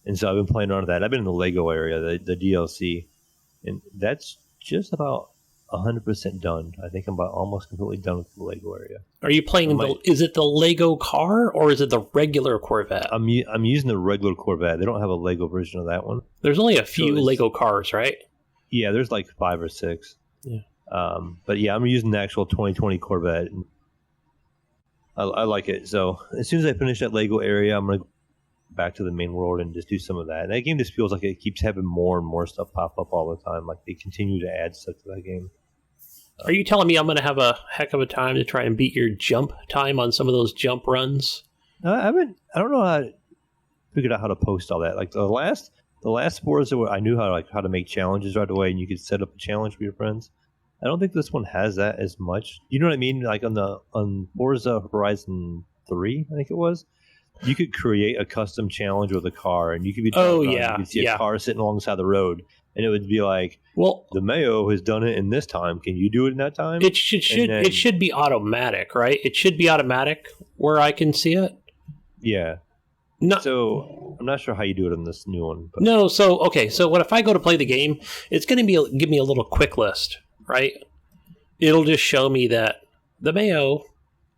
And so I've been playing around with that. I've been in the Lego area, the DLC, and that's just about 100% done. I think I'm about almost completely done with the Lego area. Are you playing is it the Lego car or is it the regular Corvette? I'm using the regular Corvette. They don't have a Lego version of that one. There's only a few Lego cars, right? Yeah, there's like 5 or 6. Yeah. But yeah, I'm using the actual 2020 Corvette. I like it. So as soon as I finish that Lego area, I'm going to go back to the main world and just do some of that. And that game just feels like it keeps having more and more stuff pop up all the time. Like they continue to add stuff to that game. Are you telling me I'm going to have a heck of a time to try and beat your jump time on some of those jump runs? I don't know how to figure out how to post all that. Like the last Forza, I knew how to make challenges right away, and you could set up a challenge for your friends. I don't think this one has that as much. You know what I mean? Like on Forza Horizon 3, I think it was. You could create a custom challenge with a car, and you could be you could see a car sitting alongside the road, and it would be like, well, the Mayo has done it in this time. Can you do it in that time? It should be automatic, right? It should be automatic where I can see it. Yeah. No. So I'm not sure how you do it in this new one. But. No. So what if I go to play the game? It's going to give me a little quick list, right? It'll just show me that the Mayo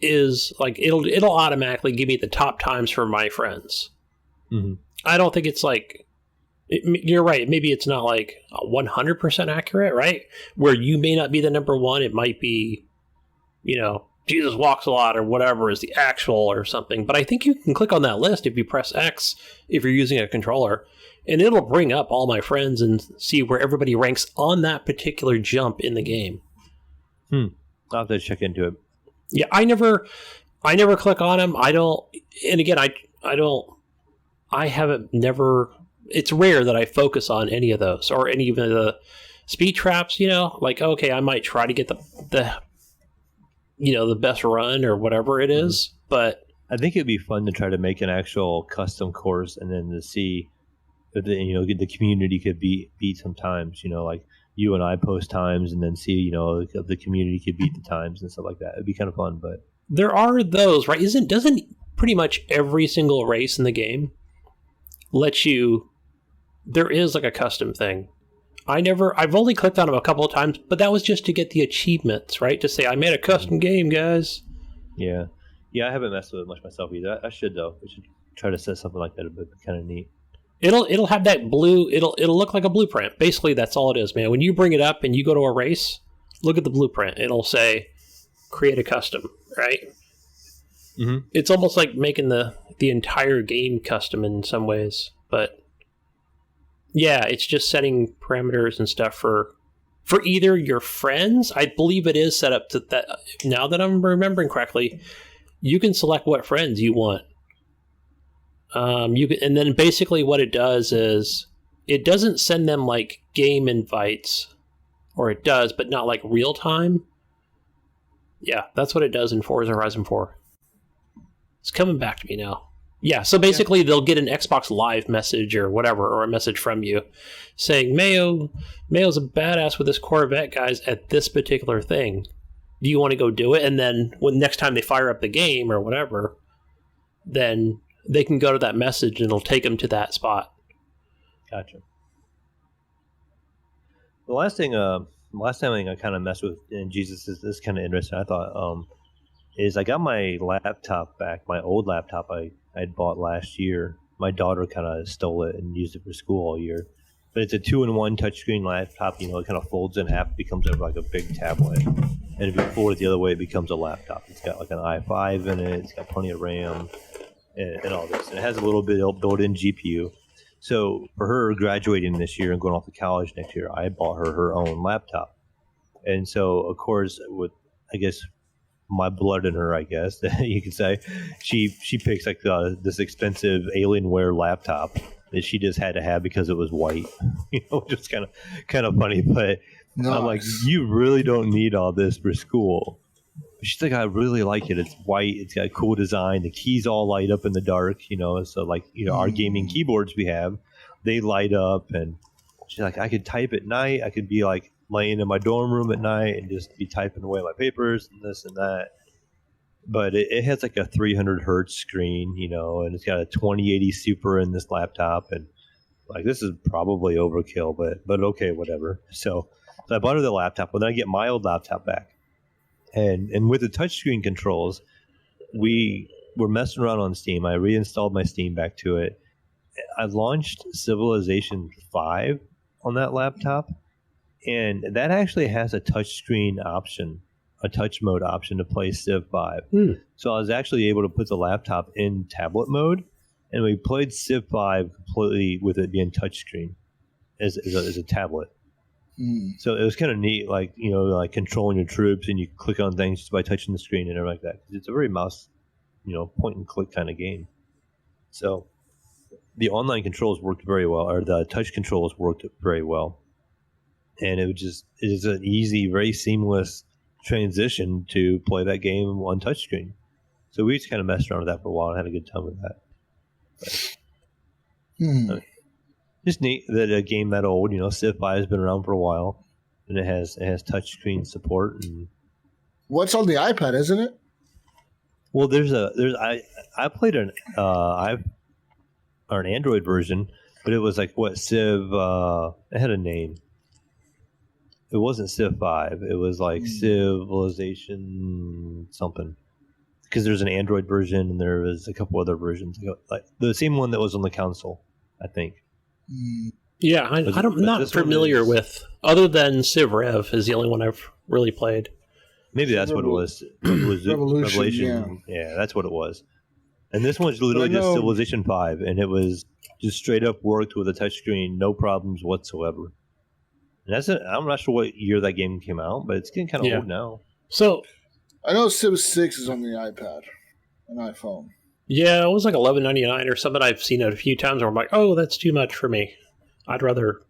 is like it'll automatically give me the top times for my friends. Mm-hmm. I don't think it's like you're right. Maybe it's not like 100% accurate, right? Where you may not be the number one, it might be, Jesus walks a lot or whatever is the actual or something. But I think you can click on that list if you press X if you're using a controller, and it'll bring up all my friends and see where everybody ranks on that particular jump in the game. I'll have to check into it. Yeah, I never click on them. I don't, and again, I haven't never. It's rare that I focus on any of those or any of the speed traps. Like okay, I might try to get the best run or whatever it is, but I think it'd be fun to try to make an actual custom course and then to see if the community could beat sometimes. Like you and I post times and then see if the community could beat the times and stuff like that. It'd be kind of fun, but there are those, right? Doesn't pretty much every single race in the game let you? There is like a custom thing. I've only clicked on them a couple of times, but that was just to get the achievements, right? To say I made a custom game, guys. Yeah, I haven't messed with it much myself either. I should though. We should try to set something like that. It'd be kind of neat. It'll have that blue. It'll look like a blueprint. Basically, that's all it is, man. When you bring it up and you go to a race, look at the blueprint. It'll say, "Create a custom," right? Mm-hmm. It's almost like making the entire game custom in some ways, but. Yeah, it's just setting parameters and stuff for either your friends. I believe it is set up to that. Now that I'm remembering correctly, you can select what friends you want. And then basically what it does is it doesn't send them like game invites, or it does, but not like real time. Yeah, that's what it does in Forza Horizon 4. It's coming back to me now. Yeah, so basically they'll get an Xbox Live message or whatever, or a message from you saying, Mayo's a badass with this Corvette, guys, at this particular thing. Do you want to go do it? And then when next time they fire up the game or whatever, then they can go to that message and it'll take them to that spot. Gotcha. The last time I kind of messed with, and Jesus, this is kind of interesting, I thought, is I got my laptop back, my old laptop I'd bought last year. My daughter kind of stole it and used it for school all year. But it's a 2-in-1 touchscreen laptop. It kind of folds in half, becomes like a big tablet. And if you fold it the other way, it becomes a laptop. It's got like an i5 in it. It's got plenty of RAM and all this. And it has a little bit of built-in GPU. So for her graduating this year and going off to college next year, I bought her own laptop. And so, of course, with, I guess, my blood in her, I guess you could say, she picks like this expensive Alienware laptop that she just had to have because it was white, which is kind of funny. But nice. I'm like, you really don't need all this for school. She's like, I really like it. It's white. It's got a cool design. The keys all light up in the dark. So like our gaming keyboards we have, they light up. And she's like, I could type at night. I could be like laying in my dorm room at night and just be typing away my papers and this and that. but it has like a 300 hertz screen, and it's got a 2080 Super in this laptop, and like this is probably overkill, but okay, whatever. So I bought her the laptop, but then I get my old laptop back, and with the touchscreen controls, we were messing around on Steam. I reinstalled my Steam back to it. I launched Civilization 5 on that laptop, and that actually has a touchscreen option, a touch mode option to play Civ 5. So I was actually able to put the laptop in tablet mode, and we played Civ 5 completely with it being touchscreen as a tablet. So it was kind of neat, like controlling your troops, and you click on things just by touching the screen and everything like that. It's a very mouse, point and click kind of game. So the online controls worked very well, or the touch controls worked very well, and it is an easy, very seamless transition to play that game on touchscreen. So we just kind of messed around with that for a while and had a good time with that. But, just neat that a game that old, Civ 5 has been around for a while, and it has touchscreen support. And what's on the iPad, isn't it? Well, I played an Android version, but it was like Civ. It had a name. It wasn't Civ 5. It was like Civilization something. Because there's an Android version and there was a couple other versions, like the same one that was on the console, I think. Yeah, I'm not familiar with, other than Civ Rev is the only one I've really played. Maybe that's what it was. It was Revelation. Yeah, that's what it was. And this one's literally just Civilization 5, and it was just straight up worked with a touchscreen, no problems whatsoever. And I'm not sure what year that game came out, but it's getting kind of old now. So I know Civ 6 is on the iPad and iPhone. Yeah, it was like $11.99 or something. I've seen it a few times where I'm like, oh, that's too much for me. I'd rather,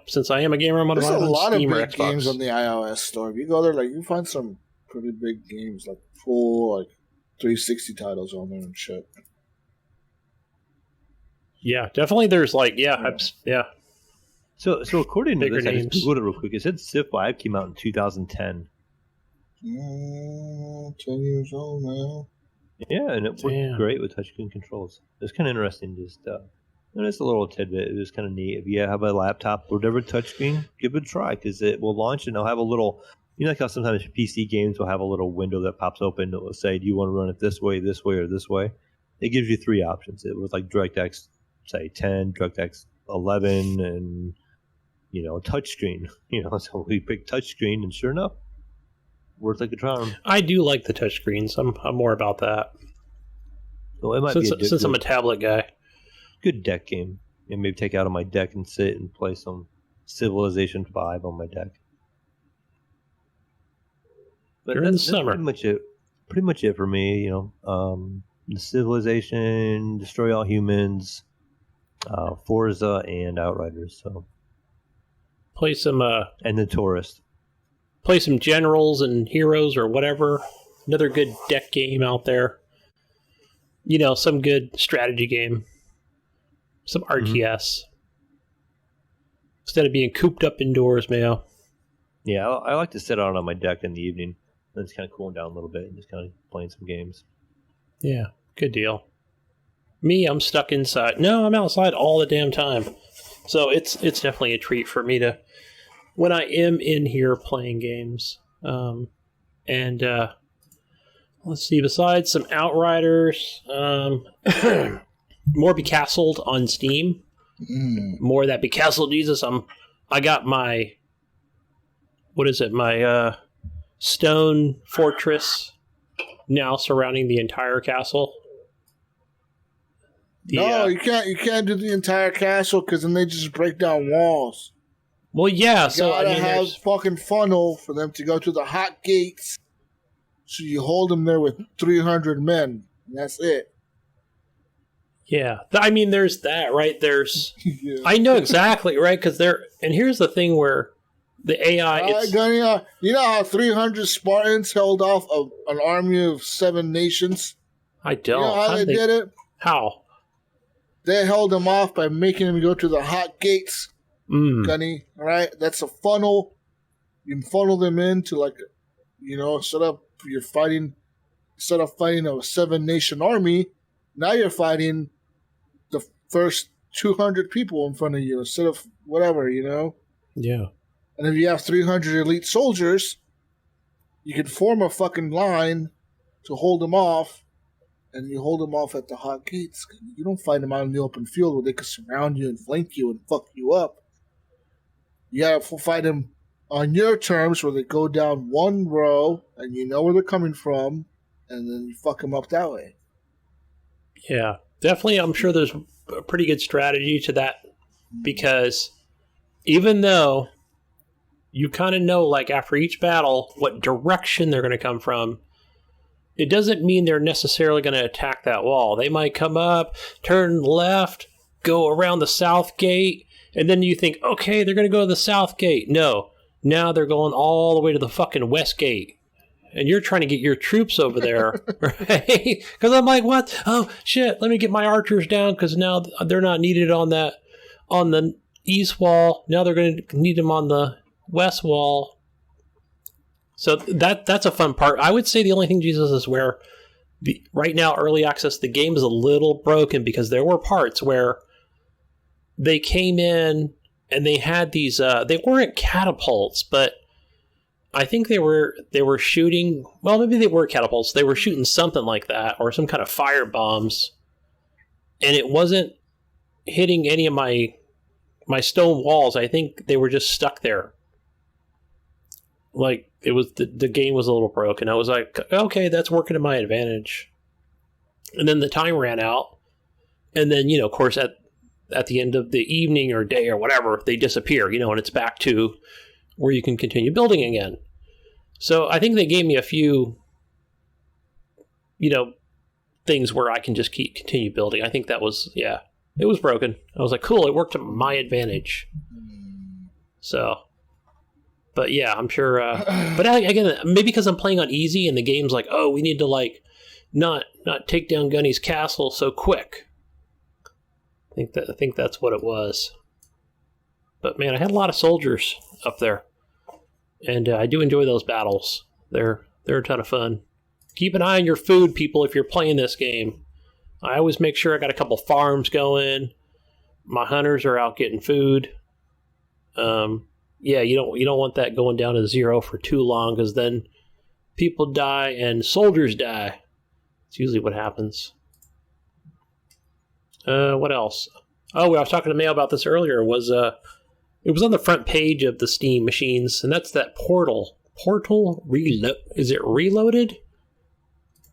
since I am a gamer, I'm going to buy it on Steam or Xbox. There's a lot of big games on the iOS store. If you go there, you find some pretty big games, like full, 360 titles on there and shit. Yeah, definitely. There's So according to this, I just googled it real quick. It said Civ 5 came out in 2010. 10 years old now. Yeah, and it worked great with touchscreen controls. It was kind of interesting. Just a little tidbit. It was kind of neat. If you have a laptop or whatever touchscreen, give it a try because it will launch and it'll have a little. Like how sometimes PC games will have a little window that pops open that will say, "Do you want to run it this way, or this way?" It gives you 3 options. It was like DirectX, say 10, DirectX 11, and touchscreen. So we picked touchscreen, and sure enough, worked like a charm. I do like the touchscreens. I'm more about that. Well, it might since I'm a tablet guy. Good deck game. And maybe take out on my deck and sit and play some Civilization 5 on my deck. But During the summer. Pretty much it for me. The Civilization, Destroy All Humans, Forza, and Outriders. So play some and the Touryst. Play some Generals and Heroes or whatever. Another good deck game out there. Some good strategy game. Some RTS. Instead of being cooped up indoors, Mayo. Yeah, I like to sit out on my deck in the evening. And it's kind of cooling down a little bit and just kind of playing some games. Yeah, good deal. Me, I'm stuck inside. No, I'm outside all the damn time. So it's definitely a treat for me to, when I am in here playing games. Let's see, besides some Outriders, more Becastled on Steam. More of that Becastled Jesus. I got my, my stone fortress now surrounding the entire castle. No, you can't do the entire castle because then they just break down walls. Well, yeah, you gotta have fucking funnel for them to go to the hot gates. So you hold them there with 300 men, and that's it. Yeah, there's that, right? There's, yeah. I know exactly, right? Because and here's the thing where the AI. You know how 300 Spartans held off an army of 7 nations? I don't. You know how they did it? How? They held them off by making them go to the hot gates. Gunny, all right? That's a funnel. You can funnel them into set up. You're fighting instead of fighting a 7-nation army, now you're fighting the first 200 people in front of you instead of whatever, Yeah. And if you have 300 elite soldiers, you can form a fucking line to hold them off, and you hold them off at the hot gates. You don't fight them out in the open field where they can surround you and flank you and fuck you up. You gotta fight them on your terms where they go down one row and you know where they're coming from, and then you fuck them up that way. Yeah, definitely. I'm sure there's a pretty good strategy to that, because even though you kind of know, like, after each battle, what direction they're going to come from, it doesn't mean they're necessarily going to attack that wall. They might come up, turn left, go around the south gate, and then you think, okay, they're going to go to the south gate. No, now they're going all the way to the fucking west gate. And you're trying to get your troops over there, right? Because I'm like, what? Oh, shit, let me get my archers down, because now they're not needed on the east wall. Now they're going to need them on the west wall. So that's a fun part. I would say the only thing, Jesus, is where right now, early access, the game is a little broken, because there were parts where they came in and they had these, they weren't catapults, but I think they were shooting, well, maybe they were catapults. They were shooting something like that, or some kind of fire bombs, and it wasn't hitting any of my stone walls. I think they were just stuck there. Like, it was the game was a little broken. I was like, okay, that's working to my advantage. And then the time ran out, and then, of course, at the end of the evening or day or whatever, they disappear, and it's back to where you can continue building again. So I think they gave me a few, things where I can just continue building. I think that was, it was broken. I was like, cool, it worked to my advantage. So, but yeah, I'm sure, but again, maybe because I'm playing on easy and the game's like, oh, we need to not take down Gunny's castle so quick. I think that's what it was. But man, I had a lot of soldiers up there, and I do enjoy those battles. They're a ton of fun. Keep an eye on your food, people, if you're playing this game. I always make sure I got a couple farms going. My hunters are out getting food. You don't want that going down to 0 for too long, because then people die and soldiers die. It's usually what happens. What else? Oh, I was talking to Mayo about this earlier. It was on the front page of the Steam machines, and that's that Portal Reload. Is it Reloaded?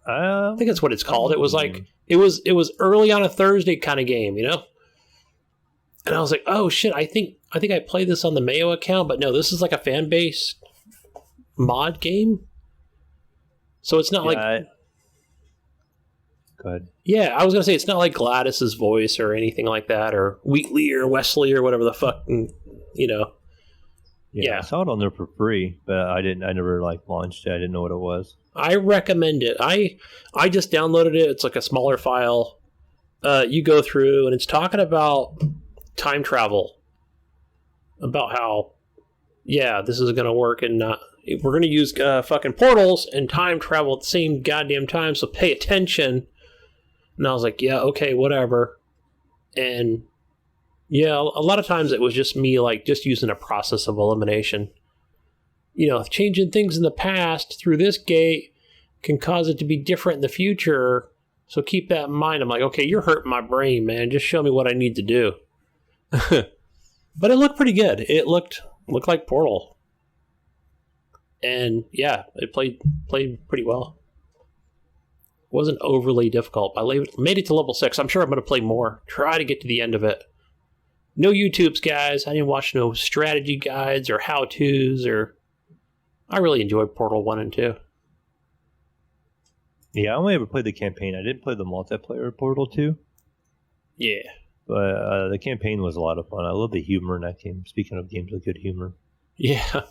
I think that's what it's called. It was like it was early on a Thursday kind of game, And I was like, oh shit, I think I played this on the Mayo account, but no, this is like a fan-based mod game. So it's not like. Go ahead. Yeah, I was gonna say it's not like Gladys's voice or anything like that, or Wheatley or Wesley or whatever the fuck, Yeah, I saw it on there for free, but I never launched it. I didn't know what it was. I recommend it. I just downloaded it. It's like a smaller file. You go through, and it's talking about time travel, about how, this is going to work, and we're going to use fucking portals and time travel at the same goddamn time, so pay attention. And I was like, yeah, okay, whatever. And yeah, a lot of times it was just me just using a process of elimination. Changing things in the past through this gate can cause it to be different in the future. So keep that in mind. I'm like, okay, you're hurting my brain, man. Just show me what I need to do. But it looked pretty good. It looked like Portal. And yeah, it played pretty well. It wasn't overly difficult. I made it to level 6. I'm sure I'm going to play more. Try to get to the end of it. No YouTubes, guys. I didn't watch no strategy guides or how-tos. I really enjoyed Portal 1 and 2. Yeah, I only ever played the campaign. I didn't play the multiplayer Portal 2. Yeah. But the campaign was a lot of fun. I love the humor in that game. Speaking of games with good humor. Yeah.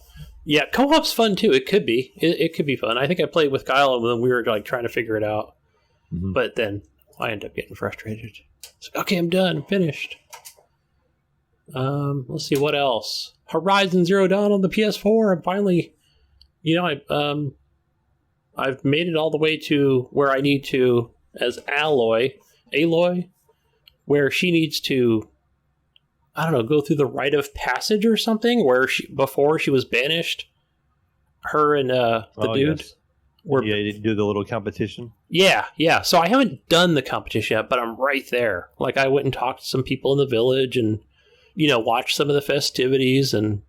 Yeah, co-op's fun too. It could be. It could be fun. I think I played with Kyle and then we were trying to figure it out. Mm-hmm. But then I ended up getting frustrated. It's like, okay, I'm done. I'm finished. Let's see what else. Horizon Zero Dawn on the PS4. I'm finally, I I've made it all the way to where I need to as Aloy, where she needs to, I don't know, go through the rite of passage or something, where before she was banished. Her and the dude. Yes. You do the little competition? Yeah. So I haven't done the competition yet, but I'm right there. Like, I went and talked to some people in the village and, watched some of the festivities. And,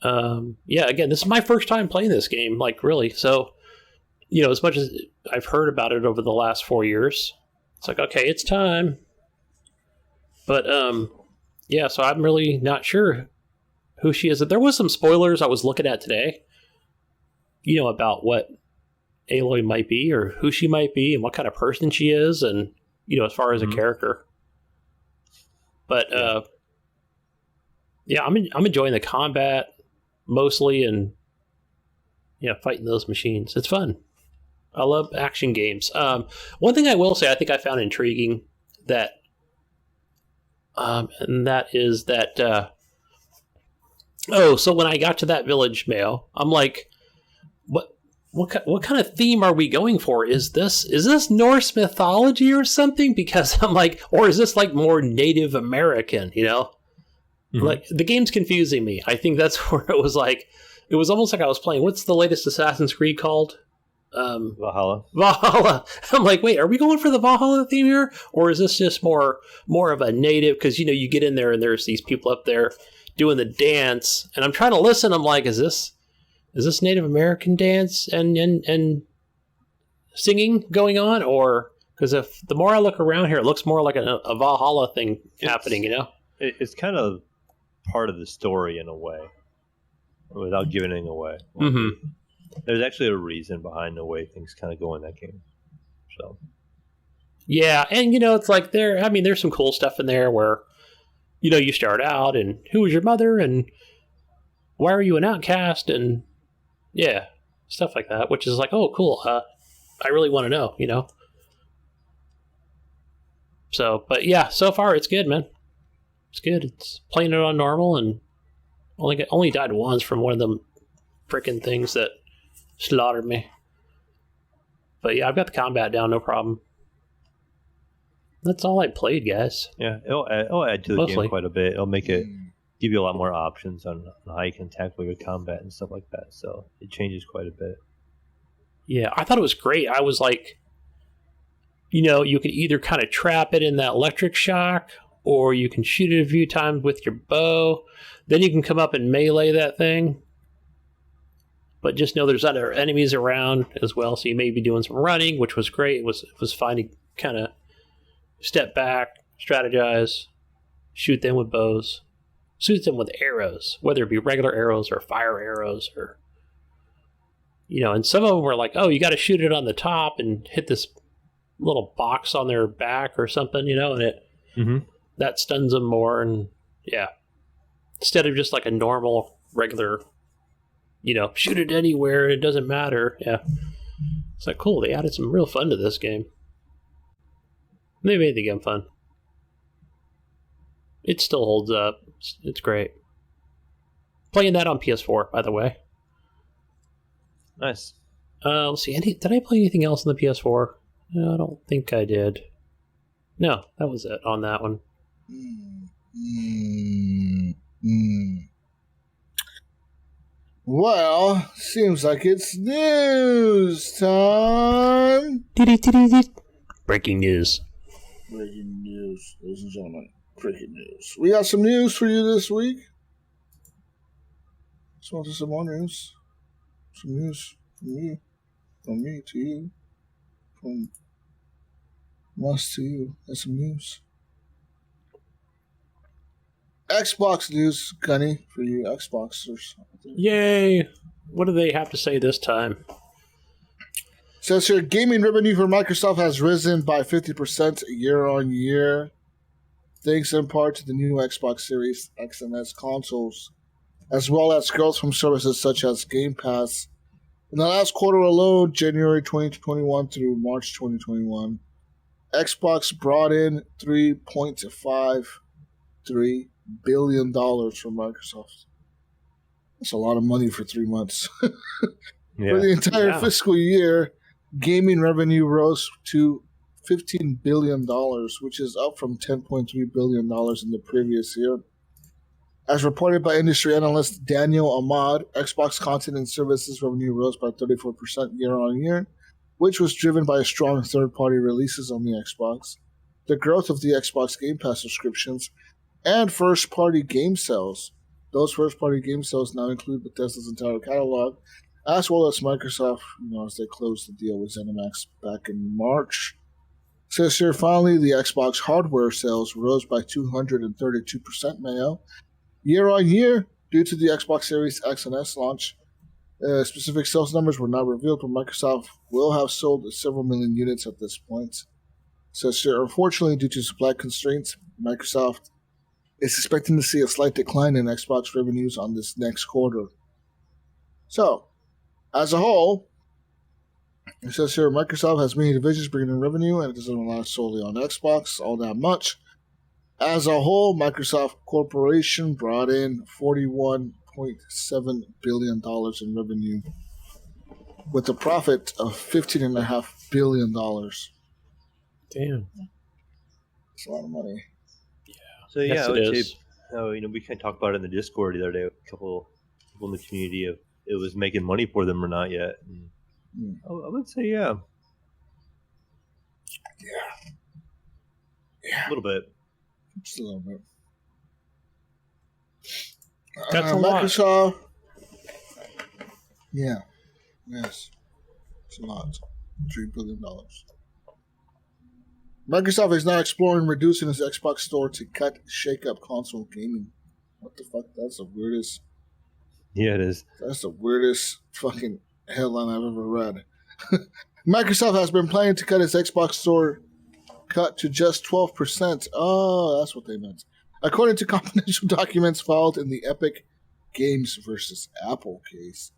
again, this is my first time playing this game, like, really. So, as much as I've heard about it over the last 4 years, it's like, okay, it's time. But, so I'm really not sure who she is. There was some spoilers I was looking at today, about what Aloy might be or who she might be and what kind of person she is, and as far as a character. But I'm enjoying the combat mostly, and fighting those machines. It's fun. I love action games. One thing I will say I think I found intriguing that and that is that so when I got to that village, Mayo, I'm like, What kind of theme are we going for? Is this Norse mythology or something? Because I'm like, or is this like more Native American? Like, the game's confusing me. I think that's where it was like, it was almost like I was playing. What's the latest Assassin's Creed called? Valhalla. I'm like, wait, are we going for the Valhalla theme here, or is this just more of a native? Because you get in there and there's these people up there doing the dance, and I'm trying to listen. I'm like, is this Native American dance and singing going on? Or, because if the more I look around here, it looks more like a Valhalla thing happening, It's kind of part of the story in a way, without giving it away. Mm-hmm. There's actually a reason behind the way things kind of go in that game. So, yeah, and it's like there's some cool stuff in there where, you start out and who was your mother and why are you an outcast, and yeah, stuff like that, which is like, oh, cool. I really want to know, So, but yeah, so far it's good, man. It's good. It's playing it on normal, and only died once from one of them freaking things that slaughtered me. But yeah, I've got the combat down, no problem. That's all I played, guys. Yeah, it'll add to the game quite a bit. It'll make it give you a lot more options on how you can tackle your combat and stuff like that. So it changes quite a bit. Yeah, I thought it was great. I was like, you could either kind of trap it in that electric shock, or you can shoot it a few times with your bow. Then you can come up and melee that thing. But just know there's other enemies around as well, so you may be doing some running, which was great. It was fine to kind of step back, strategize, shoot them with bows, shoot them with arrows, whether it be regular arrows or fire arrows, or and some of them were like, oh, you got to shoot it on the top and hit this little box on their back or something, and it that stuns them more. And yeah, instead of just like a normal regular, shoot it anywhere, it doesn't matter. Yeah, it's like, cool, they added some real fun to this game. They made the game fun. It still holds up. It's great. Playing that on PS4, by the way. Nice. Let's see. Did I play anything else on the PS4? No, I don't think I did. No, that was it on that one. Well, seems like it's news time. Breaking news. Breaking news, ladies and gentlemen. Breaking news. We got some news for you this week. Just wanted some more news. Some news from you. From me to you. From us to you. That's some news. Xbox news, Gunny, for you Xboxers. Yay! What do they have to say this time? Says here, gaming revenue for Microsoft has risen by 50% year on year, thanks in part to the new Xbox Series X and S consoles, as well as growth from services such as Game Pass. In the last quarter alone, January 2021 through March 2021, Xbox brought in $3.53 billion from Microsoft. That's a lot of money for 3 months. For the entire fiscal year, gaming revenue rose to $15 billion, which is up from $10.3 billion in the previous year. As reported by industry analyst Daniel Ahmad, Xbox content and services revenue rose by 34% year-on-year, which was driven by strong third-party releases on the Xbox, the growth of the Xbox Game Pass subscriptions, and first-party game sales. Those first-party game sales now include Bethesda's entire catalog, as well as Microsoft, as they closed the deal with ZeniMax back in March. Says here, finally, the Xbox hardware sales rose by 232%, Mayo, year-on-year due to the Xbox Series X and S launch. Specific sales numbers were not revealed, but Microsoft will have sold several million units at this point. Says here, unfortunately, due to supply constraints, Microsoft is expecting to see a slight decline in Xbox revenues on this next quarter. So, as a whole, it says here, Microsoft has many divisions bringing in revenue, and it doesn't rely solely on Xbox all that much. As a whole, Microsoft Corporation brought in $41.7 billion in revenue, with a profit of $15.5 billion. Damn. That's a lot of money. So Yes, I it would is. say, we kind of talked about it in the Discord the other day. A couple people in the community if it was making money for them or not yet. And I would say, yeah, a little bit. Just a little bit. That's a lot. Microsoft. Yeah. Yes. It's a lot. $3 billion. Microsoft is now exploring reducing its Xbox store to cut shake-up console gaming. What the fuck? That's the weirdest. Yeah, it is. That's the weirdest fucking headline I've ever read. Microsoft has been planning to cut its Xbox store cut to just 12%. Oh, that's what they meant. According to confidential documents filed in the Epic Games versus Apple case.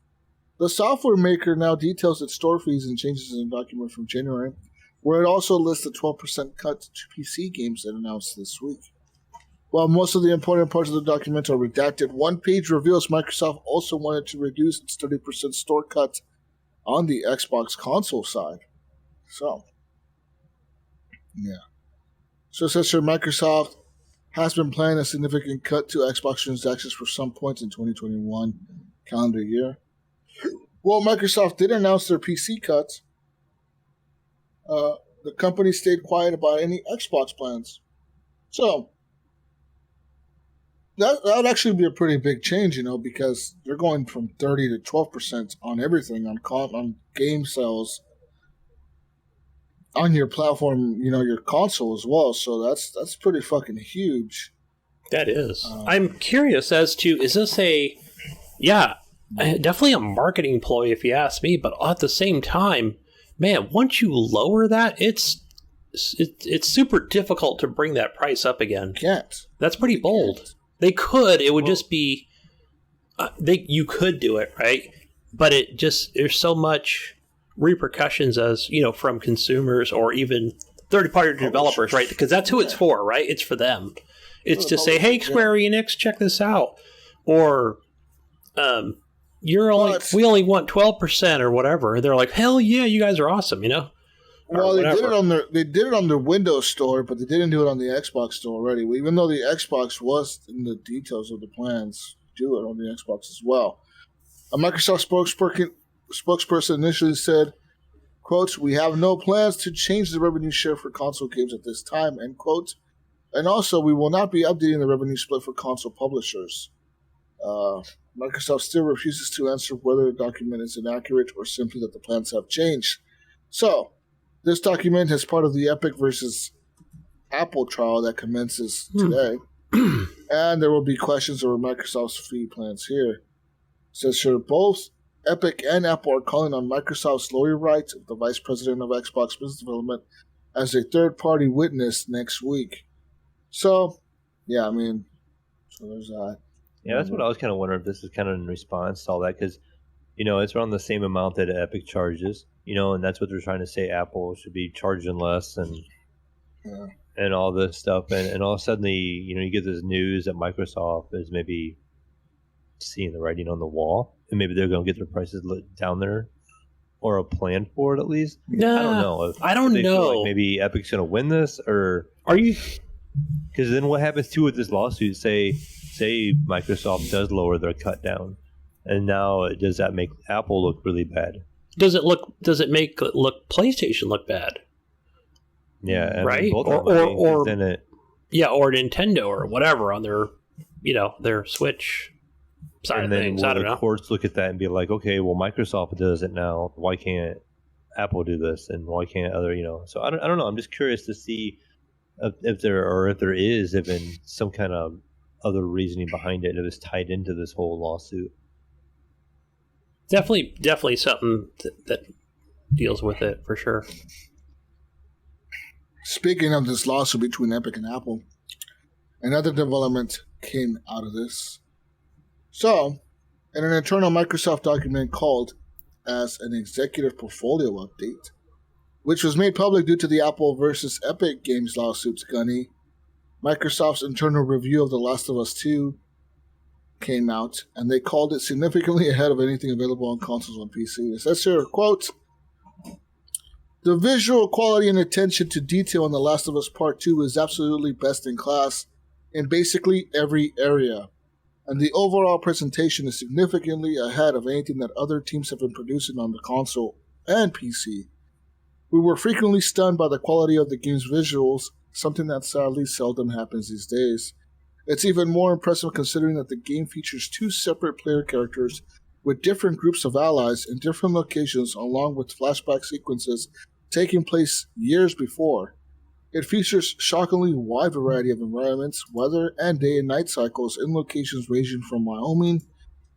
The software maker now details its store fees and changes in a document from January, where it also lists a 12% cut to PC games that announced this week. While most of the important parts of the document are redacted, one page reveals Microsoft also wanted to reduce its 30% store cut on the Xbox console side. So, yeah. So it says here Microsoft has been planning a significant cut to Xbox transactions for some point in 2021 calendar year. Well, Microsoft did announce their PC cuts. The company stayed quiet about any Xbox plans. So, that would actually be a pretty big change, because they're going from 30 to 12% on everything, on game sales, on your platform, your console as well. So that's pretty fucking huge. That is. I'm curious as to, is this definitely a marketing ploy if you ask me, but at the same time, man, once you lower that, it's super difficult to bring that price up again. Can't. That's pretty bold. They could. It would just be. You could do it, right? But there's so much repercussions as from consumers or even third-party developers, right? Because that's who it's for, right? It's for them. It's to say, hey, Square Enix, check this out, or we only want 12% or whatever. And they're like, hell yeah, you guys are awesome, Well, they did it on their Windows store, but they didn't do it on the Xbox store already. Even though the Xbox was in the details of the plans, do it on the Xbox as well. A Microsoft spokesperson initially said, quote, "We have no plans to change the revenue share for console games at this time," end quote. And also, we will not be updating the revenue split for console publishers. Microsoft still refuses to answer whether the document is inaccurate or simply that the plans have changed. So, this document is part of the Epic versus Apple trial that commences today. And there will be questions over Microsoft's fee plans here. It says here, both Epic and Apple are calling on Microsoft's lawyer Wright, the vice president of Xbox Business Development, as a third-party witness next week. So, yeah, so there's that. Yeah, that's what I was kind of wondering if this is kind of in response to all that, because, it's around the same amount that Epic charges, and that's what they're trying to say Apple should be charging less and all this stuff. And all of a sudden, you get this news that Microsoft is maybe seeing the writing on the wall, and maybe they're going to get their prices down there, or a plan for it at least. Nah, I don't know. I don't they feel know. like maybe Epic's going to win this, or are you? Because then what happens too with this lawsuit? Say Microsoft does lower their cut down, and now does that make Apple look really bad? Does it make PlayStation look bad? Yeah, right. Or then it. Yeah, or Nintendo or whatever on their, their Switch side of things. I don't know. Courts look at that and be like, okay, well, Microsoft does it now. Why can't Apple do this? And why can't other, So I don't know. I'm just curious to see if there is even some kind of other reasoning behind it. If it's tied into this whole lawsuit. Definitely something that deals with it for sure. Speaking of this lawsuit between Epic and Apple, another development came out of this. So, in an internal Microsoft document called as an executive portfolio update, which was made public due to the Apple versus Epic Games lawsuits, Gunny, Microsoft's internal review of The Last of Us 2 came out, and they called it significantly ahead of anything available on consoles and PC. It says here, quote, "The visual quality and attention to detail in The Last of Us Part 2 is absolutely best in class in basically every area, and the overall presentation is significantly ahead of anything that other teams have been producing on the console and PC. We were frequently stunned by the quality of the game's visuals, something that sadly seldom happens these days. It's even more impressive considering that the game features 2 separate player characters with different groups of allies in different locations along with flashback sequences taking place years before. It features shockingly wide variety of environments, weather, and day and night cycles in locations ranging from Wyoming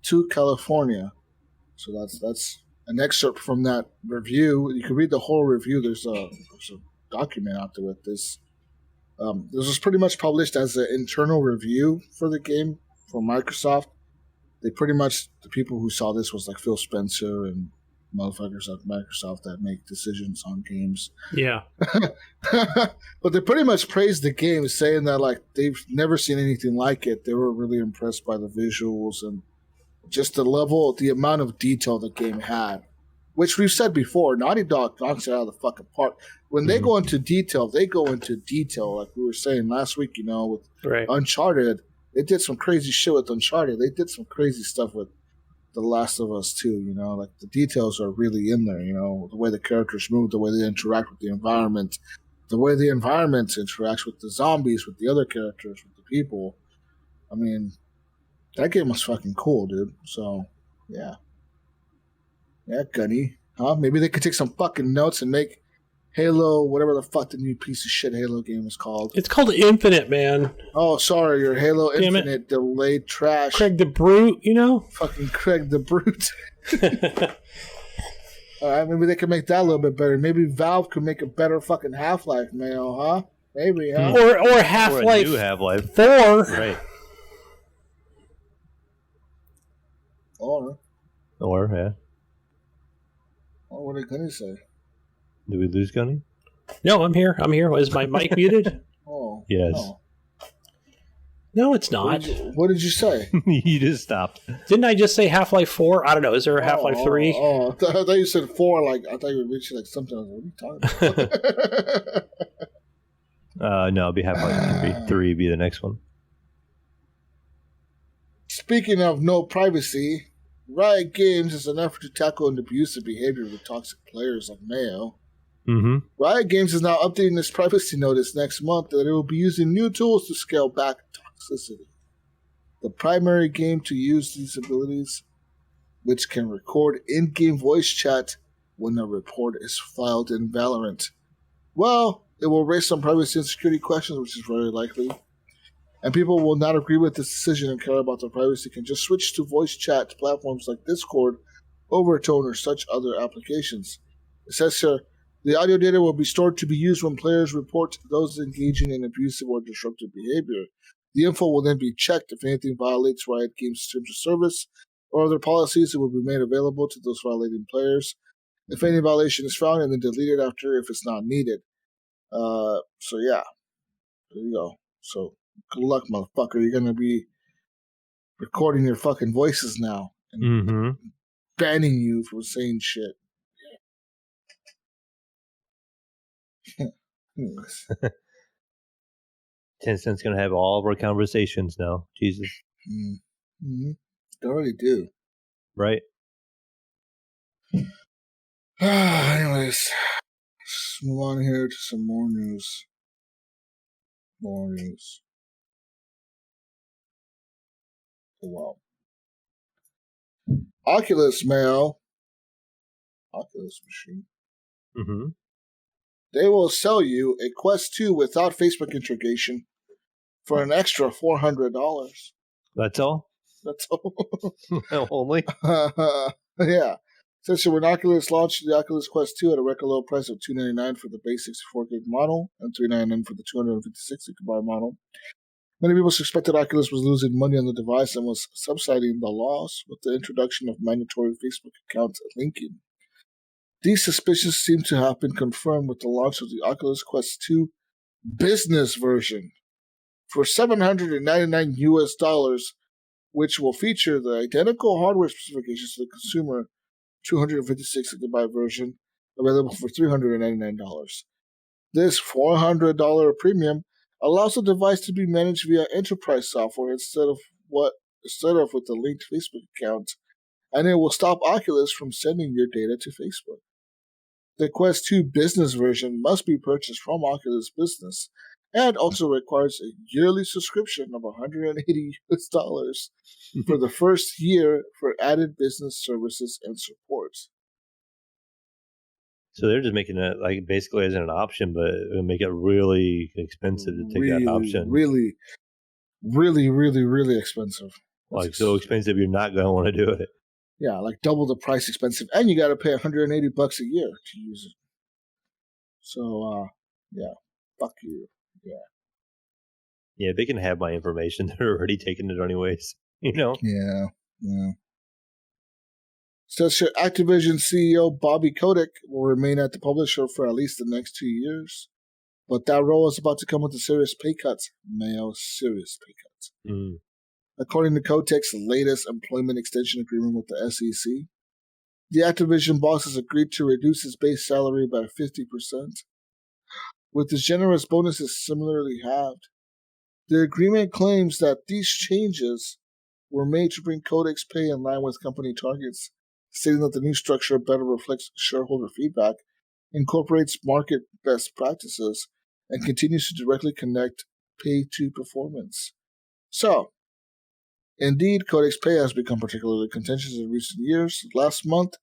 to California." So that's an excerpt from that review. You can read the whole review. There's a document out there with this. This was pretty much published as an internal review for the game for Microsoft. They pretty much, the people who saw this was like Phil Spencer and motherfuckers at Microsoft that make decisions on games. Yeah. But they pretty much praised the game, saying that like they've never seen anything like it. They were really impressed by the visuals and just the amount of detail the game had. Which we've said before, Naughty Dog knocks it out of the fucking park. When they go into detail, like we were saying last week, with Uncharted. They did some crazy shit with Uncharted. They did some crazy stuff with The Last of Us too, like the details are really in there, the way the characters move, the way they interact with the environment, the way the environment interacts with the zombies, with the other characters, with the people. I mean, that game was fucking cool, dude. So, yeah. Yeah, Gunny. Huh? Maybe they could take some fucking notes and make Halo, whatever the fuck the new piece of shit Halo game is called. It's called Infinite, man. Oh, sorry, your Halo Damn Infinite delayed trash. Craig the Brute, Fucking Craig the Brute. All right, maybe they could make that a little bit better. Maybe Valve could make a better fucking Half-Life, Mayo, huh? Maybe, huh? Or Half-Life, or a new Half-Life 4. Right. Or, yeah. What are they going to say? Did we lose Gunny? No, I'm here. Is my mic muted? Oh. Yes. Oh. No, it's not. What did you say? You just stopped. Didn't I just say Half-Life 4? I don't know. Is there a Half-Life 3? Oh, I thought you said 4. Like, I thought you were reaching like something. I was like, what are you talking about? No, it'll be Half-Life 3 would be the next one. Speaking of no privacy, Riot Games is an effort to tackle an abusive behavior with toxic players like Mayo. Mm-hmm. Riot Games is now updating its privacy notice next month that it will be using new tools to scale back toxicity. The primary game to use these abilities, which can record in-game voice chat when a report is filed in Valorant. Well, it will raise some privacy and security questions, which is very likely. And people will not agree with this decision and care about their privacy can just switch to voice chat platforms like Discord, Overtone, or such other applications. It says here, the audio data will be stored to be used when players report those engaging in abusive or disruptive behavior. The info will then be checked. If anything violates Riot Games' terms of service or other policies, it will be made available to those violating players. If any violation is found, and then deleted after if it's not needed. So yeah, there you go. So good luck, motherfucker. You're gonna be recording your fucking voices now and banning you from saying shit. Anyways. Tencent's going to have all of our conversations now. Jesus. Mm-hmm. They already do. Right. Anyways, let's move on here to some more news. More news. Oh, wow. Oculus Mayo. Oculus machine. Mm-hmm. They will sell you a Quest 2 without Facebook integration for an extra $400. That's all? That's all. Only? Yeah. Since when Oculus launched the Oculus Quest 2 at a record low price of $299 for the base 64 gig model and $399 for the 256 gigabyte model, many people suspected Oculus was losing money on the device and was subsidizing the loss with the introduction of mandatory Facebook account linking. These suspicions seem to have been confirmed with the launch of the Oculus Quest 2 business version for $799 US, which will feature the identical hardware specifications to the consumer 256 gigabyte version, available for $399. This $400 premium allows the device to be managed via enterprise software instead of with the linked Facebook account, and it will stop Oculus from sending your data to Facebook. The Quest 2 business version must be purchased from Oculus Business and also requires a yearly subscription of $180 US for the first year for added business services and support. So they're just making it like basically as an option, but it'll make it really expensive to take that option. Really, really, really, really expensive. Like so expensive, you're not going to want to do it. Yeah, like double the price expensive, and you got to pay $180 a year to use it. So, yeah, fuck you. Yeah. Yeah, they can have my information. They're already taking it anyways. You know. Yeah. Says here, Activision CEO Bobby Kotick will remain at the publisher for at least the next 2 years, but that role is about to come with a serious pay cut. Mayo, serious pay cut. According to Kotick's latest employment extension agreement with the SEC, the Activision boss has agreed to reduce his base salary by 50%, with his generous bonuses similarly halved. The agreement claims that these changes were made to bring Kotick's pay in line with company targets, stating that the new structure better reflects shareholder feedback, incorporates market best practices, and continues to directly connect pay to performance. So, indeed, Kotick's pay has become particularly contentious in recent years. Last month,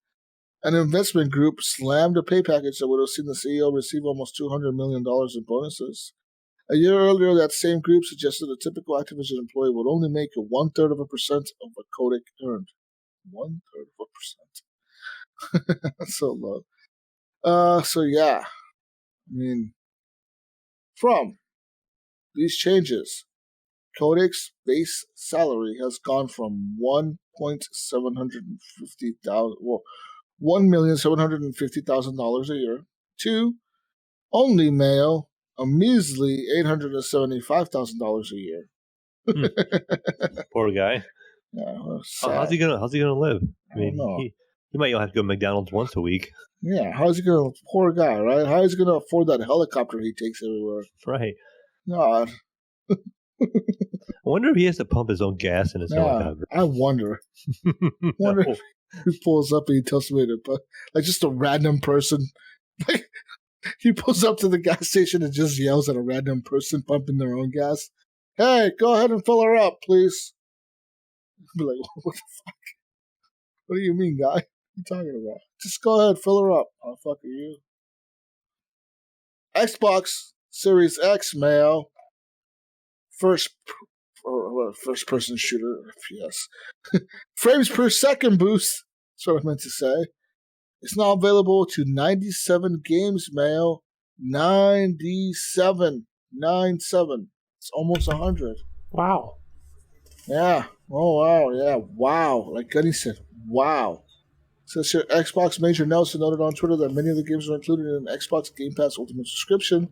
an investment group slammed a pay package that would have seen the CEO receive almost $200 million in bonuses. A year earlier, that same group suggested a typical Activision employee would only make 1/3% of what Kotick earned. 1/3%. That's so low. So yeah. I mean, from these changes, Kotick's base salary has gone from $1,750,000 a year to only Mayo a measly $875,000 a year. Poor guy. Yeah, how's he gonna live? I mean, he might have to go to McDonald's once a week. Yeah, how's he gonna? Poor guy, right? How is he gonna afford that helicopter he takes everywhere? Right. God. I wonder if he has to pump his own gas in his helicopter. I wonder. If he pulls up and he tells me to put, like, just a random person. Like, he pulls up to the gas station and just yells at a random person pumping their own gas. Hey, go ahead and fill her up, please. I'll be like, what the fuck? What do you mean, guy? What are you talking about? Just go ahead, fill her up. How the fuck are you? Xbox Series X, Mayo. First person shooter, FPS. Frames per second boost. That's what I meant to say. It's now available to 97 games, Mayo. 97. 97. It's almost 100. Wow. Yeah. Oh, wow. Yeah. Wow. Like Gunny said, wow. Says here, Xbox Major Nelson noted on Twitter that many of the games are included in an Xbox Game Pass Ultimate subscription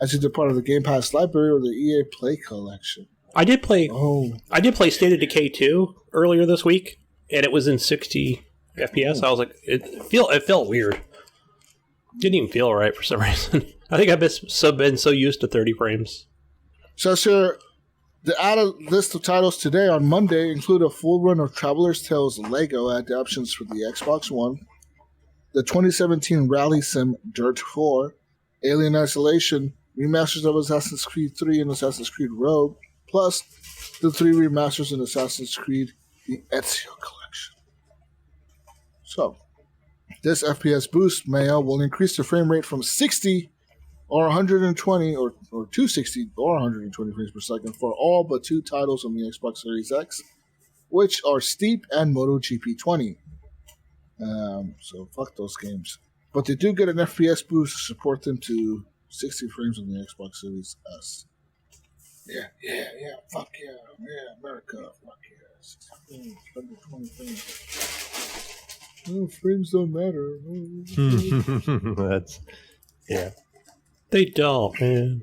as either part of the Game Pass library or the EA Play collection. I did play. Oh. I did play State of Decay 2 earlier this week, and it was in 60 FPS. I was like, it felt weird. Didn't even feel right for some reason. I think I've been so used to 30 frames. So, sir, the added list of titles today on Monday include a full run of Traveler's Tales Lego adaptations for the Xbox One, the 2017 Rally Sim Dirt 4, Alien Isolation, remasters of Assassin's Creed 3 and Assassin's Creed Rogue, plus the 3 remasters in Assassin's Creed, the Ezio Collection. So, this FPS boost, Mayo, will increase the frame rate from 60 or 120 or 260 or 120 frames per second for all but 2 titles on the Xbox Series X, which are Steep and MotoGP 20. So fuck those games. But they do get an FPS boost to support them to 60 frames on the Xbox Series S. Yeah, fuck yeah, America, fuck yeah. 120 frames. No, frames don't matter. That's, yeah. They don't, man.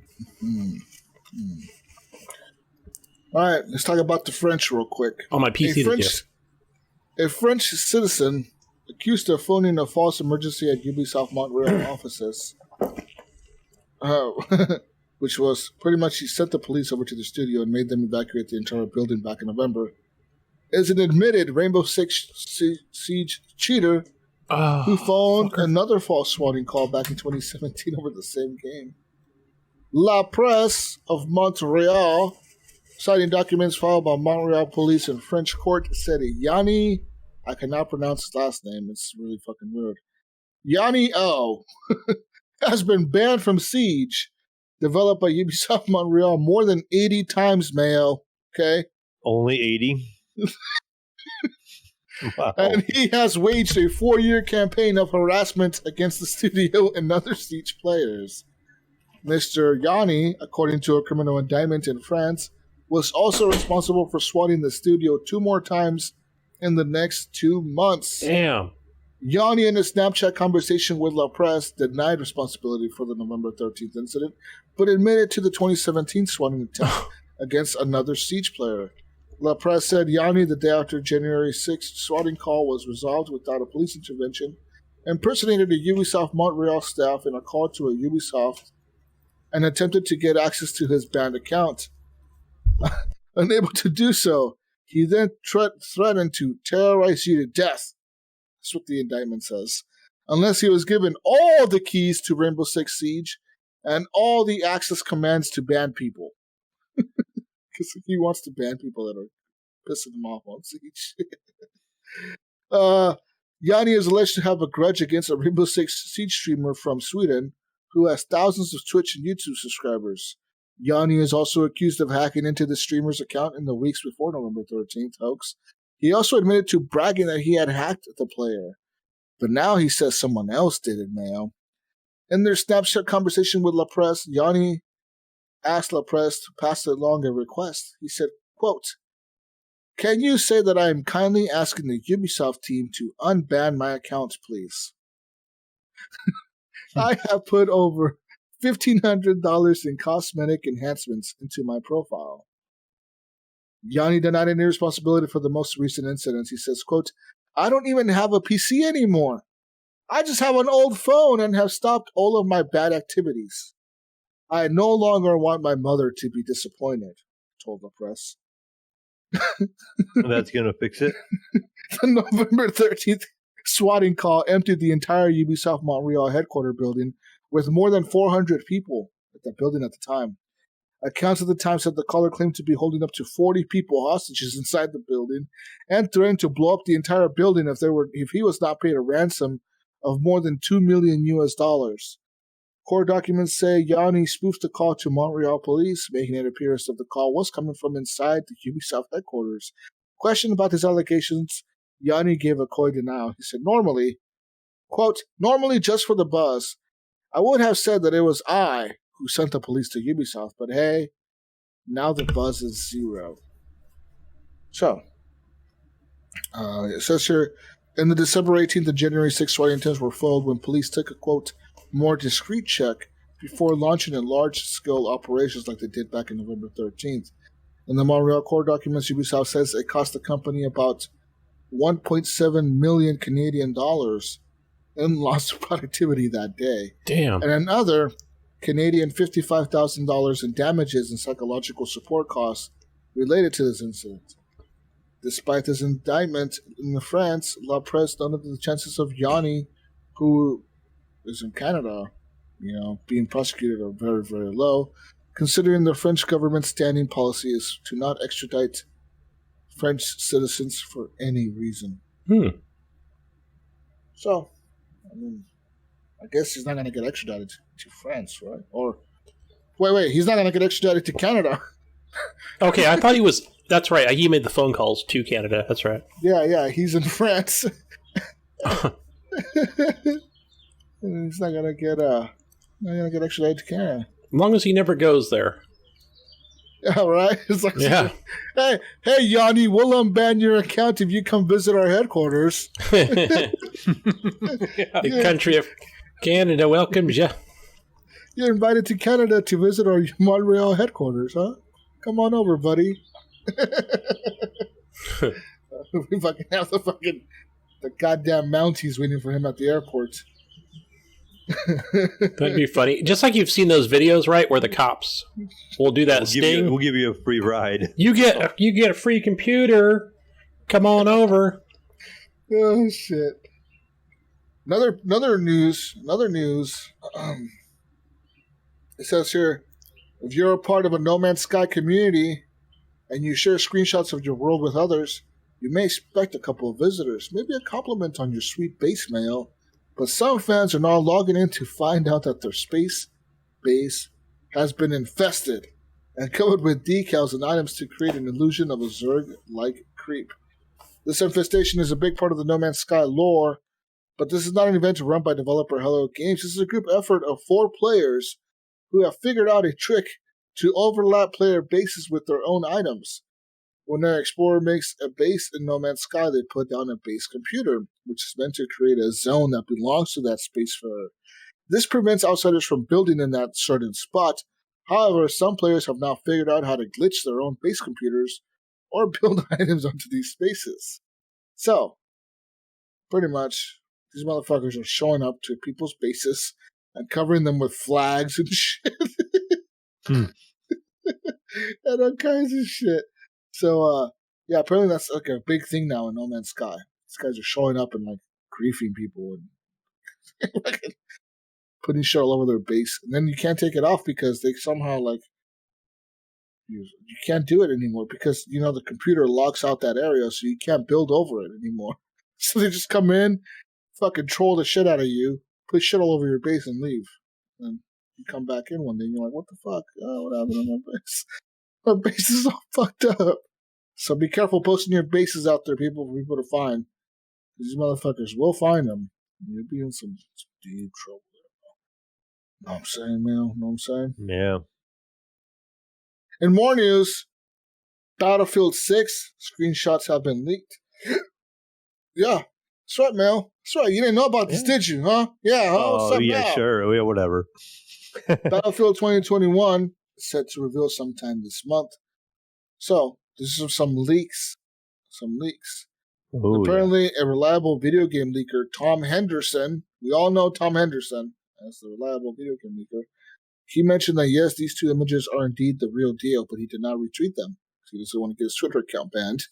All right, let's talk about the French real quick. On my PC, a French citizen accused of phoning a false emergency at Ubisoft Montreal offices, which was pretty much he sent the police over to the studio and made them evacuate the entire building back in November, is an admitted Rainbow Six Siege cheater who phoned another false swatting call back in 2017 over the same game. La Presse of Montreal, citing documents filed by Montreal police in French court, said Yanni, I cannot pronounce his last name, it's really fucking weird, Yanni O, has been banned from Siege, developed by Ubisoft Montreal, more than 80 times, Mayo. Okay? Only 80? Wow. And he has waged a 4-year campaign of harassment against the studio and other Siege players. Mr. Yanni, according to a criminal indictment in France, was also responsible for swatting the studio 2 more times in the next 2 months. Damn. Yanni, in a Snapchat conversation with La Presse, denied responsibility for the November 13th incident, but admitted to the 2017 swatting attempt against another Siege player. La Presse said Yanni, the day after January 6th swatting call was resolved without a police intervention, impersonated a Ubisoft Montreal staff in a call to a Ubisoft and attempted to get access to his banned account. Unable to do so, he then threatened to terrorize you to death. That's what the indictment says. Unless he was given all the keys to Rainbow Six Siege and all the access commands to ban people. Because he wants to ban people that are pissing him off on Siege. Yanni is alleged to have a grudge against a Rainbow Six Siege streamer from Sweden who has thousands of Twitch and YouTube subscribers. Yanni is also accused of hacking into the streamer's account in the weeks before November 13th hoax. He also admitted to bragging that he had hacked the player. But now he says someone else did it, Mayo. In their Snapchat conversation with La Presse, Yanni asked La Presse to pass along a request. He said, quote, "Can you say that I am kindly asking the Ubisoft team to unban my account, please? I have put over $1,500 in cosmetic enhancements into my profile." Yanni denied any responsibility for the most recent incidents. He says, quote, "I don't even have a PC anymore. I just have an old phone and have stopped all of my bad activities. I no longer want my mother to be disappointed," told the press. That's going to fix it? The November 13th swatting call emptied the entire Ubisoft Montreal headquarters building with more than 400 people at that building at the time. Accounts at the time said the caller claimed to be holding up to 40 people hostages inside the building and threatened to blow up the entire building if he was not paid a ransom of more than $2 million US. Court documents say Yanni spoofed the call to Montreal police, making it appear as if the call was coming from inside the Ubisoft headquarters. Questioned about his allegations, Yanni gave a coy denial. He said, normally just for the buzz, I would have said that it was I who sent the police to Ubisoft, but hey, now the buzz is zero. So, it says here, in the December 18th and January 6th swatting attempts were foiled when police took a, quote, more discreet check before launching in large-scale operations like they did back in November 13th. In the Montreal court documents, Ubisoft says it cost the company about 1.7 million Canadian dollars in lost productivity that day. Damn. And another Canadian $55,000 in damages and psychological support costs related to this incident. Despite this indictment in France, La Presse noted the chances of Yanni, who is in Canada, being prosecuted are very, very low, considering the French government's standing policy is to not extradite French citizens for any reason. So, I guess he's not going to get extradited to France, right? Or, wait, he's not going to get extradited to Canada. Okay, I thought he was... That's right, he made the phone calls to Canada, that's right. Yeah, he's in France. He's not going to get extradited to Canada. As long as he never goes there. Yeah, right? It's like, yeah. Hey, Yanni, we'll unban your account if you come visit our headquarters. The country of Canada welcomes you. You're invited to Canada to visit our Montreal headquarters, huh? Come on over, buddy. We fucking have the goddamn Mounties waiting for him at the airport. That'd be funny. Just like you've seen those videos, right, where the cops will do that sting. We'll give you a free ride. You get a free computer. Come on over. Oh shit! Another news. It says here, if you're a part of a No Man's Sky community and you share screenshots of your world with others, you may expect a couple of visitors, maybe a compliment on your sweet base mail. But some fans are now logging in to find out that their space base has been infested and covered with decals and items to create an illusion of a Zerg-like creep. This infestation is a big part of the No Man's Sky lore, but this is not an event run by developer Hello Games. This is a group effort of 4 players who have figured out a trick to overlap player bases with their own items. When their explorer makes a base in No Man's Sky, they put down a base computer, which is meant to create a zone that belongs to that spacefarer. This prevents outsiders from building in that certain spot. However, some players have now figured out how to glitch their own base computers or build items onto these spaces. So, pretty much, these motherfuckers are showing up to people's bases and covering them with flags and shit. And all kinds of shit. So, apparently that's like a big thing now in No Man's Sky. These guys are showing up and like griefing people and putting shit all over their base. And then you can't take it off because they somehow like, you can't do it anymore because, the computer locks out that area so you can't build over it anymore. So they just come in, fucking troll the shit out of you, put shit all over your base and leave. And you come back in one day and you're like, what the fuck? Oh, what happened to my base? My base is all fucked up. So be careful posting your bases out there, people, for people to find. These motherfuckers will find them. You'll be in some deep trouble there. Know what I'm saying, man? Know what I'm saying? Yeah. In more news, Battlefield 6 screenshots have been leaked. Yeah. That's right, Mel. That's right. You didn't know about this, did you, huh? Yeah, huh? Oh, yeah, now? Sure. Oh, yeah, whatever. Battlefield 2021 is set to reveal sometime this month. So, this is some leaks. Ooh, apparently, a reliable video game leaker, Tom Henderson, we all know Tom Henderson as the reliable video game leaker, he mentioned that, yes, these 2 images are indeed the real deal, but he did not retweet them. He doesn't want to get his Twitter account banned.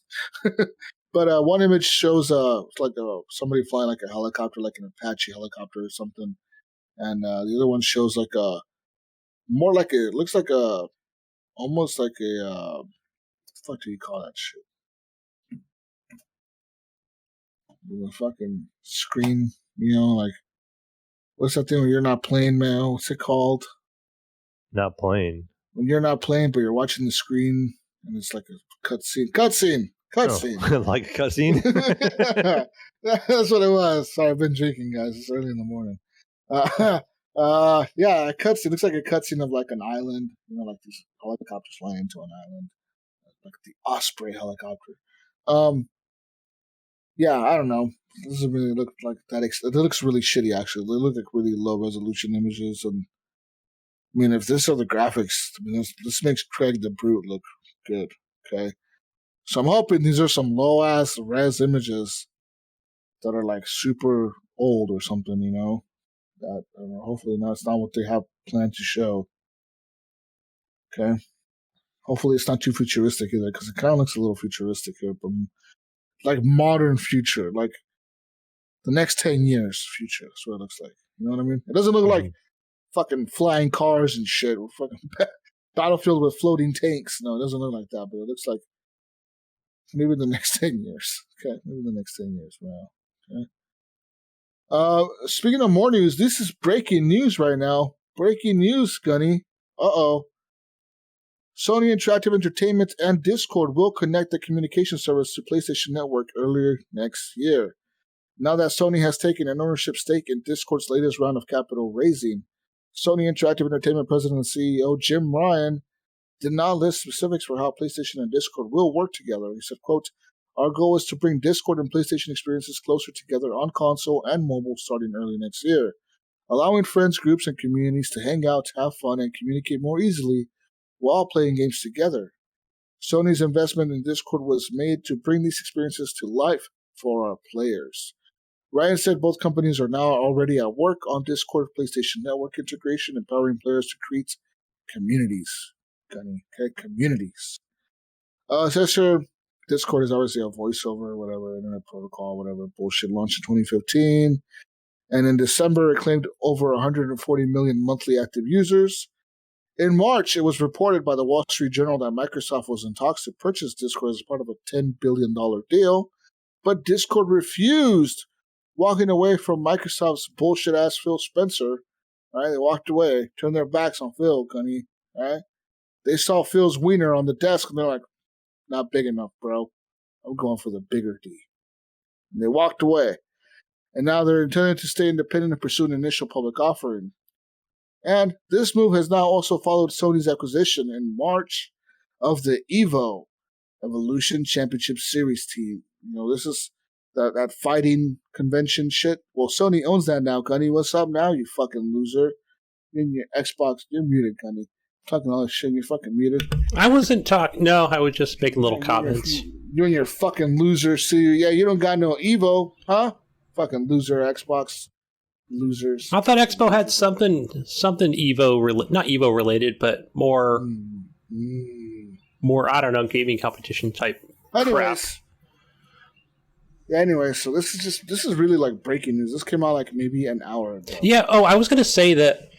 But one image shows somebody flying like a helicopter, like an Apache helicopter or something. And the other one shows like a, more like a, looks like a, almost like a, what the fuck do you call that shit? A fucking screen, like, what's that thing when you're not playing, man? What's it called? Not playing. When you're not playing, but you're watching the screen, and it's like a cutscene. Oh, like a cutscene? That's what it was. Sorry, I've been drinking, guys. It's early in the morning. Yeah, a cutscene. Looks like a cutscene of like an island. Like these helicopters flying into an island, like the Osprey helicopter. Yeah, I don't know. It doesn't really look like that. It looks really shitty, actually. They look like really low resolution images, and I mean, if this are the graphics, this makes Craig the Brute look good. Okay. So I'm hoping these are some low-ass res images that are like super old or something, you know? That hopefully that's not what they have planned to show. Okay. Hopefully it's not too futuristic either, because it kind of looks a little futuristic here, but like modern future, like the next 10 years future. That's what it looks like. You know what I mean? It doesn't look like fucking flying cars and shit, or fucking battlefield with floating tanks. No, it doesn't look like that, but it looks like maybe the next 10 years. Okay, maybe the next 10 years. Wow. Okay. Speaking of more news, this is breaking news right now. Breaking news, Gunny. Uh-oh. Sony Interactive Entertainment and Discord will connect the communication service to PlayStation Network earlier next year. Now that Sony has taken an ownership stake in Discord's latest round of capital raising, Sony Interactive Entertainment President and CEO Jim Ryan did not list specifics for how PlayStation and Discord will work together. He said, quote, "Our goal is to bring Discord and PlayStation experiences closer together on console and mobile starting early next year, allowing friends, groups, and communities to hang out, have fun, and communicate more easily while playing games together. Sony's investment in Discord was made to bring these experiences to life for our players." Ryan said both companies are now already at work on Discord PlayStation Network integration, empowering players to create communities. Gunny, okay, communities. Says here, Discord is obviously a voiceover, whatever, internet protocol, whatever bullshit, launched in 2015. And in December, it claimed over 140 million monthly active users. In March, it was reported by the Wall Street Journal that Microsoft was in talks to purchase Discord as part of a $10 billion deal, but Discord refused, walking away from Microsoft's bullshit-ass Phil Spencer. Right? They walked away, turned their backs on Phil, Gunny. Right? They saw Phil's wiener on the desk, and they're like, "Not big enough, bro. I'm going for the bigger D." And they walked away. And now they're intending to stay independent and pursue an initial public offering. And this move has now also followed Sony's acquisition in March of the EVO, Evolution Championship Series team. You know, this is that fighting convention shit. Well, Sony owns that now, Gunny. What's up now, you fucking loser? You're in your Xbox. You're muted, Gunny. Talking all this shit and you're fucking muted. I wasn't talking. No, I was just making little comments. You're in your fucking loser. See, yeah, you don't got no EVO, huh? Fucking loser Xbox. Losers. I thought Expo had something Evo, not Evo related, but more, I don't know, gaming competition type crap. Anyway, so this is really like breaking news. This came out like maybe an hour ago. Yeah. Oh, I was going to say that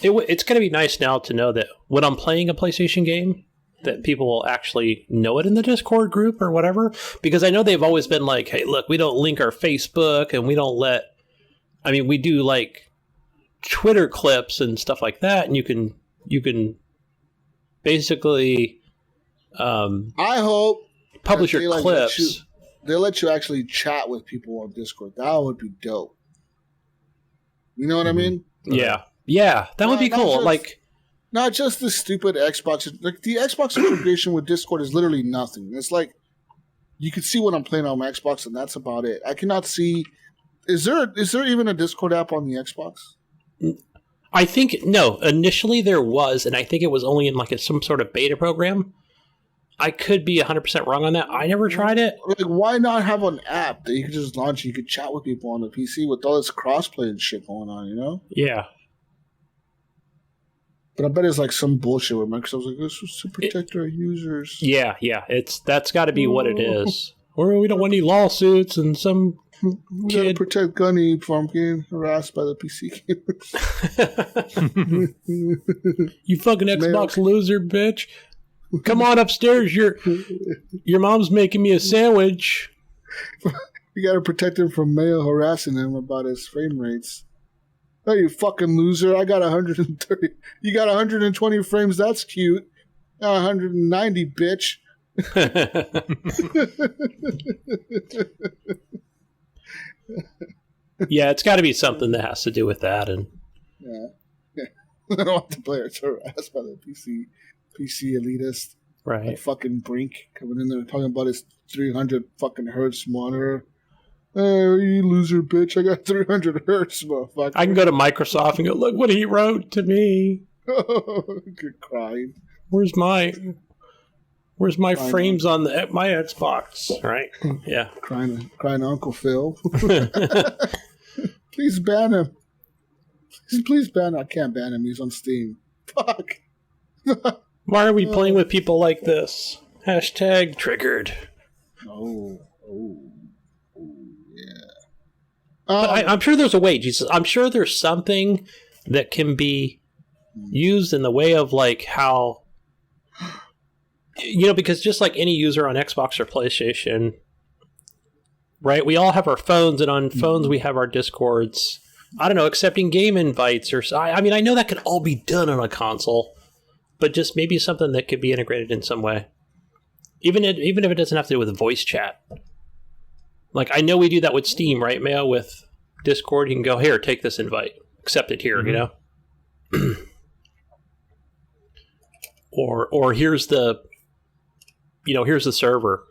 it's going to be nice now to know that when I'm playing a PlayStation game, that people will actually know it in the Discord group or whatever. Because I know they've always been like, "Hey, look, we don't link our Facebook and we don't let." I mean, we do like Twitter clips and stuff like that, and you can basically I hope publish your clips. They'll let you actually chat with people on Discord. That would be dope. You know what I mean? Yeah, that would be cool. Not just the stupid Xbox. Like the Xbox integration with Discord is literally nothing. It's like you can see what I'm playing on my Xbox, and that's about it. I cannot see. Is there even a Discord app on the Xbox? I think no. Initially there was, and I think it was only in like some sort of beta program. I could be 100% wrong on that. I never tried it. Like, why not have an app that you could just launch and you could chat with people on the PC with all this crossplay and shit going on, you know? Yeah. But I bet it's like some bullshit where Microsoft's like, this was to protect our users. Yeah. That's got to be what it is. Or we don't want any lawsuits and some we gotta protect Gunny from getting harassed by the PC gamers. You fucking Xbox loser, bitch. Come on upstairs. Your mom's making me a sandwich. You gotta protect him from Mayo harassing him about his frame rates. Oh, you fucking loser. I got 130. You got 120 frames. That's cute. Got 190, bitch. Yeah, it's got to be something that has to do with that. And yeah. I don't want the players harassed by the PC elitist. Right. Like fucking Brink coming in there talking about his 300 fucking hertz monitor. Hey, you loser bitch. I got 300 hertz, motherfucker. I can go to Microsoft and go, look what he wrote to me. Good crying. Where's mine? Where's my frames on my Xbox? Right? Yeah. Crying Uncle Phil. Please ban him. Please ban him. I can't ban him. He's on Steam. Fuck. Why are we playing with people like this? Hashtag triggered. Oh, yeah. But I'm sure there's a way, Jesus. I'm sure there's something that can be used in the way of like how, because just like any user on Xbox or PlayStation, right? We all have our phones, and on phones we have our Discords. I don't know, accepting game invites I know that could all be done on a console, but just maybe something that could be integrated in some way. Even if it doesn't have to do with voice chat. Like, I know we do that with Steam, right, Mayo? With Discord, you can go, here, take this invite. Accept it here, Or here's the server,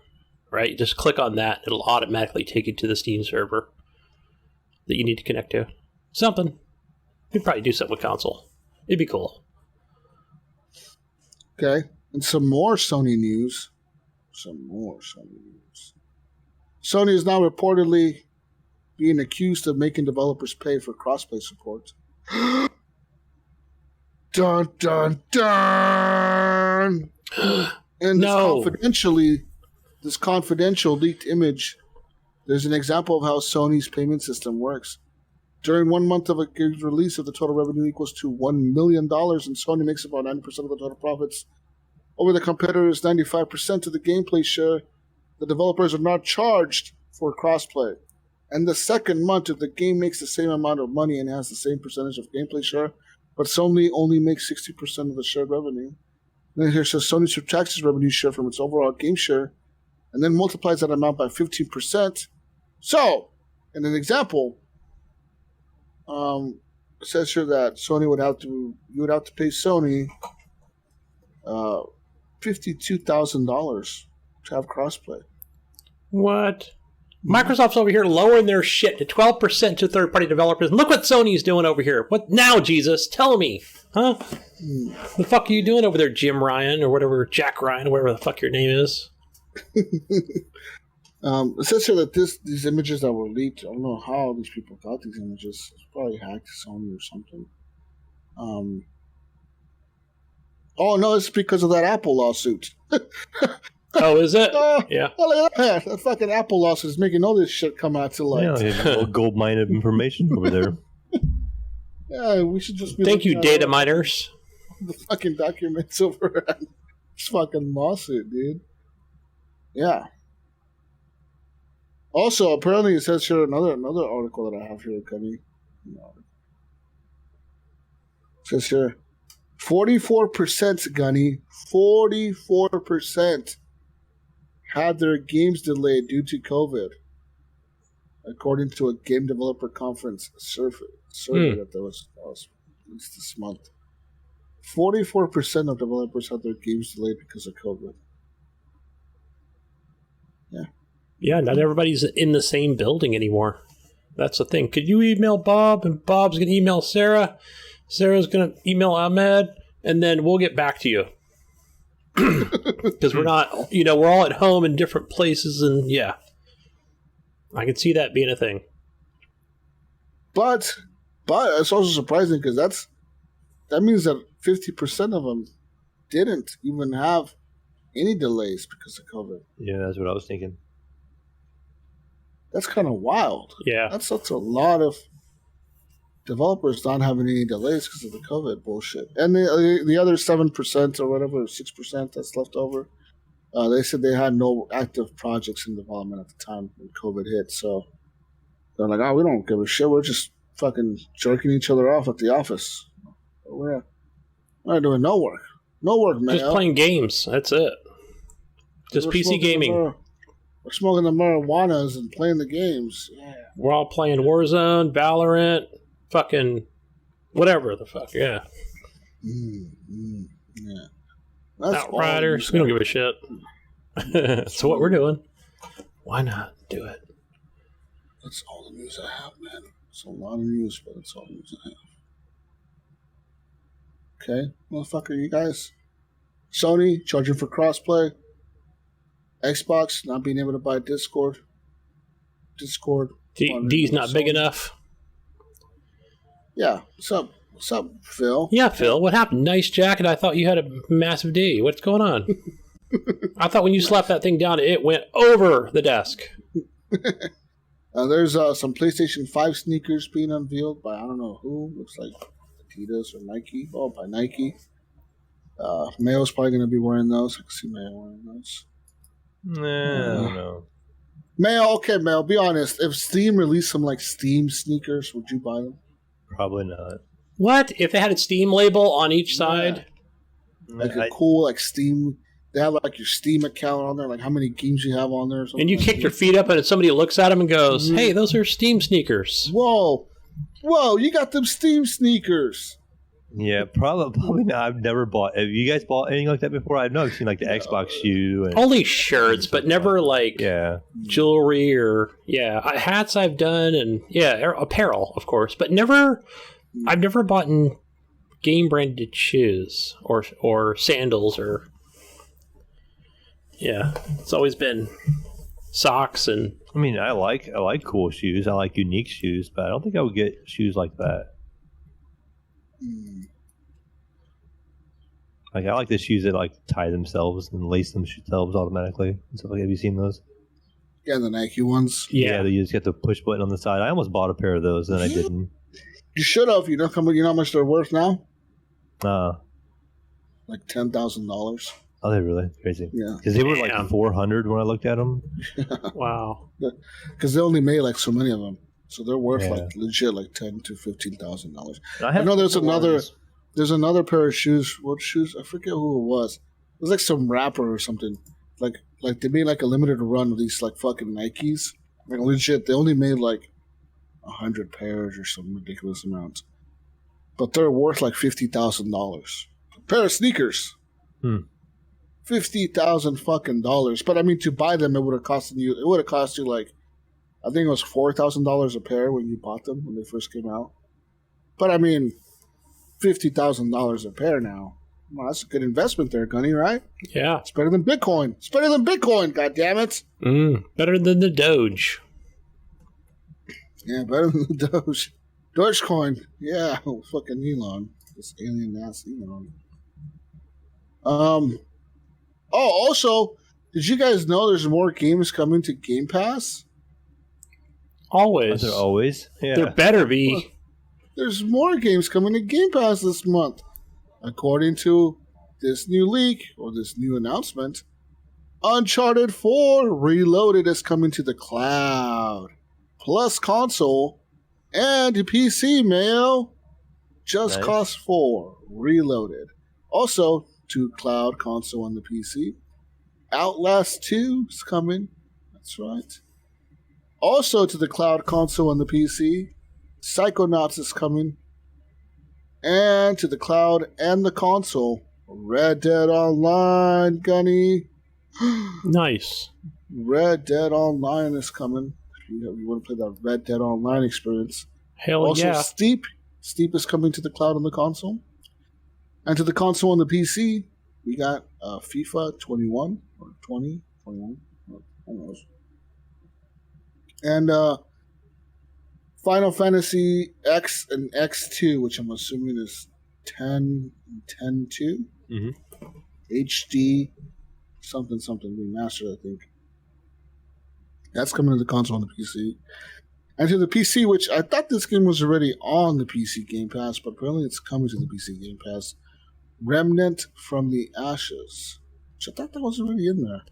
right? You just click on that. It'll automatically take you to the Steam server that you need to connect to. Something. We'd probably do something with console. It'd be cool. Okay. And some more Sony news. Sony is now reportedly being accused of making developers pay for crossplay support. Dun, dun, dun! And this confidential leaked image, there's an example of how Sony's payment system works. During 1 month of a release of the total revenue equals to $1 million, and Sony makes about 90% of the total profits. Over the competitors' 95% of the gameplay share, the developers are not charged for crossplay. And the second month, if the game makes the same amount of money and has the same percentage of gameplay share, but Sony only makes 60% of the shared revenue. Then here says Sony subtracts its revenue share from its overall game share and then multiplies that amount by 15%. So, in an example, it says here that you would have to pay Sony $52,000 to have crossplay. What? Microsoft's over here lowering their shit to 12% to third-party developers. And look what Sony's doing over here. What now, Jesus? Tell me. Huh? The fuck are you doing over there, Jim Ryan, or whatever, Jack Ryan, or whatever the fuck your name is? It says here that these images that were leaked, I don't know how these people got these images. It's probably hacked Sony or something. Oh, no, it's because of that Apple lawsuit. Oh, is it? Yeah. Oh, look at that. That fucking Apple lawsuit is making all this shit come out to light. Yeah, a little gold mine of information over there. Yeah, we should just be Thank you, data miners. The fucking documents over this fucking lawsuit, dude. Yeah. Also, apparently it says here another article that I have here, Gunny. It says here 44%, Gunny, 44% had their games delayed due to COVID, according to a game developer conference survey that was released this month. 44% of developers had their games delayed because of COVID. Yeah. Yeah, not everybody's in the same building anymore. That's the thing. Could you email Bob, and Bob's going to email Sarah? Sarah's going to email Ahmed, and then we'll get back to you. Because we're not, we're all at home in different places, and yeah. I can see that being a thing. But it's also surprising because that means that 50% of them didn't even have any delays because of COVID. Yeah, that's what I was thinking. That's kind of wild. Yeah. That's a lot of developers not having any delays because of the COVID bullshit. And the other 7% or whatever, 6% that's left over, they said they had no active projects in development at the time when COVID hit. So they're like, we don't give a shit. We're just fucking jerking each other off at the office. We're not doing no work. No work, man. Just playing games. That's it. Just PC gaming. We're smoking the marijuanas and playing the games. Yeah. We're all playing Warzone, Valorant, fucking whatever the fuck, yeah. Yeah. That's Outriders. We don't give a shit. That's what we're doing. Why not do it? That's all the news I have, man. It's a lot of news, but it's all the news I have. Okay, motherfucker, you guys. Sony charging for crossplay. Xbox not being able to buy Discord. D's not big enough. Yeah. What's up, Phil? Yeah, Phil. What happened? Nice jacket. I thought you had a massive D. What's going on? I thought when you slapped that thing down, it went over the desk. There's some PlayStation 5 sneakers being unveiled by I don't know who. Looks like Adidas or Nike. Oh, by Nike. Mayo's probably going to be wearing those. I can see Mayo wearing those. I don't know. Mayo, be honest. If Steam released some like Steam sneakers, would you buy them? Probably not. What? If they had a Steam label on each side? Like a cool like Steam... They have like your Steam account on there, like how many games you have on there. Or something and you kick your feet up and somebody looks at them and goes, hey, those are Steam sneakers. Whoa, you got them Steam sneakers. Yeah, probably not. I've never bought. Have you guys bought anything like that before? I've never seen like the Xbox shoe. And only shirts, but never like jewelry or hats I've done and apparel, of course, but I've never bought game branded shoes or sandals or. Yeah, it's always been socks and. I mean, I like cool shoes. I like unique shoes, but I don't think I would get shoes like that. Like I like the shoes that like tie themselves and lace themselves automatically and stuff like. Have you seen those? Yeah, the Nike ones. Yeah, you just get the push button on the side. I almost bought a pair of those, and I didn't. You should have. You know how much they're worth now? Like $10,000. Oh, they really crazy? Yeah, because they were like 400 when I looked at them. Wow. Because they only made like so many of them, so they're worth like legit like $10,000 to $15,000. I know there's another pair of shoes. What shoes? I forget who it was. It was like some rapper or something. Like they made like a limited run of these like fucking Nikes. Like legit, they only made like 100 pairs or some ridiculous amount, but they're worth like $50,000. A pair of sneakers. $50,000 fucking dollars. But I mean, to buy them, it would have cost you like, I think it was $4,000 a pair when you bought them when they first came out. But I mean, $50,000 a pair now. Well, that's a good investment there, Gunny, right? Yeah, it's better than Bitcoin. It's better than Bitcoin. God damn it! Better than the Doge. Yeah, better than the Doge. Dogecoin. Yeah, fucking Elon. This alien ass Elon. Oh, also, did you guys know there's more games coming to Game Pass? Always. There always? Yeah. There better be. Well, there's more games coming to Game Pass this month. According to this new leak, or this new announcement, Uncharted 4 Reloaded is coming to the cloud. Plus console and PC, Mayo. Just cost $4. Reloaded. Also, to cloud, console, and the PC. Outlast 2 is coming. That's right. Also to the cloud, console, and the PC. Psychonauts is coming. And to the cloud and the console, Red Dead Online, Gunny. Nice. Red Dead Online is coming. If you want to play that Red Dead Online experience. Hell also, yeah. Steep is coming to the cloud and the console. And to the console and the PC, we got FIFA 21 or 20, 21, who knows. And Final Fantasy X and X2, which I'm assuming is 10 and 10-2. Mm-hmm. HD something remastered, I think. That's coming to the console and the PC. And to the PC, which I thought this game was already on the PC Game Pass, but apparently it's coming to the PC Game Pass. Remnant from the Ashes. Which I thought that was already in there.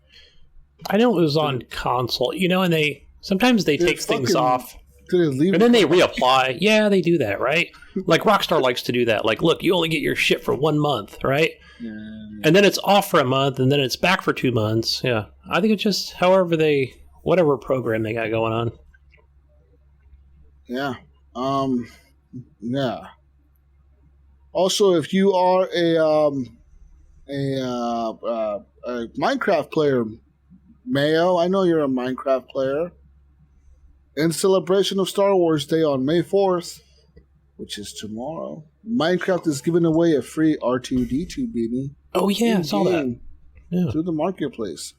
I know it was on console, and sometimes they take things off. And then they reapply. Yeah, they do that, right? Like Rockstar likes to do that. Like, look, you only get your shit for 1 month, right? Yeah. And then it's off for a month, and then it's back for 2 months. Yeah. I think it's just whatever program they got going on. Yeah. Yeah. Also, if you are a Minecraft player, Mayo, I know you're a Minecraft player. In celebration of Star Wars Day on May 4th, which is tomorrow, Minecraft is giving away a free R2-D2 beanie. Oh, yeah, I saw that. Through the marketplace.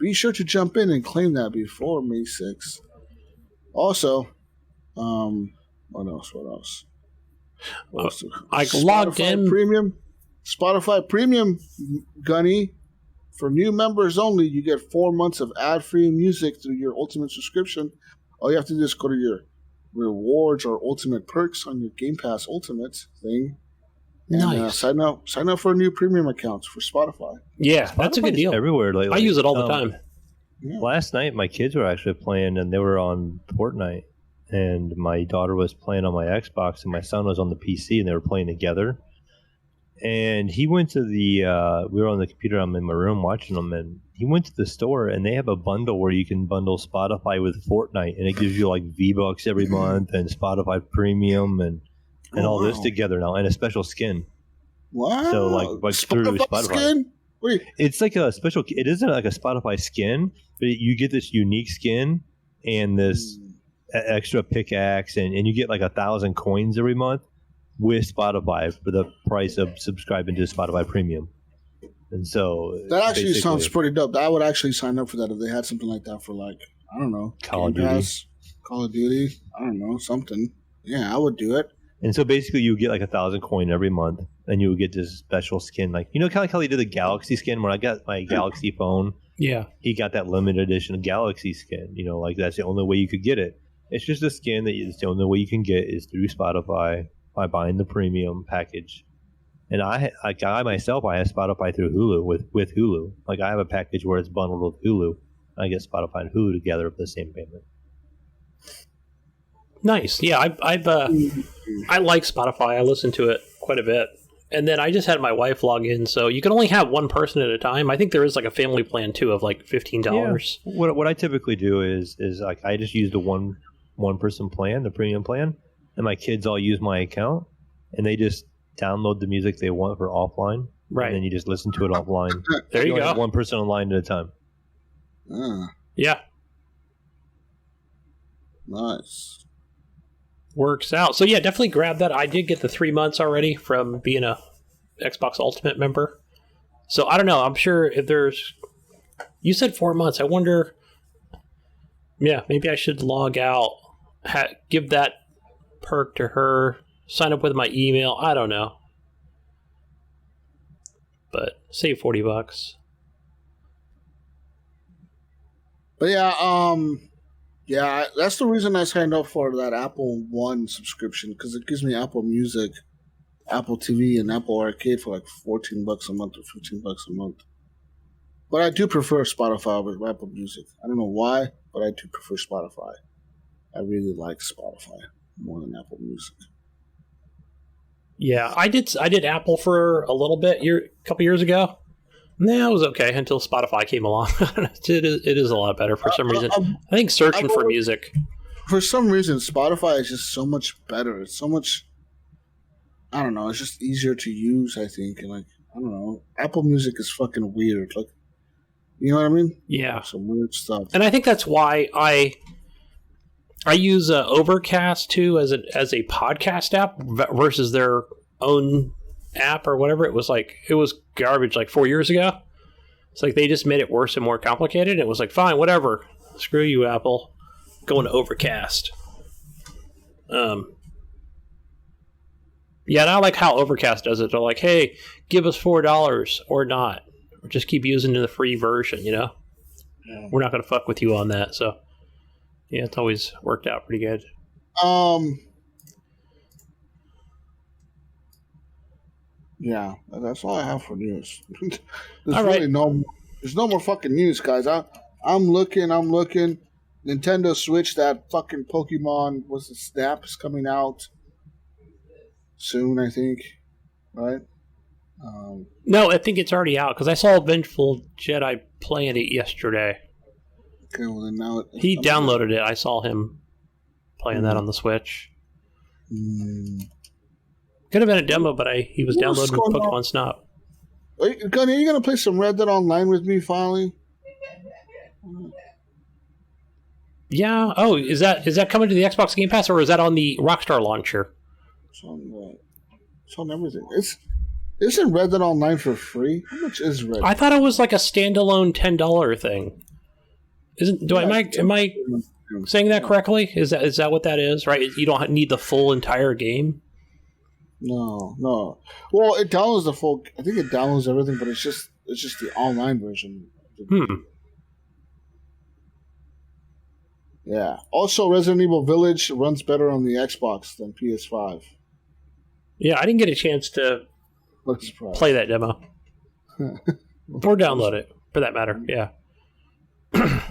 be sure to jump in and claim that before May 6th. Also, what else? I logged in. Spotify Premium, Gunny. For new members only, you get 4 months of ad-free music through your Ultimate subscription. All you have to do is go to your rewards or Ultimate perks on your Game Pass Ultimate thing. And, nice. Sign up for a new premium account for Spotify. Yeah, that's a good deal. Everywhere lately. I use it all the time. Yeah. Last night, my kids were actually playing, and they were on Fortnite. And my daughter was playing on my Xbox, and my son was on the PC, and they were playing together. And he went to we were on the computer, I'm in my room watching them, and he went to the store, and they have a bundle where you can bundle Spotify with Fortnite, and it gives you like V-Bucks every month, and Spotify Premium, and all this together now, and a special skin. Wow. So like through Spotify. Skin? Wait. It's like a special, it isn't like a Spotify skin, but you get this unique skin, and this extra pickaxe, and you get like 1,000 coins every month with Spotify for the price of subscribing to Spotify Premium. And so that actually sounds pretty dope. I would actually sign up for that if they had something like that for like, I don't know, Call of Duty. Call of Duty. I don't know, something. Yeah, I would do it. And so basically you get like 1,000 coin every month, and you would get this special skin. Like, kind of like how they did the Galaxy skin. When I got my Galaxy phone, yeah, he got that limited edition Galaxy skin. Like that's the only way you could get it. It's just a skin that the only way you can get is through Spotify by buying the premium package. And I myself, I have Spotify through Hulu with Hulu. Like I have a package where it's bundled with Hulu. I get Spotify and Hulu together for the same payment. Nice. Yeah, I like Spotify. I listen to it quite a bit. And then I just had my wife log in, so you can only have one person at a time. I think there is like a family plan too of like $15. Yeah. What I typically do is like I just use the one person plan, the premium plan, and my kids all use my account, and they just download the music they want for offline. Right. And then you just listen to it offline. There you go. Have one person online at a time. Yeah. Nice. Works out. So yeah, definitely grab that. I did get the 3 months already from being a Xbox Ultimate member. So I don't know. I'm sure if there's... You said 4 months. I wonder... Yeah, maybe I should log out, give that perk to her, sign up with my email. I don't know. But save $40. But yeah, that's the reason I signed up for that Apple One subscription, because it gives me Apple Music, Apple TV, and Apple Arcade for like $14 a month or $15 a month. But I do prefer Spotify over Apple Music. I don't know why, but I do prefer Spotify. I really like Spotify more than Apple Music. Yeah, I did Apple for a little bit a couple years ago. Nah, it was okay until Spotify came along. It is a lot better for some reason. I think searching for music. For some reason, Spotify is just so much better. It's so much... I don't know. It's just easier to use, I think. And like, I don't know. Apple Music is fucking weird. Like, you know what I mean? Yeah. Some weird stuff. And I think that's why I use Overcast too as a podcast app versus their own app or whatever. It was garbage like 4 years ago. It's like they just made it worse and more complicated. It was like, fine, whatever. Screw you, Apple. Going to Overcast. Yeah, and I like how Overcast does it. They're like, hey, give us $4 or not. Or just keep using the free version, you know? Yeah. We're not going to fuck with you on that. So, yeah, it's always worked out pretty good. Yeah, that's all I have for news. All right. There's no more fucking news, guys. I'm looking. Nintendo Switch, that fucking Pokemon, Snap is coming out soon, I think. Right? No, I think it's already out because I saw Vengeful Jedi playing it yesterday. Okay, well then now he downloaded it. I saw him playing that on the Switch. Could have been a demo, but he was downloading Pokemon Snap. Gunny, are you gonna play some Red Dead Online with me finally? Yeah. Oh, is that coming to the Xbox Game Pass or is that on the Rockstar launcher? It's on everything. Isn't Red Dead Online for free? How much is Red Dead? I thought it was like a standalone $10 thing. Am I saying that correctly? Is that what that is? Right? You don't need the full entire game. No. Well, it downloads the full. I think it downloads everything, but it's just the online version. Yeah. Also, Resident Evil Village runs better on the Xbox than PS5. Yeah, I didn't get a chance to play that demo or download it, for that matter. Yeah.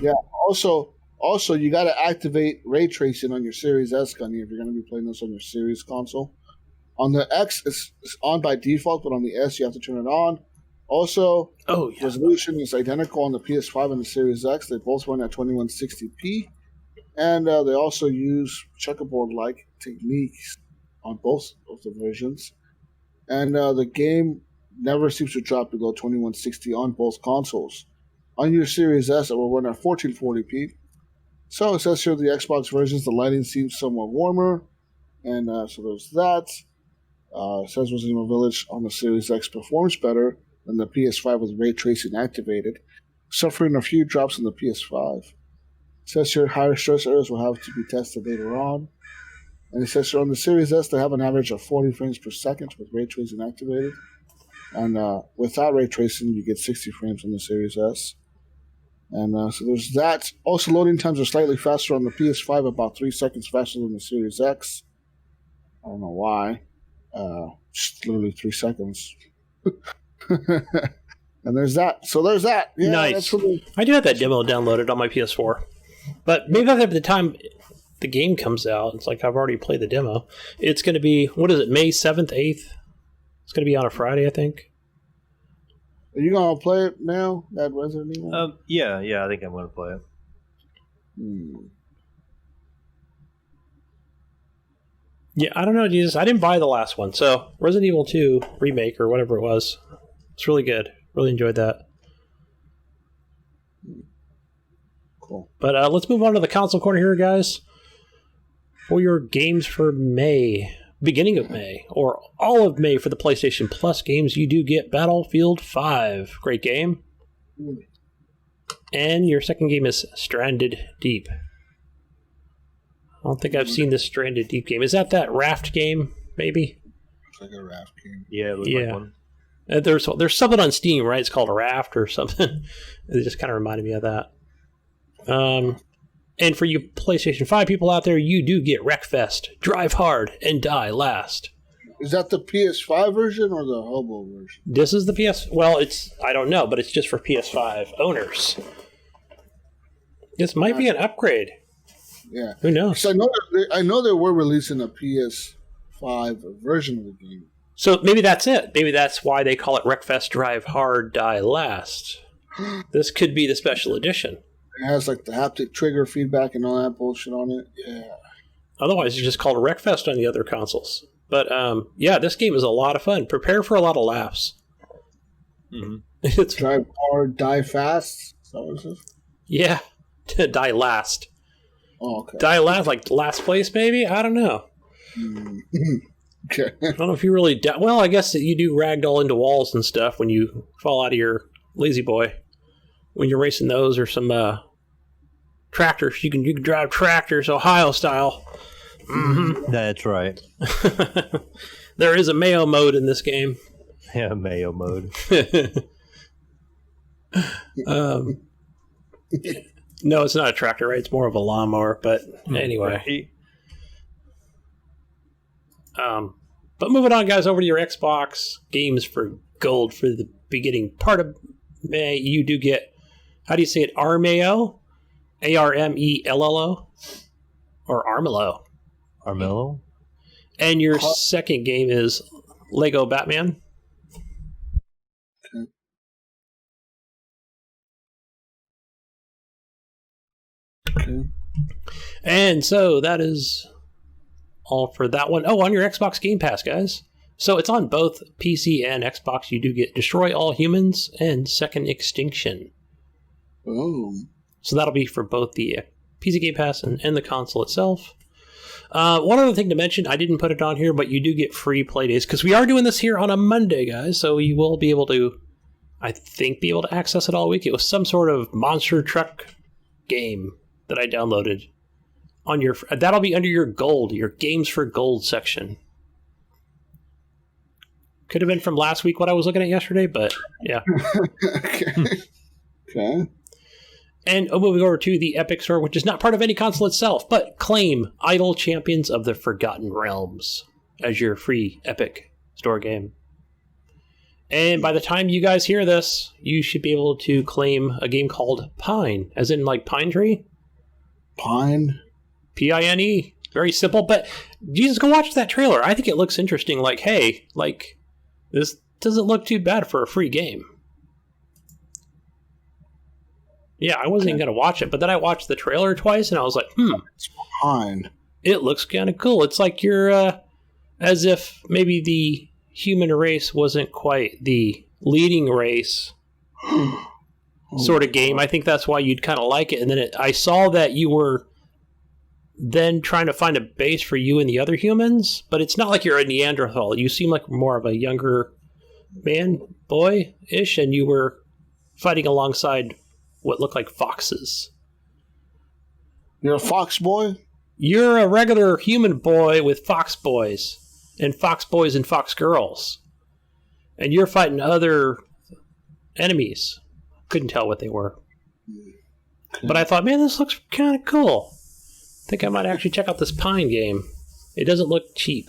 Yeah. Also, you got to activate ray tracing on your Series S, Gunny, if you're going to be playing this on your Series console. On the X, it's on by default, but on the S, you have to turn it on. Also, resolution is identical on the PS5 and the Series X. They both run at 2160p. And they also use checkerboard-like techniques on both of the versions. And the game never seems to drop below 2160 on both consoles. On your Series S, it will run at 1440p. So it says here the Xbox versions, the lighting seems somewhat warmer. And so there's that. It says Resident Evil Village on the Series X performs better than the PS5 with ray tracing activated, suffering a few drops on the PS5. It says here higher stress areas will have to be tested later on. And it says here on the Series S, they have an average of 40 frames per second with ray tracing activated. And without ray tracing, you get 60 frames on the Series S. And so there's that. Also, loading times are slightly faster on the PS5, about 3 seconds faster than the Series X. I don't know why. Just literally 3 seconds. And there's that. So there's that. Yeah, nice. I do have that demo downloaded on my PS4. But maybe by the time the game comes out, it's like I've already played the demo. It's going to be, what is it, May 7th, 8th? It's going to be on a Friday, I think. Are you going to play it now, that Resident Evil? Yeah, I think I'm going to play it. Yeah, I don't know, Jesus. I didn't buy the last one. So, Resident Evil 2 Remake, or whatever it was, it's really good. Really enjoyed that. Cool. But let's move on to the console corner here, guys. For your games for May, beginning of May, or all of May for the PlayStation Plus games, you do get Battlefield 5. Great game. And your second game is Stranded Deep. I don't think I've seen this Stranded Deep game. Is that raft game, maybe? It's like a raft game. Yeah, it looks like one. There's something on Steam, right? It's called a raft or something. It just kind of reminded me of that. And for you PlayStation 5 people out there, you do get Wreckfest, Drive Hard, and Die Last. Is that the PS5 version or the Hobo version? This is the PS... Well, I don't know, but it's just for PS5 owners. This might be an upgrade. Yeah. Who knows? So I know they were releasing a PS5 version of the game. So maybe that's it. Maybe that's why they call it Wreckfest Drive Hard, Die Last. This could be the special edition. It has like the haptic trigger feedback and all that bullshit on it. Yeah. Otherwise, it's just called Wreckfest on the other consoles. But yeah, this game is a lot of fun. Prepare for a lot of laughs. Mm-hmm. It's Drive Hard, Die Fast. Is that what it says? Yeah. Die Last. Oh, okay. Die Last, like last place, maybe? I don't know. Okay. I don't know if you really... Well, I guess that you do ragdoll into walls and stuff when you fall out of your lazy boy. When you're racing those or some tractors. You can drive tractors, Ohio style. Mm-hmm. That's right. There is a Mayo mode in this game. Yeah, Mayo mode. No, it's not a tractor, right? It's more of a lawnmower, but anyway. But moving on, guys, over to your Xbox games for gold for the beginning part of May. You do get, how do you say it? Armello? Armello? Or Armello? Armello? And your second game is Lego Batman. Okay. And so that is all for that one. Oh, on your Xbox Game Pass, guys. So it's on both PC and Xbox. You do get Destroy All Humans and Second Extinction. Oh. So that'll be for both the PC Game Pass and the console itself. One other thing to mention, I didn't put it on here, but you do get free play days because we are doing this here on a Monday, guys. So you will be able to, I think, be able to access it all week. It was some sort of monster truck game that I downloaded on your. That'll be under your gold, your games for gold section. Could have been from last week what I was looking at yesterday, but yeah. Okay. And moving over to the Epic Store, which is not part of any console itself, but claim Idle Champions of the Forgotten Realms as your free Epic Store game. And by the time you guys hear this, you should be able to claim a game called Pine, as in like pine tree. Pine? P-I-N-E. Very simple, but Jesus, go watch that trailer. I think it looks interesting. Like, hey, like, this doesn't look too bad for a free game. Yeah, I wasn't even going to watch it, but then I watched the trailer twice, and I was like, It's Pine. It looks kind of cool. It's like you're, as if maybe the human race wasn't quite the leading race sort of game. I think that's why you'd kind of like it. And then I saw that you were then trying to find a base for you and the other humans, but it's not like you're a Neanderthal. You seem like more of a younger man, boy-ish, and you were fighting alongside what looked like foxes. You're a fox boy? You're a regular human boy with fox boys and fox girls. And you're fighting other enemies. Couldn't tell what they were. Okay. But I thought, man, this looks kind of cool. I think I might actually check out this Pine game. It doesn't look cheap.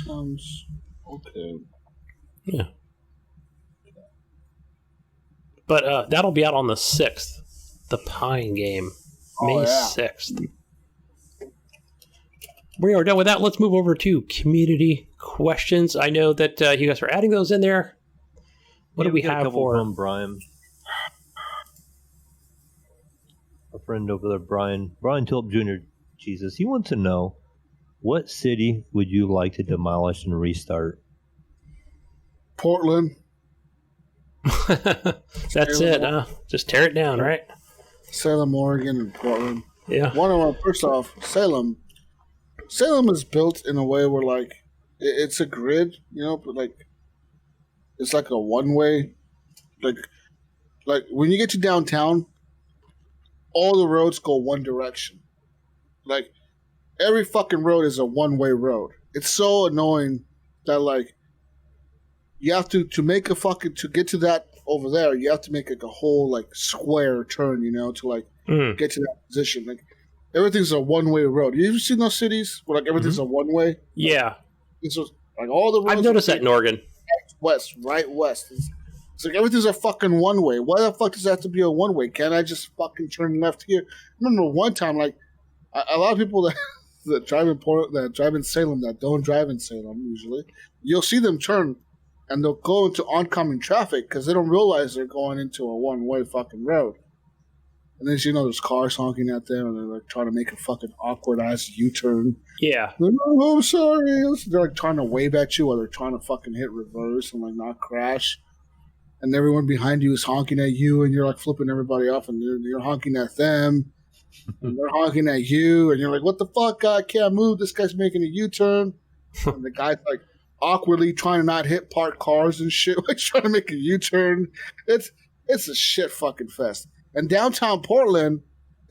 Sounds okay. Yeah. But that'll be out on the 6th. The Pine game. May 6th. We are done with that. Let's move over to community questions. I know that you guys are adding those in there. What do we have for from Brian? A friend over there, Brian Tulip Jr. Jesus, he wants to know, what city would you like to demolish and restart? Portland. That's it. Just tear it down, right? Salem, Oregon, and Portland. Yeah. First off, Salem is built in a way where, like, it's a grid, you know, but, like, it's like a one-way. Like when you get to downtown, all the roads go one direction. Like, every fucking road is a one-way road. It's so annoying that, like, you have to make a fucking, to get to that over there, you have to make like a whole like square turn, you know, to like get to that position. Like, everything's a one-way road. You ever seen those cities where like everything's a one-way? Yeah. It's just like all the roads. I've noticed that in Oregon. Right west. It's like everything's a fucking one-way. Why the fuck does that have to be a one-way? Can't I just fucking turn left here? I remember one time, like, a lot of people that drive in Salem that don't drive in Salem usually, you'll see them turn and they'll go into oncoming traffic because they don't realize they're going into a one-way fucking road. And then, you know, there's cars honking at them and they're like trying to make a fucking awkward-ass U-turn. Yeah. Like, oh, I'm sorry. They're like trying to wave at you while they're trying to fucking hit reverse and like not crash. And everyone behind you is honking at you and you're like flipping everybody off and you're honking at them. And they're honking at you and you're like, what the fuck? I can't move. This guy's making a U-turn. And the guy's like awkwardly trying to not hit parked cars and shit, like trying to make a U-turn. It's a shit fucking fest. And downtown Portland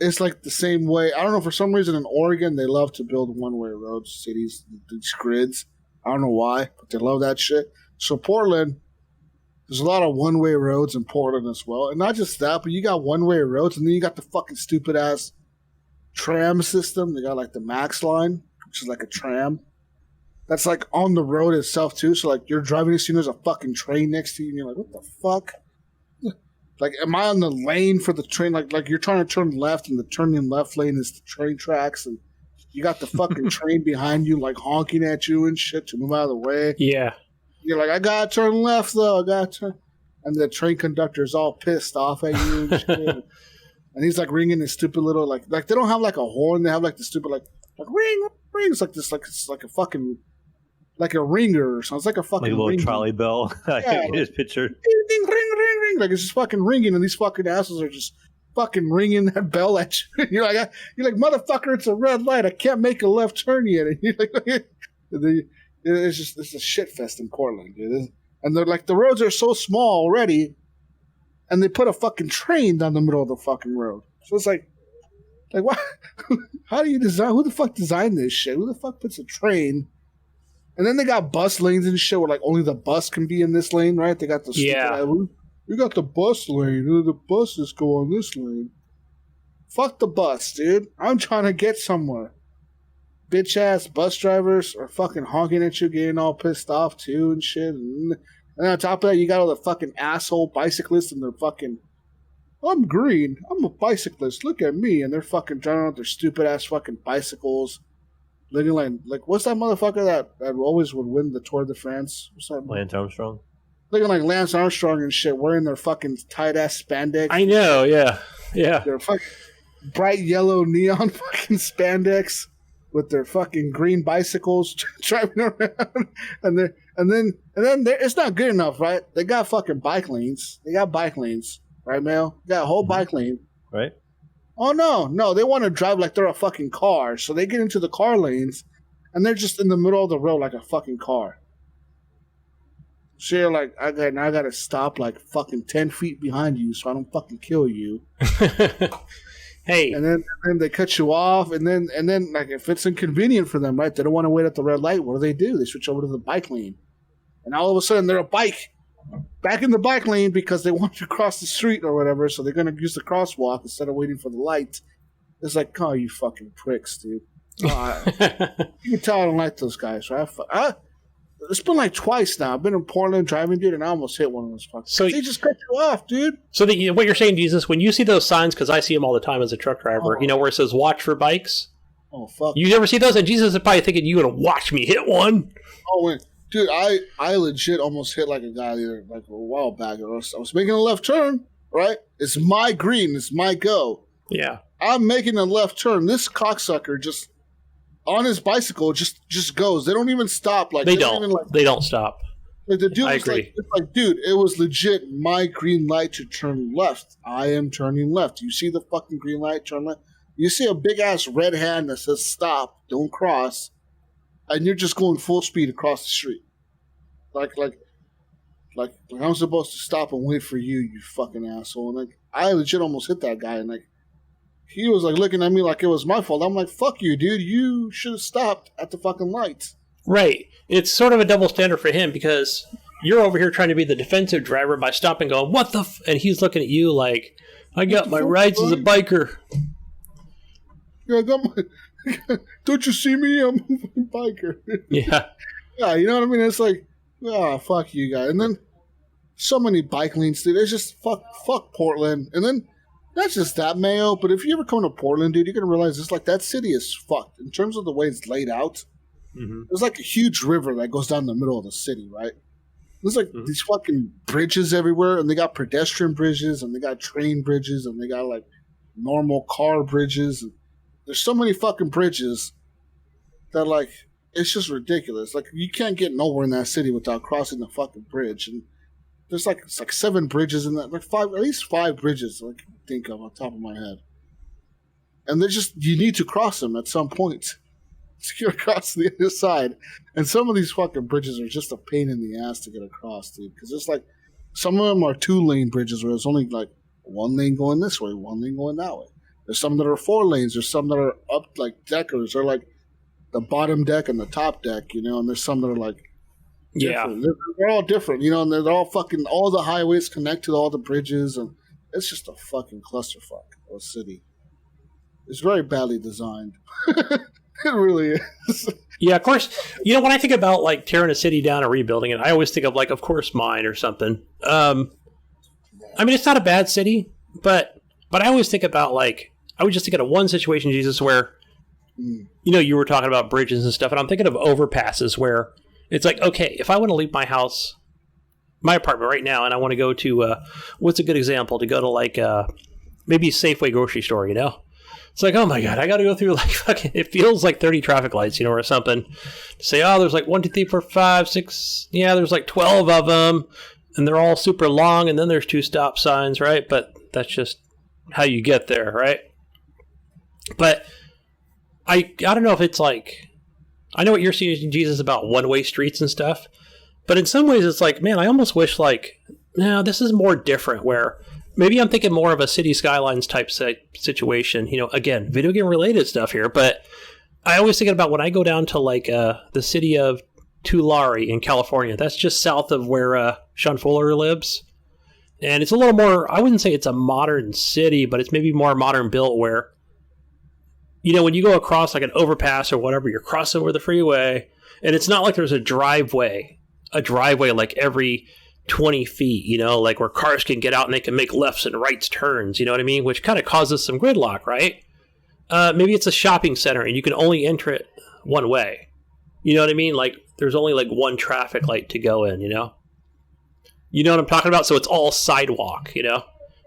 is like the same way. I don't know, for some reason in Oregon, they love to build one-way roads, cities, these grids. I don't know why, but they love that shit. So Portland, there's a lot of one-way roads in Portland as well. And not just that, but you got one-way roads, and then you got the fucking stupid-ass tram system. They got like the Max line, which is like a tram. That's like on the road itself too. So like you're driving next to you, there's a fucking train next to you, and you're like, what the fuck? Like, am I on the lane for the train? Like you're trying to turn left, and the turning left lane is the train tracks, and you got the fucking train behind you, like honking at you and shit to move out of the way. Yeah. You're like, I gotta turn left though. I gotta turn, and the train conductor's all pissed off at you and shit. And he's like ringing his stupid little like they don't have like a horn. They have like the stupid like ring. It's like this, like it's like a fucking. Like a ringer or something. It's like a fucking like a little ringer. trolley bell. I can just picture. Ding, ding, ring, ring, ring. Like it's just fucking ringing, and these fucking assholes are just fucking ringing that bell at you. You're like, motherfucker, it's a red light. I can't make a left turn yet. And you're like, it's a shit fest in Portland, dude. And they're like, the roads are so small already, and they put a fucking train down the middle of the fucking road. So it's like, Like, what? How do you design? Who the fuck designed this shit? Who the fuck puts a train? And then they got bus lanes and shit where like only the bus can be in this lane, right? They got the we got the bus lane. The buses go on this lane. Fuck the bus, dude. I'm trying to get somewhere. Bitch ass bus drivers are fucking honking at you, getting all pissed off too and shit. And on top of that, you got all the fucking asshole bicyclists and they're fucking, I'm green. I'm a bicyclist. Look at me. And they're fucking driving on their stupid ass fucking bicycles. Looking like what's that motherfucker that always would win the Tour de France? What's that? Lance Armstrong. Looking like Lance Armstrong and shit, wearing their fucking tight ass spandex. I know, yeah. Their fucking bright yellow neon fucking spandex with their fucking green bicycles driving around, and then it's not good enough, right? They got fucking bike lanes. They got bike lanes, right, Mayo? They got a whole bike lane, right? Oh no, they want to drive like they're a fucking car, so they get into the car lanes, and they're just in the middle of the road like a fucking car. So you're like, I gotta stop like fucking 10 feet behind you so I don't fucking kill you. Hey. And then they cut you off, and then like if it's inconvenient for them, right? They don't want to wait at the red light. What do? They switch over to the bike lane, and all of a sudden they're back in the bike lane because they want to cross the street or whatever. So they're gonna use the crosswalk instead of waiting for the light. It's like, oh, you fucking pricks, dude. You can tell I don't like those guys, right? It's been like twice now. I've been in Portland driving, dude, and I almost hit one of those fuckers. So they just cut you off, dude. So what you're saying, Jesus, when you see those signs, because I see them all the time as a truck driver, where it says "Watch for bikes." Oh fuck! You never see those, and Jesus is probably thinking you're gonna watch me hit one. Oh wait, dude, I legit almost hit like a guy there like a while back. I was making a left turn, right? It's my green. It's my go. Yeah. I'm making a left turn. This cocksucker just on his bicycle just goes. They don't even stop. Like they don't stop. Like the dude I was agree. like, dude, it was legit my green light to turn left. I am turning left. You see the fucking green light, turn left. You see a big ass red hand that says stop, don't cross, and you're just going full speed across the street. Like I'm supposed to stop and wait for you, you fucking asshole. And like I legit almost hit that guy, and like he was like looking at me like it was my fault. I'm like, fuck you, dude. You should have stopped at the fucking lights. Right. It's sort of a double standard for him because you're over here trying to be the defensive driver by stopping going, what the and he's looking at you like, I got my rights as a biker. Yeah, I got my... Don't you see me? I'm a biker. Yeah. Yeah, you know what I mean? It's like, fuck you guys. And then so many bike lanes, dude. It's just fuck Portland. And then not just that, Mayo, but if you ever come to Portland, dude, you're going to realize it's like that city is fucked in terms of the way it's laid out. Mm-hmm. There's like a huge river that goes down the middle of the city, right? There's like these fucking bridges everywhere, and they got pedestrian bridges, and they got train bridges, and they got like normal car bridges. And there's so many fucking bridges that like it's just ridiculous. Like you can't get nowhere in that city without crossing the fucking bridge. And there's like 7 bridges in that, like at least 5 bridges like I can think of on top of my head. And they're just you need to cross them at some point to get across to the other side. And some of these fucking bridges are just a pain in the ass to get across, dude. Because it's like some of them are 2-lane bridges where it's only like 1 lane going this way, 1 lane going that way. There's some that are 4 lanes. There's some that are up like deckers. They're like the bottom deck and the top deck, you know. And there's some that are like different. They're all different, you know. And they're all fucking all the highways connect to all the bridges, and it's just a fucking clusterfuck of a city. It's very badly designed. It really is. Yeah, of course. You know, when I think about like tearing a city down and rebuilding it, I always think of like, of course, mine or something. I mean, it's not a bad city, but I always think about like, I would just think of one situation, Jesus, where, you know, you were talking about bridges and stuff, and I'm thinking of overpasses where it's like, okay, if I want to leave my house, my apartment right now, and I want to go to, what's a good example? To go to like maybe Safeway grocery store, you know? It's like, oh my God, I got to go through like fucking, it feels like 30 traffic lights, you know, or something. To say, oh, there's like 1, 2, 3, 4, 5, 6. Yeah, there's like 12 of them, and they're all super long, and then there's 2 stop signs, right? But that's just how you get there, right? But I don't know if it's like, I know what you're seeing, Jesus, about one-way streets and stuff, but in some ways it's like, man, I almost wish like, no, this is more different where Maybe I'm thinking more of a City Skylines type situation. Again, video game related stuff here, but I always think about when I go down to like the city of Tulare in California. That's just south of where Sean Fuller lives. And it's a little more, I wouldn't say it's a modern city, but it's maybe more modern built where, when you go across like an overpass or whatever, you're crossing over the freeway, and it's not like there's a driveway like every 20 feet, like where cars can get out and they can make lefts and rights turns, you know what I mean? Which kind of causes some gridlock, right? Maybe it's a shopping center and you can only enter it one way. You know what I mean? Like there's only like one traffic light to go in, You know what I'm talking about? So it's all sidewalk,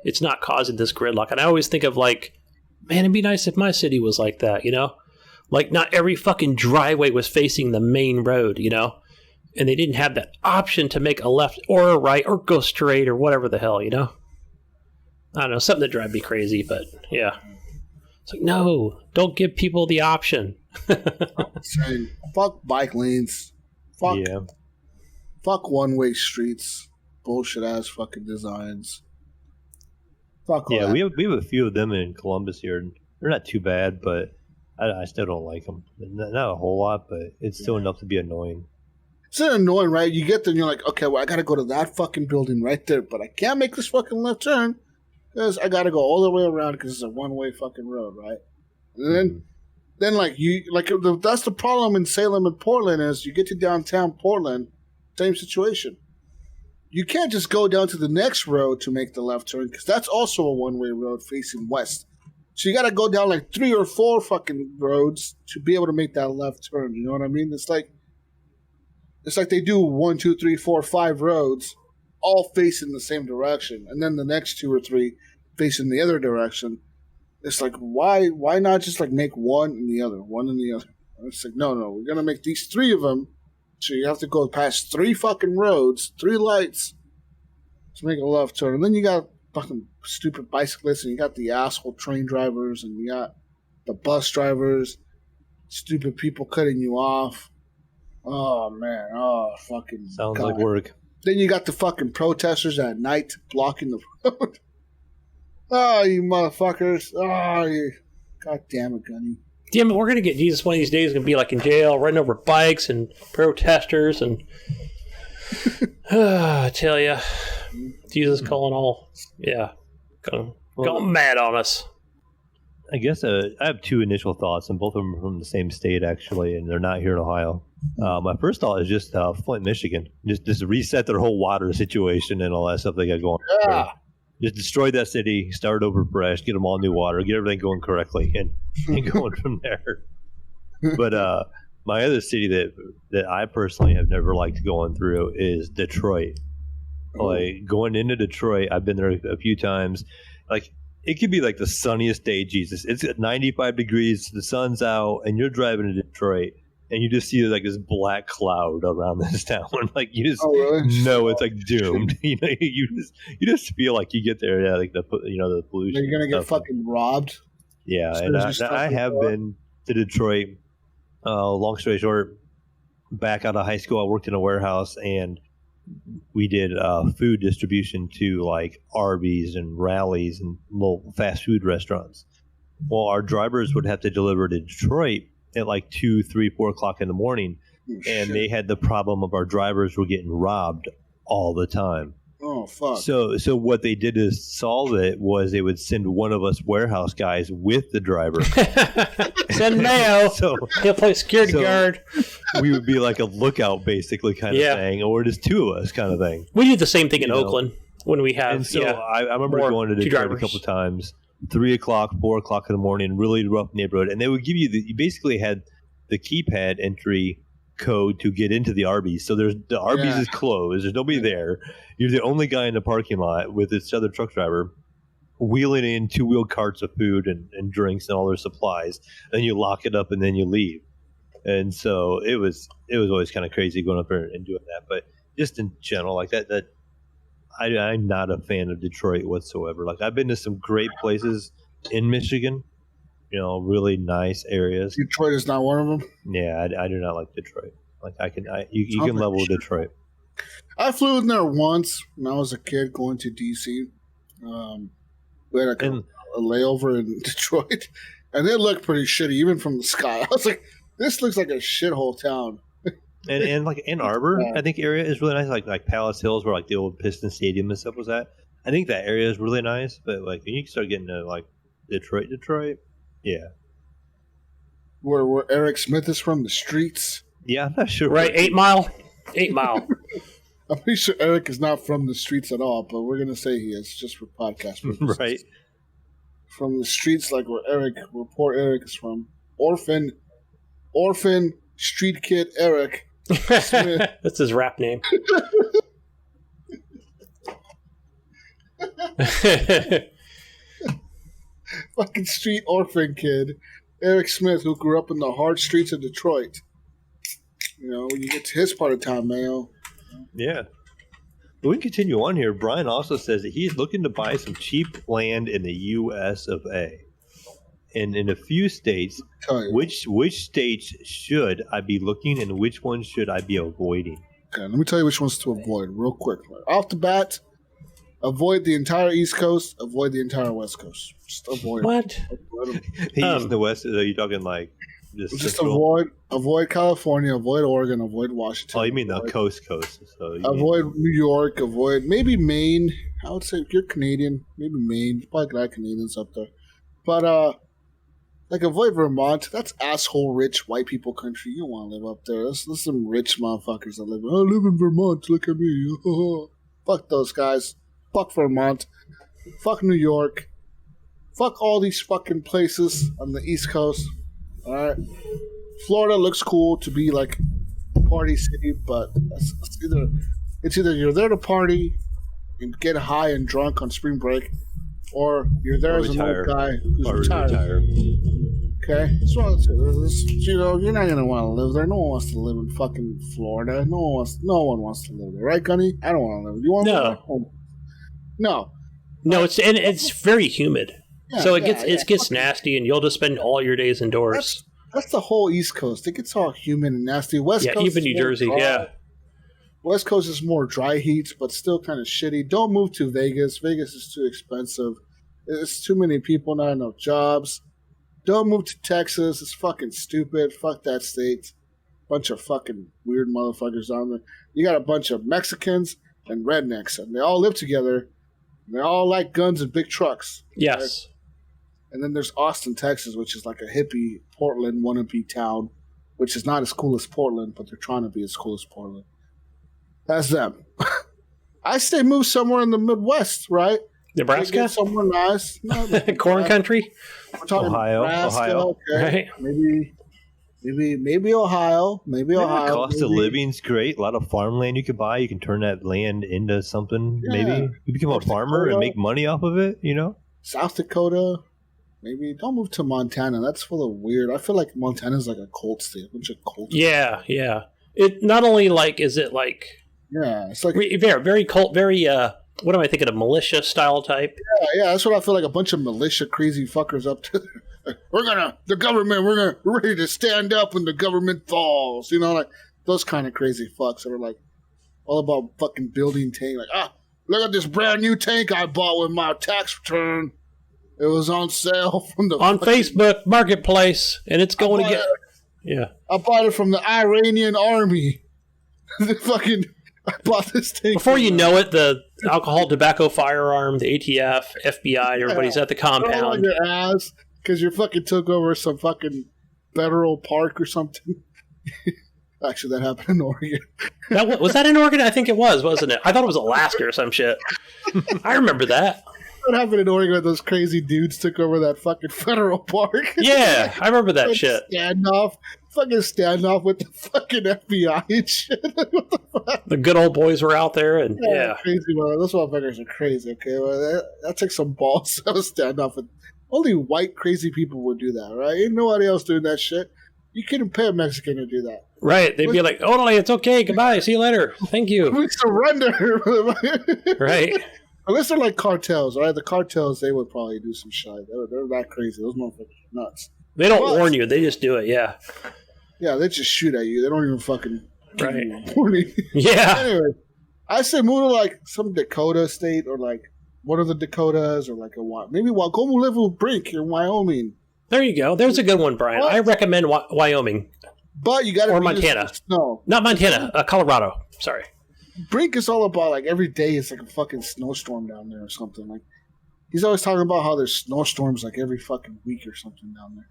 It's not causing this gridlock. And I always think of like, man, it'd be nice if my city was like that, Like not every fucking driveway was facing the main road, And they didn't have that option to make a left or a right or go straight or whatever the hell, I don't know, something that drive me crazy, but yeah. It's like, no, don't give people the option. Fuck bike lanes. Fuck one-way streets. Bullshit ass fucking designs. Fuck all that. We have a few of them in Columbus here. They're not too bad, but I still don't like them. Not a whole lot, but it's still enough to be annoying. It's annoying, right? You get there and you're like, okay, well, I got to go to that fucking building right there, but I can't make this fucking left turn because I got to go all the way around because it's a one-way fucking road, right? And then that's the problem in Salem and Portland is you get to downtown Portland, same situation. You can't just go down to the next road to make the left turn because that's also a one-way road facing west. So you got to go down like 3 or 4 fucking roads to be able to make that left turn. You know what I mean? It's like they do 1, 2, 3, 4, 5 roads all facing the same direction, and then the next 2 or 3 facing the other direction. It's like why not just like make one and the other? And it's like no, we're gonna make these 3 of them. So you have to go past 3 fucking roads, 3 lights to make a left turn. And then you got fucking stupid bicyclists, and you got the asshole train drivers, and you got the bus drivers, stupid people cutting you off. Oh, man. Oh, fucking sounds God. Like work. Then you got the fucking protesters at night blocking the road. Oh, you motherfuckers. Oh, you. God damn it, Gunny. Damn it, we're going to get Jesus one of these days. He's going to be like in jail, running over bikes and protesters. And I tell you, Jesus calling all, going mad on us. I guess I have 2 initial thoughts, and both of them are from the same state, actually, and they're not here in Ohio. My first thought is just Flint, Michigan. Just reset their whole water situation and all that stuff they got going on. Yeah. Just destroy that city, start over fresh, get them all new water, get everything going correctly, and going from there. But my other city that I personally have never liked going through is Detroit. Like going into Detroit, I've been there a few times. Like it could be like the sunniest day, Jesus. It's at 95 degrees, the sun's out, and you're driving to Detroit, and you just see like this black cloud around this town. Like you just know it's like doomed. You just feel like you get there, like the pollution. You're gonna get fucking robbed. Yeah, and I have been to Detroit. Long story short, back out of high school, I worked in a warehouse, and we did food distribution to like Arby's and Rallies and little fast food restaurants. Well, our drivers would have to deliver to Detroit at like 2, 3, 4 o'clock in the morning, and they had the problem of our drivers were getting robbed all the time. Oh, fuck. So what they did to solve it was they would send one of us warehouse guys with the driver. Send Mayo. So he'll play security guard. We would be like a lookout, basically, kind of thing, or just 2 of us, kind of thing. We do the same thing in Oakland when we have. And so I remember going to Detroit a couple of times, 3 o'clock, 4 o'clock in the morning, really rough neighborhood, and they would give you you basically had the keypad entry code to get into the Arby's. So the Arby's is closed. There's nobody there. You're the only guy in the parking lot with this other truck driver wheeling in 2-wheel carts of food and drinks and all their supplies. Then you lock it up and then you leave. And so it was always kind of crazy going up there and doing that. But just in general, like that I'm not a fan of Detroit whatsoever. Like I've been to some great places in Michigan, really nice areas. Detroit is not one of them. Yeah, I do not like Detroit. Like you can level Detroit. I flew in there once when I was a kid going to DC, We had a layover in Detroit, and they looked pretty shitty even from the sky. I was like, this looks like a shithole town. And like Ann Arbor, I think area is really nice. Like Palace Hills, where like the old Piston Stadium and stuff was at. I think that area is really nice. But like when you start getting to like Detroit, yeah. Where Eric Smith is from, the streets. Yeah, I'm not sure. Right, 8 Mile. 8 Mile. I'm pretty sure Eric is not from the streets at all, but we're gonna say he is just for podcast purposes. Right. From the streets, like where poor Eric is from. Orphan, street kid Eric Smith. That's his rap name. Fucking street orphan kid Eric Smith, who grew up in the hard streets of Detroit. You know, when you get to his part of town, Mayo. Yeah. But we can continue on here. Brian also says that he's looking to buy some cheap land in the U.S. of A. And in a few states, which states should I be looking and which ones should I be avoiding? Okay, let me tell you which ones to avoid real quick. Off the bat, avoid the entire East Coast, avoid the entire West Coast. Just avoid what? Avoid the East and the West, are you talking like just avoid California, avoid Oregon, avoid Washington. Oh, you mean the coast. So avoid New York, avoid maybe Maine. I would say if you're Canadian, maybe Maine. There's probably a lot of Canadians up there. But like avoid Vermont. That's asshole rich white people country. You don't want to live up there. There's some rich motherfuckers that live. I live in Vermont. Look at me. Fuck those guys. Fuck Vermont. Fuck New York. Fuck all these fucking places on the East Coast. All right. Florida looks cool to be like party city, but it's either you're there to party and get high and drunk on spring break, or you're there as an old guy who's retired. Okay, so you know you're not gonna want to live there. No one wants to live in fucking Florida. No one wants to live there, right, Gunny? I don't want to live there. You want to live there? No. It's very humid. Yeah, so it gets nasty, and you'll just spend all your days indoors. That's the whole East Coast. It gets all humid and nasty. West Coast, even New Jersey, dry. West Coast is more dry heat, but still kind of shitty. Don't move to Vegas. Vegas is too expensive. It's too many people, not enough jobs. Don't move to Texas. It's fucking stupid. Fuck that state. Bunch of fucking weird motherfuckers on there. You got a bunch of Mexicans and rednecks, and they all live together. And they all like guns and big trucks. Yes. Right? And then there's Austin, Texas, which is like a hippie Portland wannabe town, which is not as cool as Portland, but they're trying to be as cool as Portland. That's them. I say move somewhere in the Midwest, right? Nebraska? Get somewhere nice. No, corn country? We're talking Ohio. Okay. Right. Maybe Ohio. Maybe Ohio. The cost of living's great. A lot of farmland you could buy. You can turn that land into something. Yeah. Maybe you become a farmer and make money off of it, you know? South Dakota. Maybe don't move to Montana. That's full of weird. I feel like Montana's like a cult state. A bunch of cult. Yeah. It not only like is it like it's like very cult, very what am I thinking of, militia style type? Yeah. That's what I feel like. A bunch of militia crazy fuckers up to. We're ready to stand up when the government falls. You know, like those kind of crazy fucks that are like all about fucking building tank. Like look at this brand new tank I bought with my tax return. It was on sale from on Facebook Marketplace, and it's going to get. Yeah, I bought it from the Iranian army. I bought this thing. Before you know it, the alcohol, tobacco, firearm, the ATF, FBI, everybody's at the compound. On your ass because you fucking took over some fucking federal park or something. Actually, that happened in Oregon. Was that in Oregon? I think it was, wasn't it? I thought it was Alaska or some shit. I remember that. What happened in Oregon? Those crazy dudes took over that fucking federal park. Yeah, I remember that shit. Standoff with the fucking FBI and shit. What the fuck? The good old boys were out there, and crazy. Man. Those motherfuckers are crazy. Okay, well, that takes some balls to have a standoff. With only white crazy people would do that, right? Ain't nobody else doing that shit. You couldn't pay a Mexican to do that. Right? They'd be like, "Totally, it's okay. Goodbye. See you later. Thank you." We surrender. Right. Unless they're like cartels, right? The cartels, they would probably do some shit. They're that crazy. Those motherfuckers are nuts. They don't warn you. They just do it, yeah. Yeah, they just shoot at you. They don't even fucking give you a warning. Yeah. Anyway, I say move to like some Dakota state or like one of the Dakotas or like maybe go live with Brink in Wyoming. There you go. There's a good one, Brian. I recommend Wyoming. But you got to or Montana. No, not Montana. Colorado. Sorry. Brink is all about like every day it's like a fucking snowstorm down there or something. Like he's always talking about how there's snowstorms like every fucking week or something down there.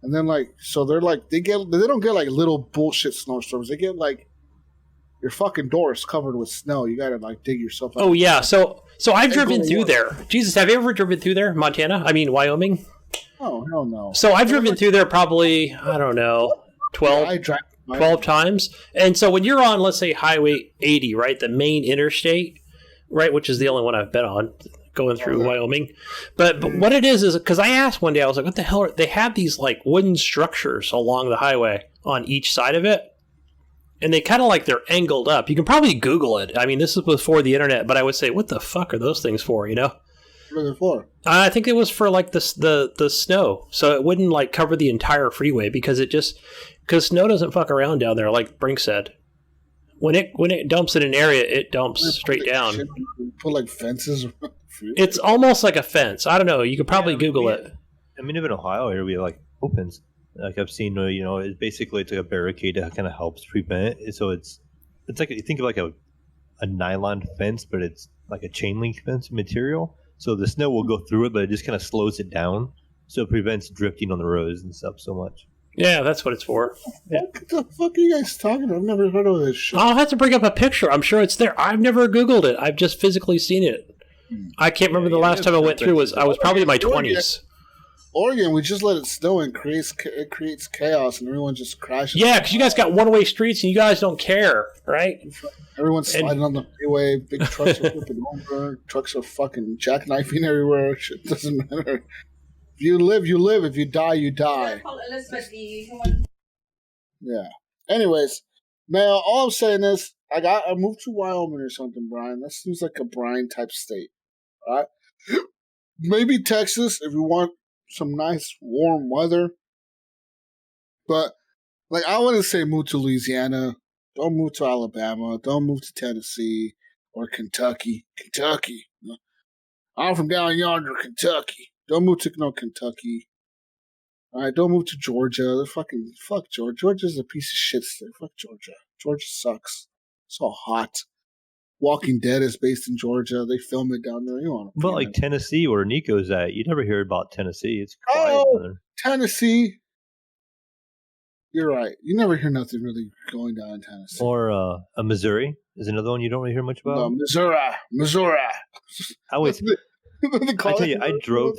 And then like so they're like they don't get like little bullshit snowstorms. They get like your fucking door is covered with snow. You gotta like dig yourself out. Oh yeah. So I've driven through there. Jesus, have you ever driven through there? Montana? I mean Wyoming? Oh hell no. So I've driven through there probably, I don't know, 12 times. And so when you're on, let's say, Highway 80, right, the main interstate, right, which is the only one I've been on, going through Wyoming. But what it is because I asked one day, I was like, what the hell are they have these like wooden structures along the highway on each side of it. And they kind of like they're angled up. You can probably Google it. I mean, this is before the internet, but I would say, what the fuck are those things for, you know? What are they for? I think it was for like the snow. So it wouldn't like cover the entire freeway because snow doesn't fuck around down there, like Brink said. When it dumps in an area, it dumps straight down. Put like fences. It's almost like a fence. I don't know. You could probably Google it. I mean, even in Ohio here, we have like opens. Like I've seen, it's basically it's like a barricade that kind of helps prevent it. So it's like you think of like a nylon fence, but it's like a chain link fence material. So the snow will go through it, but it just kind of slows it down, so it prevents drifting on the roads and stuff so much. Yeah, that's what it's for. Yeah. What the fuck are you guys talking about? I've never heard of this shit. I'll have to bring up a picture. I'm sure it's there. I've never Googled it. I've just physically seen it. I can't remember the last time I went through. I was probably in my 20s. Oregon, we just let it snow and it creates chaos, and everyone just crashes. Yeah, because you guys got one-way streets, and you guys don't care, right? Everyone's sliding on the freeway. Big trucks are flipping over. Trucks are fucking jackknifing everywhere. Shit doesn't matter. If you live, you live. If you die, you die. Yeah. Anyways, man, all I'm saying is I moved to Wyoming or something, Brian. That seems like a Brian type state. All right? Maybe Texas if you want some nice warm weather. But like I wouldn't say move to Louisiana. Don't move to Alabama. Don't move to Tennessee or Kentucky. Kentucky. I'm from down yonder, Kentucky. Don't move to Kentucky. All right, don't move to Georgia. They're fuck Georgia. Georgia's a piece of shit state. Fuck Georgia. Georgia sucks. It's all hot. Walking Dead is based in Georgia. They film it down there. You want but like Tennessee, where Nico's at, you never hear about Tennessee. It's quiet. Oh, Tennessee. You're right. You never hear nothing really going down in Tennessee. Or Missouri is another one you don't really hear much about. No, Missouri. I tell you, I drove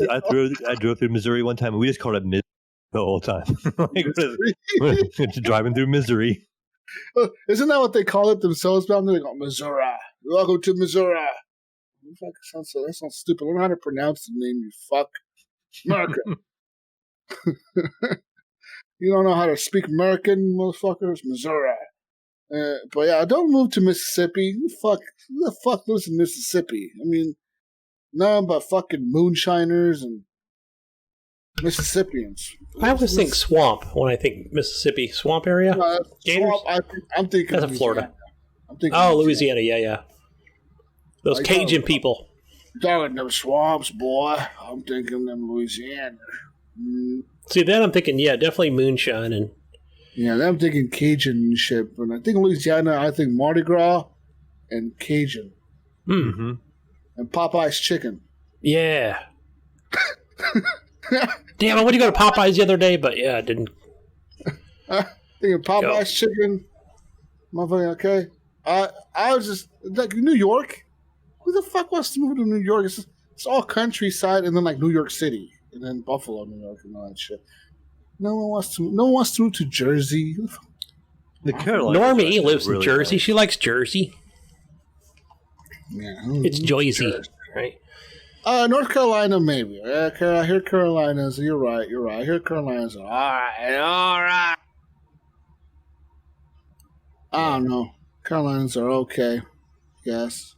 through Missouri one time, and we just called it Missouri the whole time. Like, driving through Missouri. Isn't that what they call it themselves down there? They go, Missouri. Welcome to Missouri. That sounds stupid. I don't know how to pronounce the name, you fuck. America. You don't know how to speak American, motherfuckers? Missouri. But yeah, don't move to Mississippi. Who the fuck lives in Mississippi? I mean, none but fucking moonshiners and Mississippians. I always think swamp when I think Mississippi. Swamp area? Swamp, I'm thinking that's in Florida. Louisiana, yeah. Those Cajun people. Talking them swamps, boy. I'm thinking them Louisiana. See, then I'm thinking, yeah, definitely moonshine. And yeah, then I'm thinking Cajun shit. When I think Louisiana, I think Mardi Gras and Cajun. Mm-hmm. And Popeye's chicken. Yeah. Damn, I went to go to Popeye's the other day, but yeah, I didn't. Thinking Popeye's chicken. Motherfucker, okay. I was just, like, New York? Who the fuck wants to move to New York? It's all countryside and then, like, New York City. And then Buffalo, New York, and all that shit. No one wants to move to Jersey. The Carolinas. Normie lives in Jersey. Nice. She likes Jersey. Yeah, it's Jersey, right? North Carolina, maybe. I hear Carolinas. You're right. I hear Carolinas. All right. I don't know. Carolinas are okay. Yes.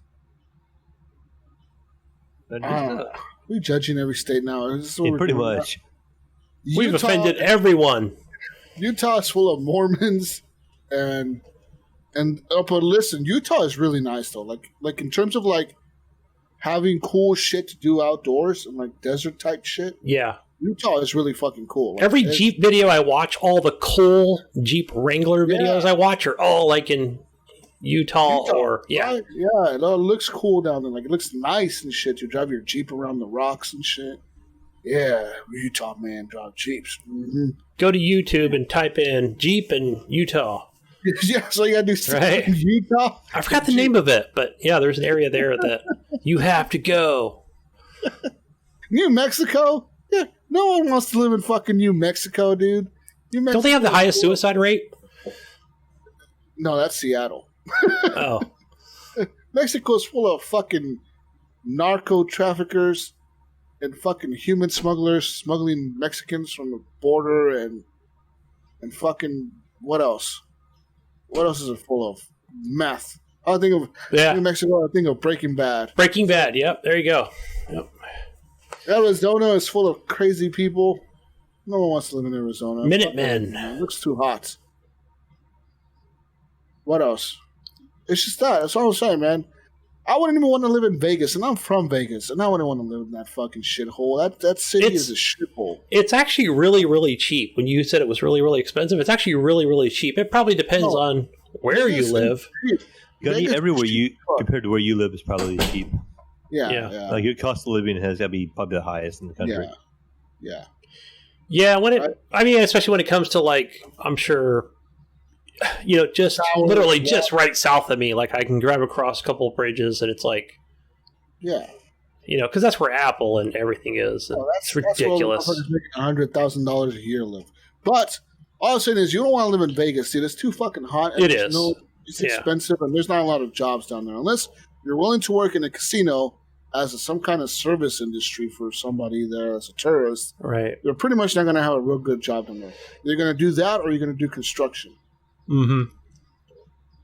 We're judging every state now. Pretty much. We've offended everyone. Utah is full of Mormons, but listen, Utah is really nice though. Like in terms of like having cool shit to do outdoors and like desert type shit. Yeah. Utah is really fucking cool. Like, every Jeep video I watch, all the cool Jeep Wrangler videos I watch are all like in Utah or right? Yeah, it all looks cool down there. Like it looks nice and shit. You drive your Jeep around the rocks and shit. Yeah, Utah man drive Jeeps. Mm-hmm. Go to YouTube and type in Jeep and Utah. Yeah, so you gotta do right? Utah. I forgot the name of it, but yeah, there's an area there that you have to go. New Mexico? Yeah, no one wants to live in fucking New Mexico, dude. New Mexico, don't they have the highest suicide rate? No, that's Seattle. Oh. Mexico's full of fucking narco traffickers and fucking human smugglers smuggling Mexicans from the border and fucking what else? What else is it full of? Meth. I think of New Mexico. I think of Breaking Bad. Breaking Bad. Yep. There you go. Yep. Arizona is full of crazy people. No one wants to live in Arizona. Minutemen. It looks too hot. What else? It's just that. That's all I'm saying, man. I wouldn't even want to live in Vegas, and I'm from Vegas, and I wouldn't want to live in that fucking shithole. That city is a shithole. It's actually really, really cheap. When you said it was really, really expensive, it's actually really, really cheap. It probably depends on where you live. Gunny, everywhere compared to where you live is probably cheap. Yeah. Like your cost of living has got to be probably the highest in the country. Yeah. Yeah, I mean, especially when it comes to like, I'm sure, just literally just right south of me, like I can drive across a couple of bridges and it's like, because that's where Apple and everything is. And it's ridiculous. That's where $100,000 a year live. But all I'm saying is, you don't want to live in Vegas, dude. It's too fucking hot. And it's expensive, and there's not a lot of jobs down there unless you're willing to work in a casino as some kind of service industry for somebody there as a tourist. Right. You're pretty much not going to have a real good job down there. You're going to do that, or you're going to do construction. Mm-hmm.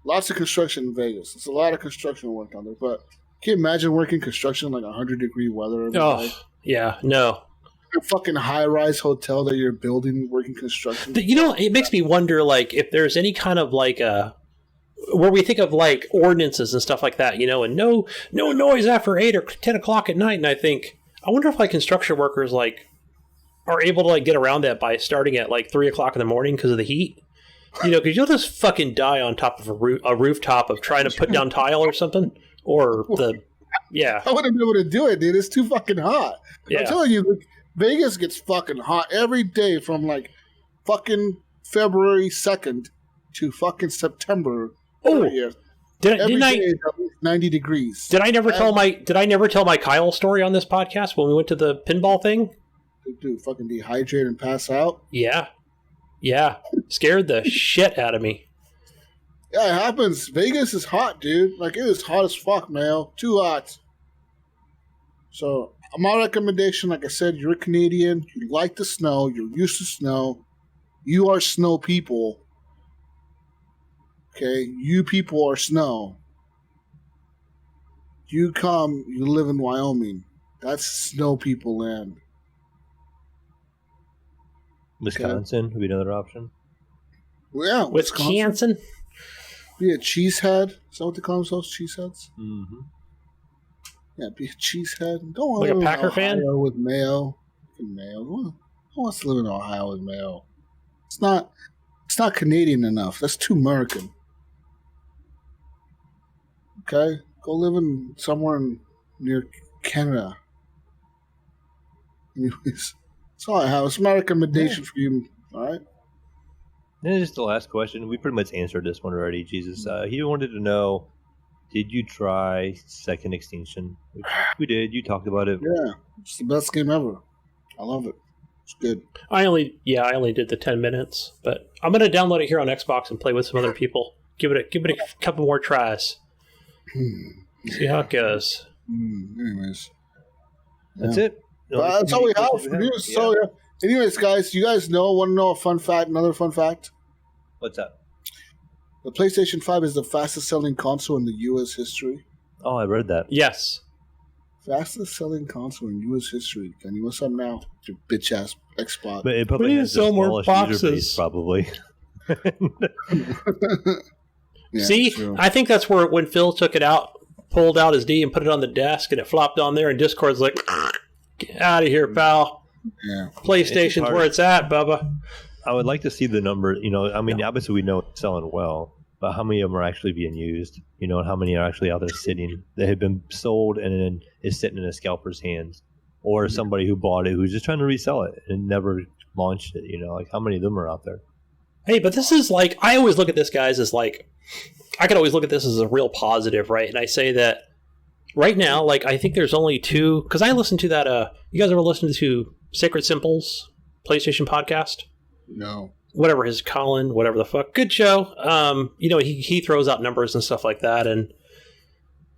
Lots of construction in Vegas. It's a lot of construction work down there. But can you imagine working construction in like 100-degree weather every day? Yeah, no. A fucking high-rise hotel that you're building, working construction. It makes me wonder, like, if there's any kind of like where we think of like ordinances and stuff like that, and no noise after 8 or 10 o'clock at night. And I wonder if like construction workers like are able to like get around that by starting at like 3 o'clock in the morning because of the heat. Because you'll just fucking die on top of a rooftop of trying to put down tile or something. Or I wouldn't be able to do it, dude. It's too fucking hot. Yeah. I'm telling you, Vegas gets fucking hot every day from like fucking February 2nd to fucking September. Oh, didn't I? 90 degrees. Did I never tell my Kyle story on this podcast when we went to the pinball thing? Dude, fucking dehydrate and pass out. Yeah, scared the shit out of me. Yeah, it happens. Vegas is hot, dude. Like, it is hot as fuck, man. Too hot. So, my recommendation, like I said, you're a Canadian. You like the snow. You're used to snow. You are snow people. Okay? You people are snow. You live in Wyoming. That's snow people land. Wisconsin would be another option. Well, yeah, Wisconsin. Be a cheesehead. Is that what they call themselves? Cheeseheads? Mm-hmm. Yeah, be a cheesehead. Don't want like to live a Packer fan with Mayo. Mayo. Who wants to live in Ohio with Mayo? It's not Canadian enough. That's too American. Okay, go live in somewhere near Canada. Anyways, that's all I have. It's my recommendation for you. All right. And just the last question. We pretty much answered this one already. Jesus, he wanted to know: did you try Second Extinction? We did. You talked about it. Yeah, it's the best game ever. I love it. It's good. I only did the 10 minutes, but I'm gonna download it here on Xbox and play with some other people. Give it a couple more tries. See how it goes. Anyways, that's it. That's all we have for news. Yeah. So, anyways, guys, you guys want to know a fun fact? Another fun fact. What's that? The PlayStation 5 is the fastest selling console in the U.S. history. Oh, I read that. Yes. Fastest selling console in U.S. history. Can you what's up now? Your bitch ass Xbox. But it probably has the smallest user base, probably. See, I think that's when Phil took it out, pulled out his D and put it on the desk, and it flopped on there, and Discord's like, get out of here, pal. Yeah. PlayStation's where it's at, Bubba. I would like to see the number. Obviously we know it's selling well, but how many of them are actually being used? And how many are actually out there sitting that have been sold and then is sitting in a scalper's hands, or somebody who bought it who's just trying to resell it and never launched it. How many of them are out there? Hey, but this is like, I always look at this, guys, as like, I could always look at this as a real positive, right? And I say that right now, like, I think there's only 2, because I listened to that, you guys ever listened to Sacred Simple's PlayStation podcast? No. Whatever his Colin, whatever the fuck. Good show. He throws out numbers and stuff like that. And,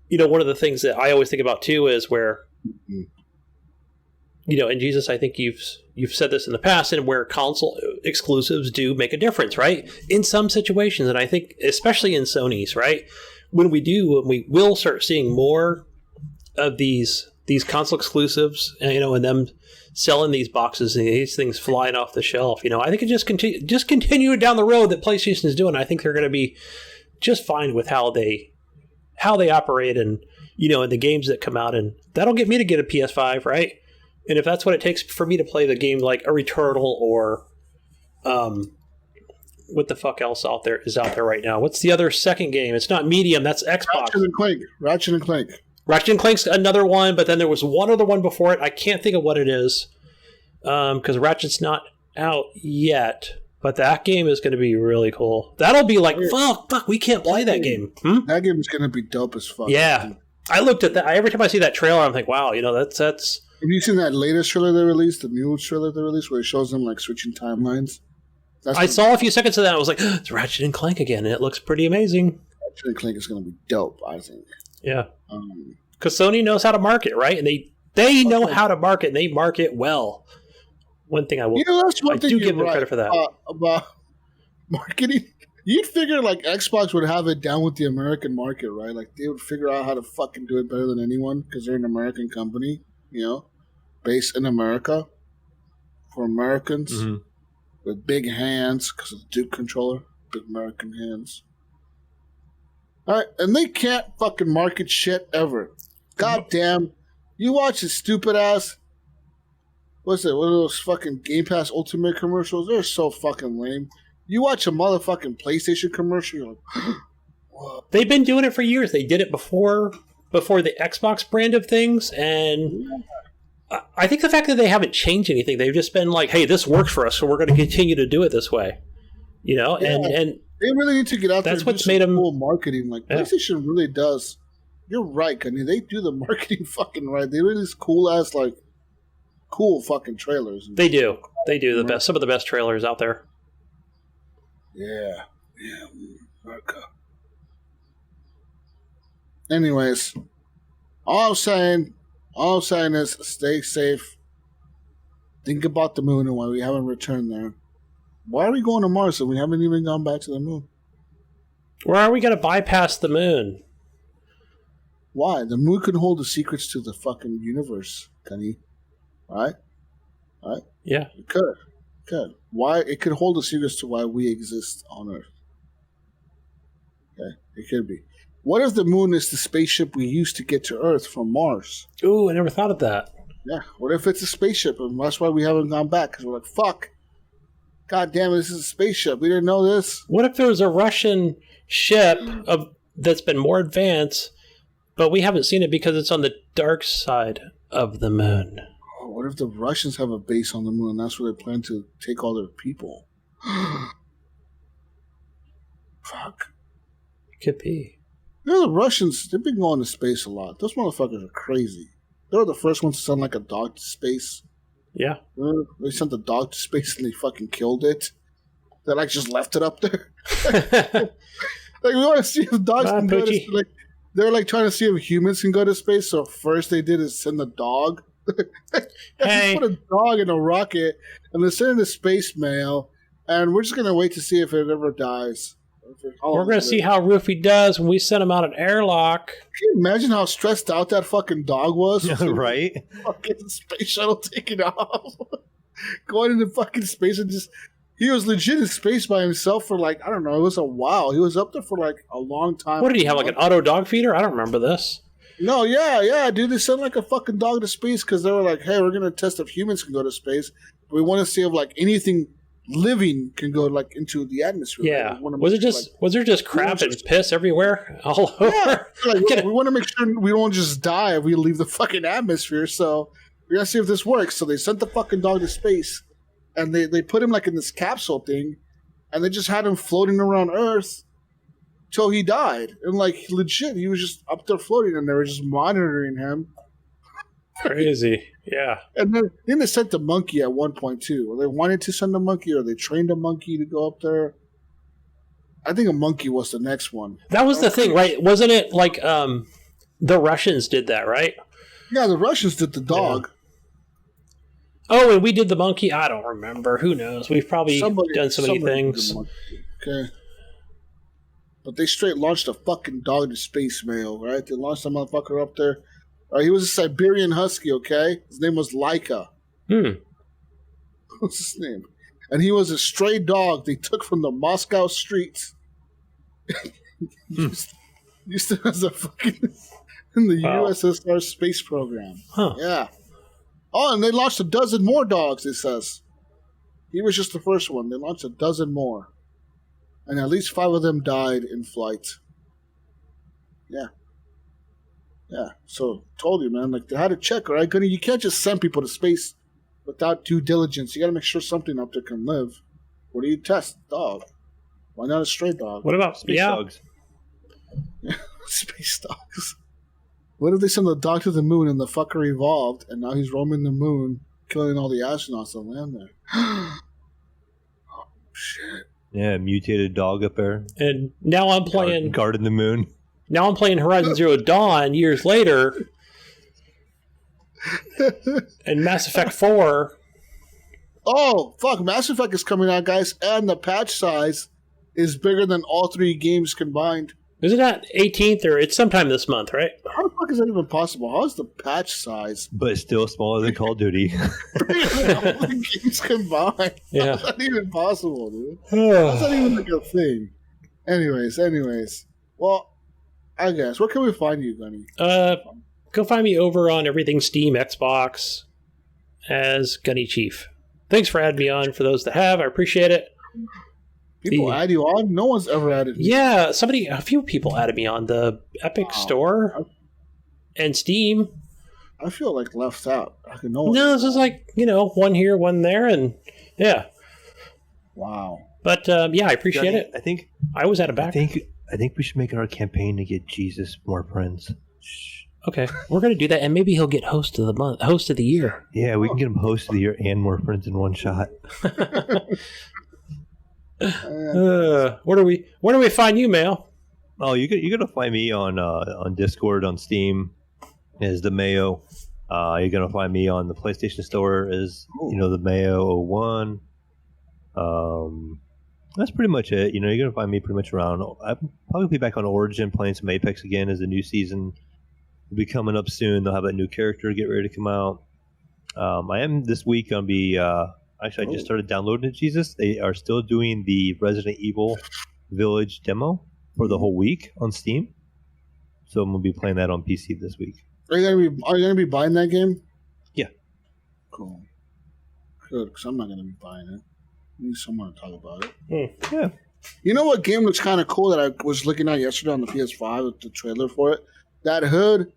one of the things that I always think about too is where, and Jesus, I think you've said this in the past, and where console exclusives do make a difference, right? In some situations, and I think especially in Sony's, right? When we will start seeing more of these console exclusives, and them selling these boxes and these things flying off the shelf. I think it just continue down the road that PlayStation is doing. I think they're going to be just fine with how they operate, and in the games that come out, and that'll get me to get a PS5, right? And if that's what it takes for me to play the game like a Returnal or what the fuck else is out there right now? What's the other second game? It's not Medium, that's Xbox. Ratchet and Clank. Ratchet and Clank's another one, but then there was one other one before it. I can't think of what it is because Ratchet's not out yet. But that game is going to be really cool. That'll be like, fuck, we can't play that game. That game is going to be dope as fuck. Yeah. I looked at that. Every time I see that trailer, I'm like, wow, that's... Have you seen that latest trailer they released, the new trailer they released, where it shows them like switching timelines? I saw a few seconds of that. I was like, it's Ratchet and Clank again, and it looks pretty amazing. Ratchet and Clank is going to be dope, I think. Yeah. Because Sony knows how to market, right? And they know how to market, and they market well. One thing I will... that's one thing do give them credit for that. About marketing. You'd figure like Xbox would have it down with the American market, right? Like they would figure out how to fucking do it better than anyone because they're an American company, based in America for Americans with big hands because of the Duke controller, big American hands. All right, and they can't fucking market shit ever. God damn. You watch this stupid ass, what's it, one of those fucking Game Pass Ultimate commercials? They're so fucking lame. You watch a motherfucking PlayStation commercial, you're like, what? They've been doing it for years. They did it before the Xbox brand of things, and I think the fact that they haven't changed anything, they've just been like, hey, this works for us, so we're going to continue to do it this way. And they really need to get out there that's and what's do made some them cool marketing. Like PlayStation really does. You're right, Gunny. They do the marketing fucking right. They release cool ass cool fucking trailers. They do. They do some of the best trailers out there. Yeah, America. Anyways, all I'm saying is stay safe. Think about the moon and why we haven't returned there. Why are we going to Mars and we haven't even gone back to the moon? Where are we going to bypass the moon? Why? The moon can hold the secrets to the fucking universe, Gunny. Right? Yeah. It could. Why? It could hold the secrets to why we exist on Earth. Okay? It could be. What if the moon is the spaceship we used to get to Earth from Mars? Ooh, I never thought of that. Yeah. What if it's a spaceship and that's why we haven't gone back? Because we're like, fuck. God damn it, this is a spaceship. We didn't know this. What if there was a Russian ship that's been more advanced, but we haven't seen it because it's on the dark side of the moon? Oh, what if the Russians have a base on the moon and that's where they plan to take all their people? Fuck. Could be. The Russians, they've been going to space a lot. Those motherfuckers are crazy. They were the first ones to send like a dog to space. Yeah. They sent the dog to space and they fucking killed it. They like just left it up there. Like we want to see if dogs can go to space. Like they're like trying to see if humans can go to space. So first they did is send the dog. Hey. Put a dog in a rocket and they're sending the space mail. And we're just gonna wait to see if it ever dies. We're going to see how Roofy does when we send him out an airlock. Can you imagine how stressed out that fucking dog was? Right? Fucking space shuttle taking off. Going into fucking space and just... He was legit in space by himself for it was a while. He was up there for a long time. What did he have, like an auto dog feeder? I don't remember this. No, yeah, dude. They sent like a fucking dog to space because they were like, hey, we're going to test if humans can go to space. But we want to see if like anything living can go like into the atmosphere. Yeah. Right? Was there just crap and piss everywhere all over? Yeah. Like, we want to make sure we don't just die if we leave the fucking atmosphere. So we got to see if this works. So they sent the fucking dog to space and they put him like in this capsule thing and they just had him floating around Earth till he died. And like legit, he was just up there floating and they were just monitoring him. Crazy. Yeah. And then they sent the monkey at one point too. They wanted to send a monkey or they trained a monkey to go up there. I think a monkey was the next one. That was the thing, right? Wasn't it like the Russians did that, right? Yeah, the Russians did the dog. Yeah. Oh, and we did the monkey? I don't remember. Who knows? We've probably done so many things. Okay. But they straight launched a fucking dog to space, Mayo, right? They launched a motherfucker up there. He was a Siberian Husky, okay? His name was Laika. What's his name? And he was a stray dog they took from the Moscow streets. Used to as a fucking in the USSR space program. Huh. Yeah. Oh, and they launched a dozen more dogs, it says. He was just the first one. They launched a dozen more. And at least 5 of them died in flight. Yeah. Yeah, so told you, man. Like they had to check, right? You can't just send people to space without due diligence. You got to make sure something up there can live. What do you test? Dog. Why not a stray dog? What about space dogs? Space dogs. What if they send the dog to the moon and the fucker evolved, and now he's roaming the moon, killing all the astronauts that land there? Oh shit! Yeah, mutated dog up there. And now I'm playing guarding the moon. Now I'm playing Horizon Zero Dawn years later, and Mass Effect 4. Oh, fuck. Mass Effect is coming out, guys, and the patch size is bigger than all 3 games combined. Is it not 18th or it's sometime this month, right? How the fuck is that even possible? How is the patch size? But still smaller than Call of Duty. Bigger than all the games combined. Yeah. How's that even possible, dude? How's that even like a thing? Anyways. Well, I guess. Where can we find you, Gunny? Go find me over on everything Steam, Xbox, as GunnyChief. Thanks for adding me on. For those that have, I appreciate it. People add you on? No one's ever added me. Yeah, a few people added me on the Epic Store and Steam. I feel like left out. No, this is like, one here, one there, and yeah. Wow. But yeah, I appreciate it. I think I was at a back. I think we should make it our campaign to get Jesus more friends. Okay, we're gonna do that, and maybe he'll get host of the month, host of the year. Yeah, we can get him host of the year and more friends in one shot. Where do we find you, Mayo? Oh, you're gonna find me on Discord, on Steam, as the Mayo. You're gonna find me on the PlayStation Store as the Mayo 01. That's pretty much it. You're gonna find me pretty much around. I'll probably be back on Origin playing some Apex again as the new season will be coming up soon. They'll have a new character get ready to come out. I am this week gonna be. Actually, I just started downloading it, Jesus. They are still doing the Resident Evil Village demo for the whole week on Steam. So I'm going to be playing that on PC this week. Are you gonna be buying that game? Yeah. Cool. Good, because I'm not going to be buying it. I need someone to talk about it. Yeah. You know what game looks kind of cool that I was looking at yesterday on the PS5 with the trailer for it? That Hood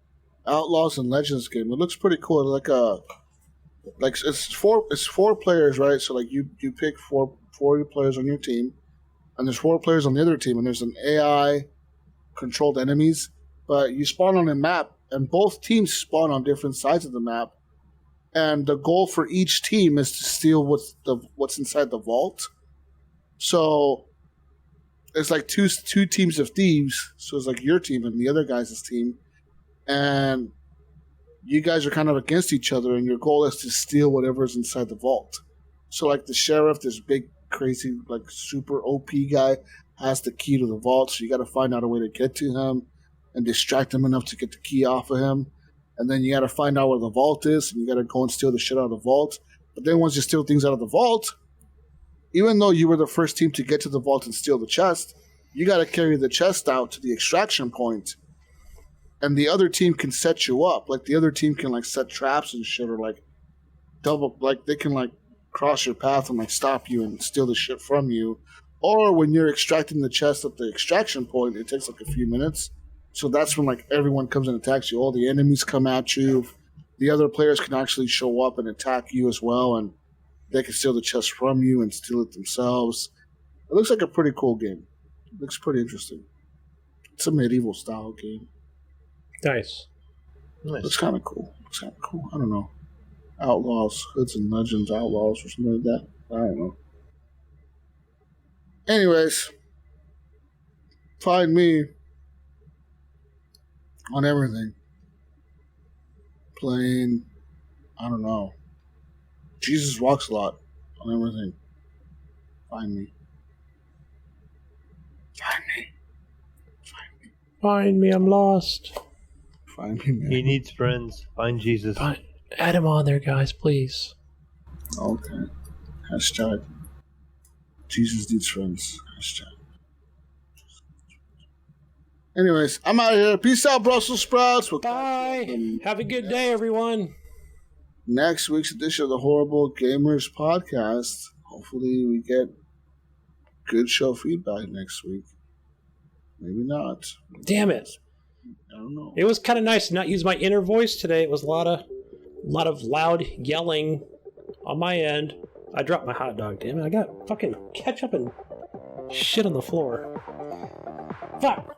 Outlaws and Legends game. It looks pretty cool. It's four players, right? So like you pick four players on your team, and there's 4 players on the other team, and there's an AI controlled enemies. But you spawn on a map, and both teams spawn on different sides of the map. And the goal for each team is to steal what's inside the vault. So it's like two teams of thieves. So it's like your team and the other guy's team, and you guys are kind of against each other, and your goal is to steal whatever's inside the vault. So like the sheriff, this big, crazy, like super OP guy, has the key to the vault. So you got to find out a way to get to him and distract him enough to get the key off of him. And then you got to find out where the vault is, and you got to go and steal the shit out of the vault. But then once you steal things out of the vault, even though you were the first team to get to the vault and steal the chest, you got to carry the chest out to the extraction point. and the other team can set you up. Like, the other team can, like, set traps and shit, or, like, they can, like, cross your path and, like, stop you and steal the shit from you. Or when you're extracting the chest at the extraction point, it takes, like, a few minutes. So that's when, like, everyone comes and attacks you. All the enemies come at you. The other players can actually show up and attack you as well, and they can steal the chest from you and steal it themselves. It looks like a pretty cool game. It looks pretty interesting. It's a medieval style game. Nice. Looks kind of cool. I don't know. Outlaws, Hoods and Legends, Outlaws, or something like that. I don't know. Anyways, find me on everything. Playing, I don't know. Jesus Rocks a lot on everything. Find me. Find me, I'm lost. Find me, man. He needs friends. Find Jesus. Add him on there, guys, please. Okay. Hashtag Jesus needs friends. Hashtag. Anyways, I'm out of here. Peace out, Brussels sprouts. Bye. Have a good day, everyone. Next week's edition of the Horrible Gamers podcast. Hopefully we get good show feedback next week. Maybe not. Damn it. I don't know. It was kind of nice to not use my inner voice today. It was a lot of loud yelling on my end. I dropped my hot dog. Damn it. I got fucking ketchup and shit on the floor. Fuck.